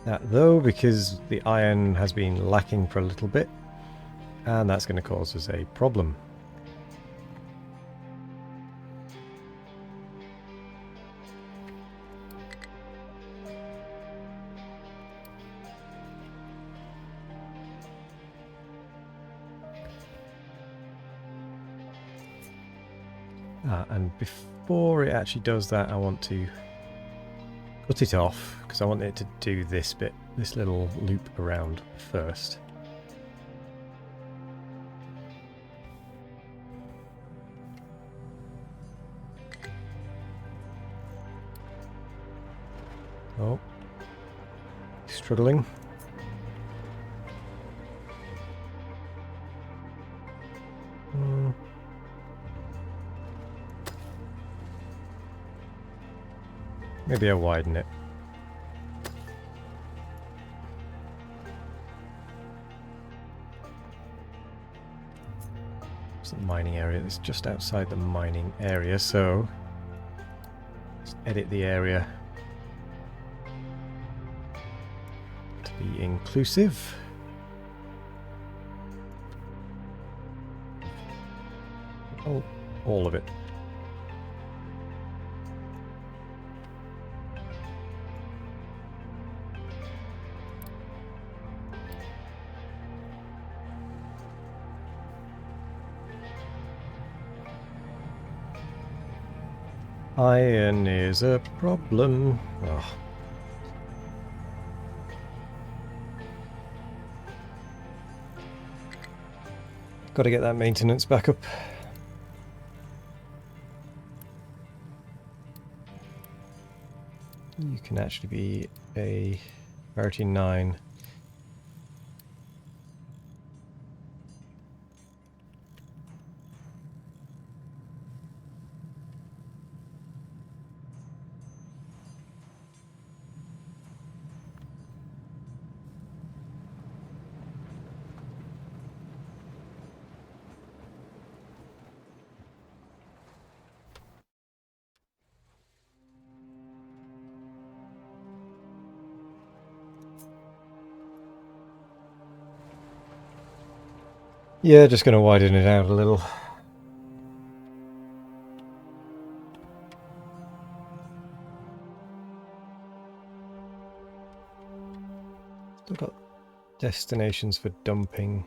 that though, because the iron has been lacking for a little bit. And that's going to cause us a problem. And before it actually does that, I want to cut it off, because I want it to do this bit, this little loop around first. Oh, struggling. Maybe I'll widen it. It's the mining area. It's just outside the mining area, so let's edit the area to be inclusive. Oh, all of it. Iron is a problem. Oh. Got to get that maintenance back up. You can actually be a priority 9. Yeah, just going to widen it out a little. Still got destinations for dumping.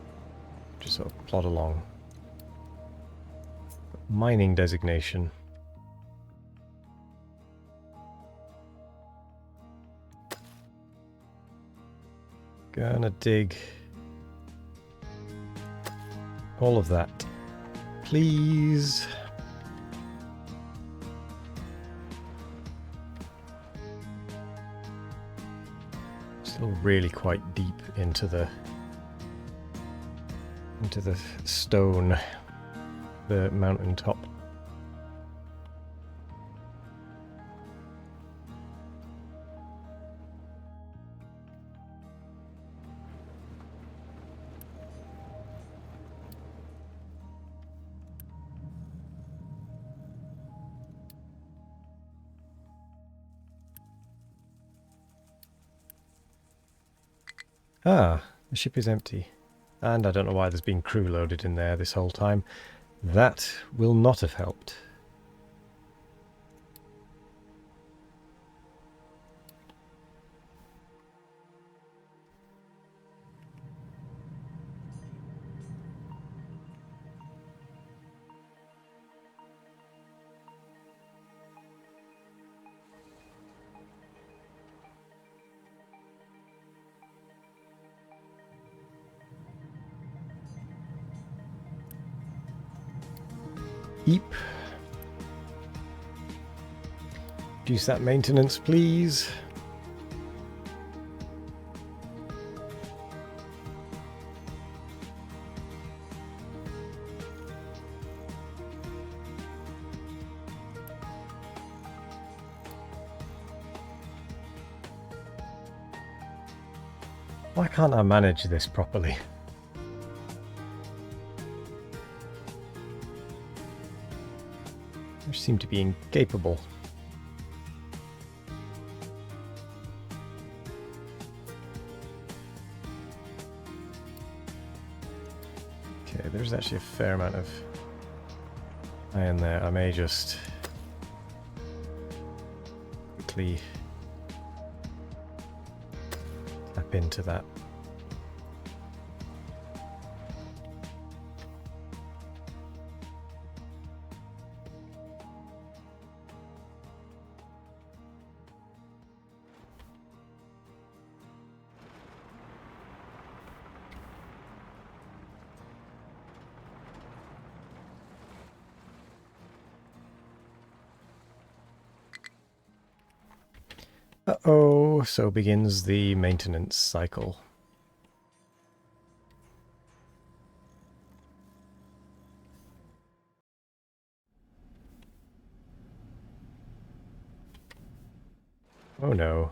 plod along. Mining designation. Gonna dig all of that, please. Still really quite deep into the stone, the mountain top. Ah, the ship is empty. And I don't know why there's been crew loaded in there this whole time. That will not have helped. Eep. Reduce that maintenance, please. Why can't I manage this properly? I seem to be incapable. Okay, there's actually a fair amount of iron there. I may just quickly tap into that. Uh-oh, so begins the maintenance cycle. Oh no.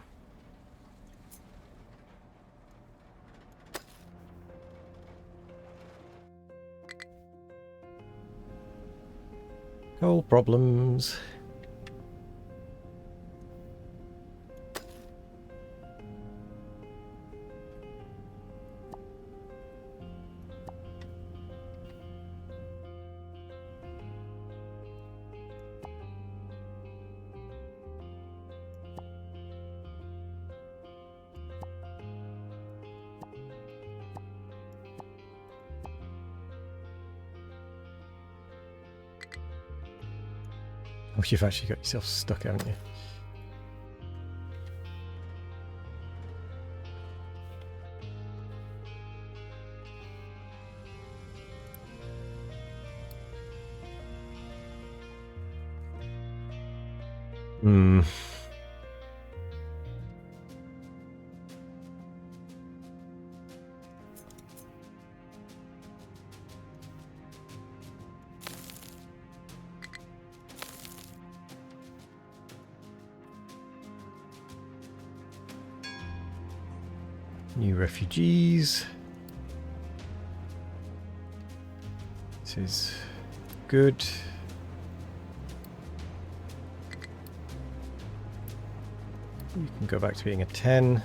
Coal problems. Oh, you've actually got yourself stuck, haven't you? Hmm. New refugees. This is good. You can go back to being a 10.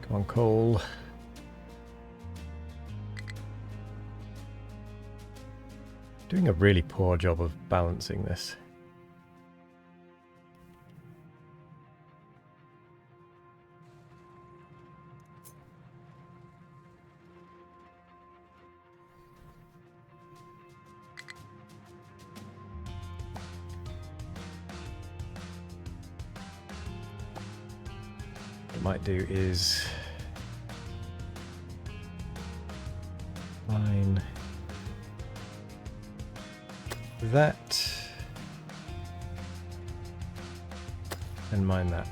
Come on, coal. Doing a really poor job of balancing this. might do is mine that and mine that.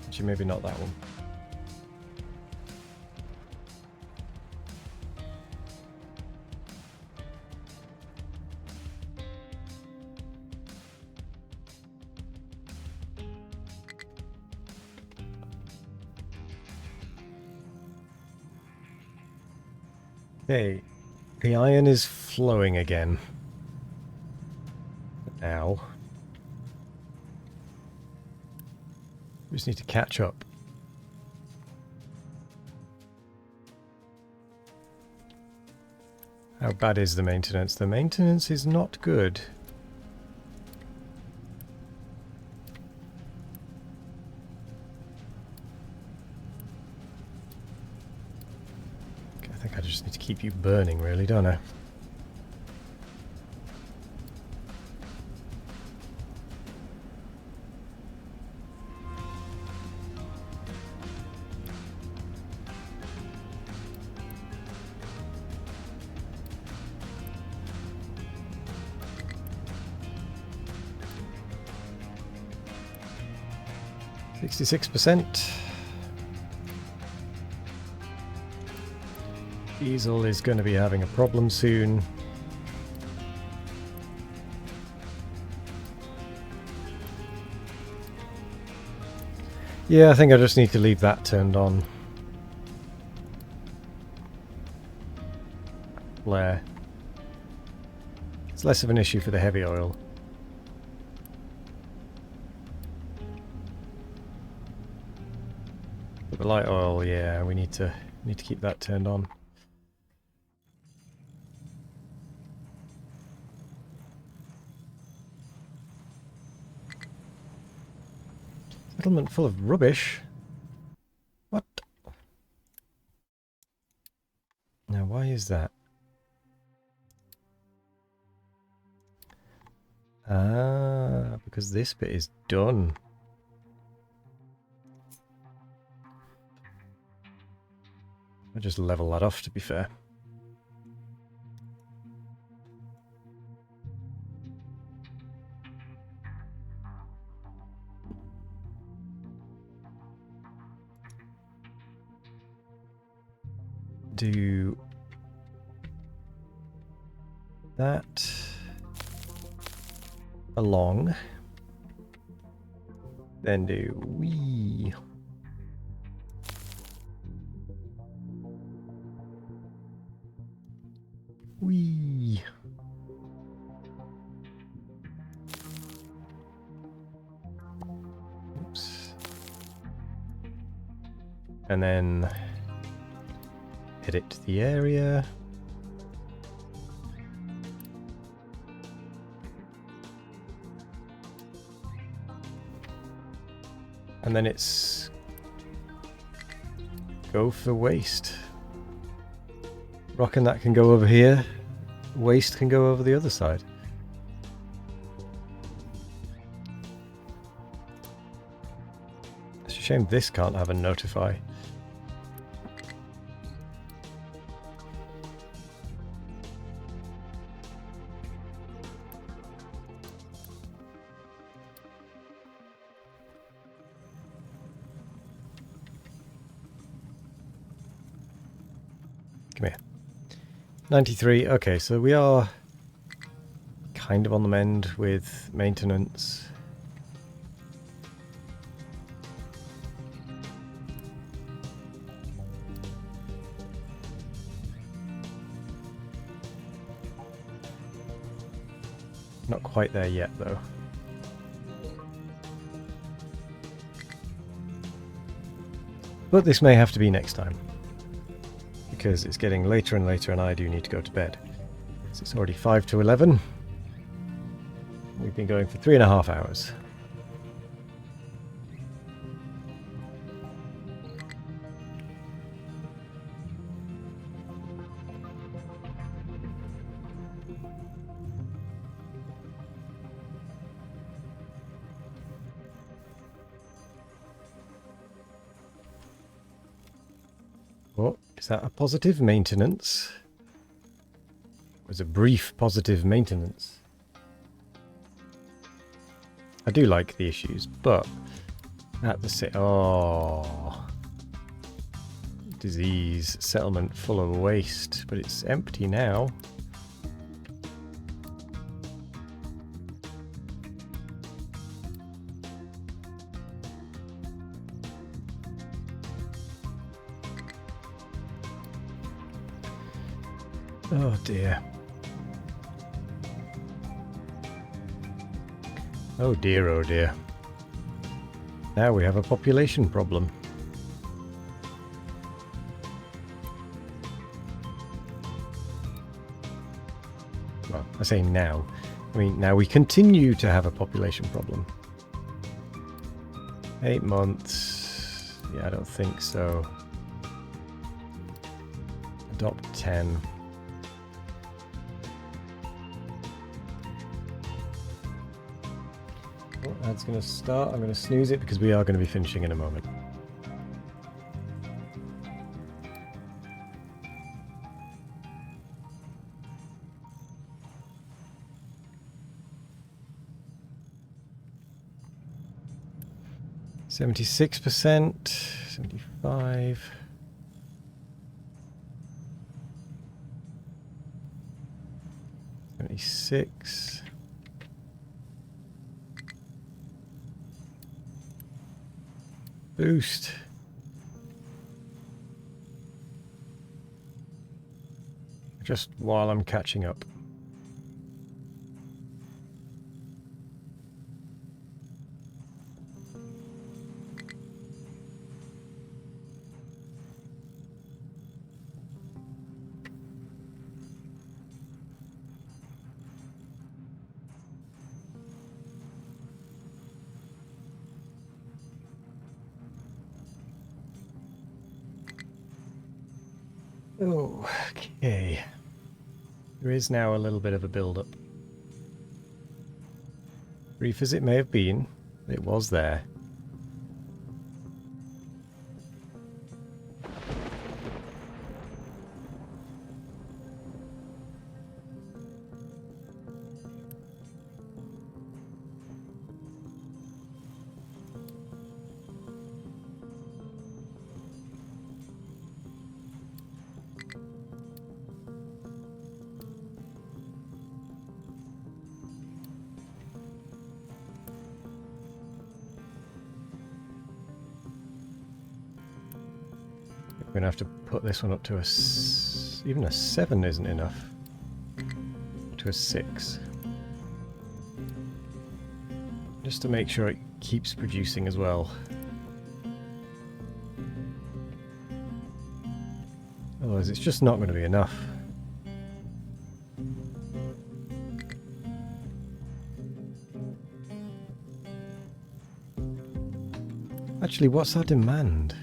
Actually, maybe not that one. Okay, the iron is flowing again. Now, we just need to catch up. How bad is the maintenance? The maintenance is not good. I think I just need to keep you burning, really, don't I? %. Diesel is going to be having a problem soon. Yeah, I think I just need to leave that turned on. Flare. It's less of an issue for the heavy oil. But the light oil, yeah, we need to keep that turned on. Settlement full of rubbish. What? Now, why is that? Ah, because this bit is done. I'll just level that off, to be fair. Do that along, then do wee. Wee. Oops. And then edit the area. And then it's go for waste. Rock and that can go over here. Waste can go over the other side. It's a shame this can't have a notify. Come here. 93. Okay, so we are kind of on the mend with maintenance. Not quite there yet, though. But this may have to be next time, because it's getting later and later and I do need to go to bed. So it's already 5 to 11. We've been going for 3.5 hours. Is that a positive maintenance? It was a brief positive maintenance. I do like the issues, but at the disease settlement full of waste, but it's empty now. Oh dear. Oh dear, oh dear. Now we have a population problem. Well, I say now. I mean, now we continue to have a population problem. 8 months. Yeah, I don't think so. Adopt 10. Oh, that's going to start. I'm going to snooze it because we are going to be finishing in a moment. %76%, 75. $76. Boost. Just while I'm catching up. Okay. There is now a little bit of a build-up. Brief as it may have been, it was there. We're going to have to put this one up to even a 7 isn't enough. To a 6. Just to make sure it keeps producing as well. Otherwise it's just not going to be enough. Actually, what's our demand?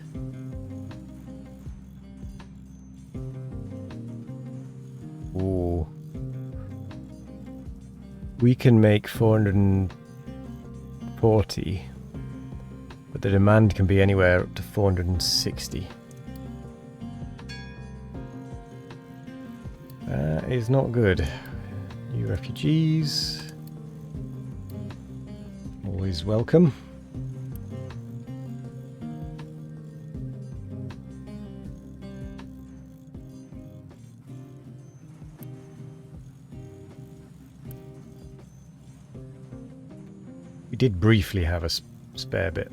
Ooh. We can make 440, but the demand can be anywhere up to 460. That is not good. New refugees. Always welcome. We did briefly have a spare bit.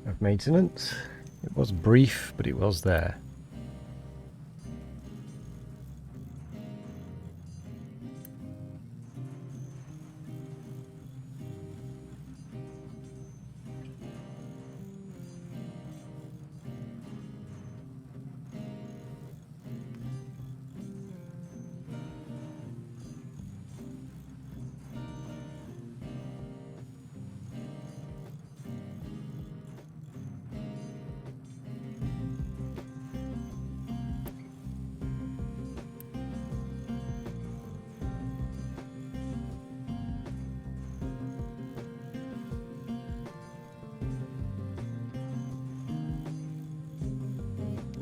Of maintenance. It was brief, but it was there.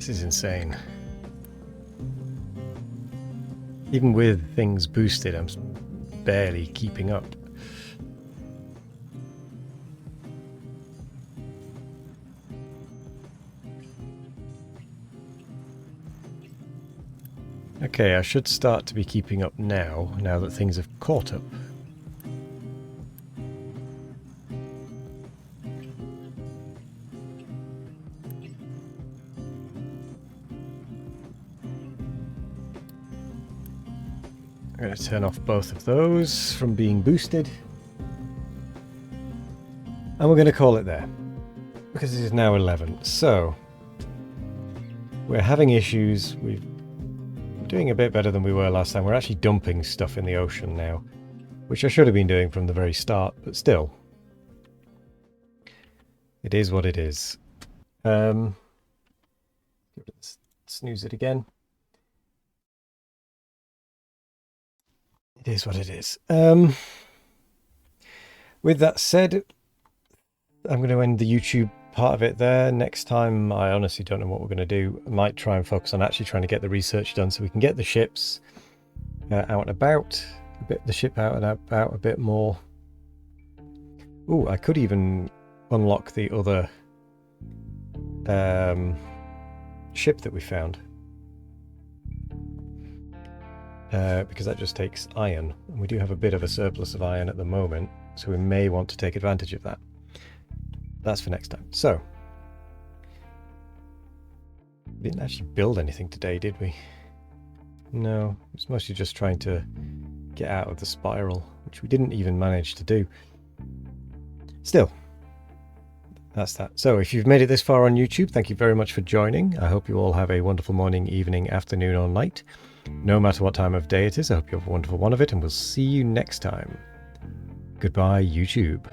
This is insane. Even with things boosted, I'm barely keeping up. Okay, I should start to be keeping up now that things have caught up. I'm going to turn off both of those from being boosted. And we're going to call it there. Because it is now 11. So, we're having issues. We're doing a bit better than we were last time. We're actually dumping stuff in the ocean now. Which I should have been doing from the very start, but still. It is what it is. Snooze it again. It is what it is. With that said, I'm going to end the YouTube part of it there. Next time, I honestly don't know what we're going to do. I might try and focus on actually trying to get the research done so we can get the ships out and about. The ship out and about a bit more. Ooh, I could even unlock the other ship that we found. Because that just takes iron. And we do have a bit of a surplus of iron at the moment, so we may want to take advantage of that. That's for next time. So, we didn't actually build anything today, did we? No, it's mostly just trying to get out of the spiral, which we didn't even manage to do. Still, that's that. So if you've made it this far on YouTube, thank you very much for joining. I hope you all have a wonderful morning, evening, afternoon, or night. No matter what time of day it is, I hope you have a wonderful one of it, and we'll see you next time. Goodbye, YouTube.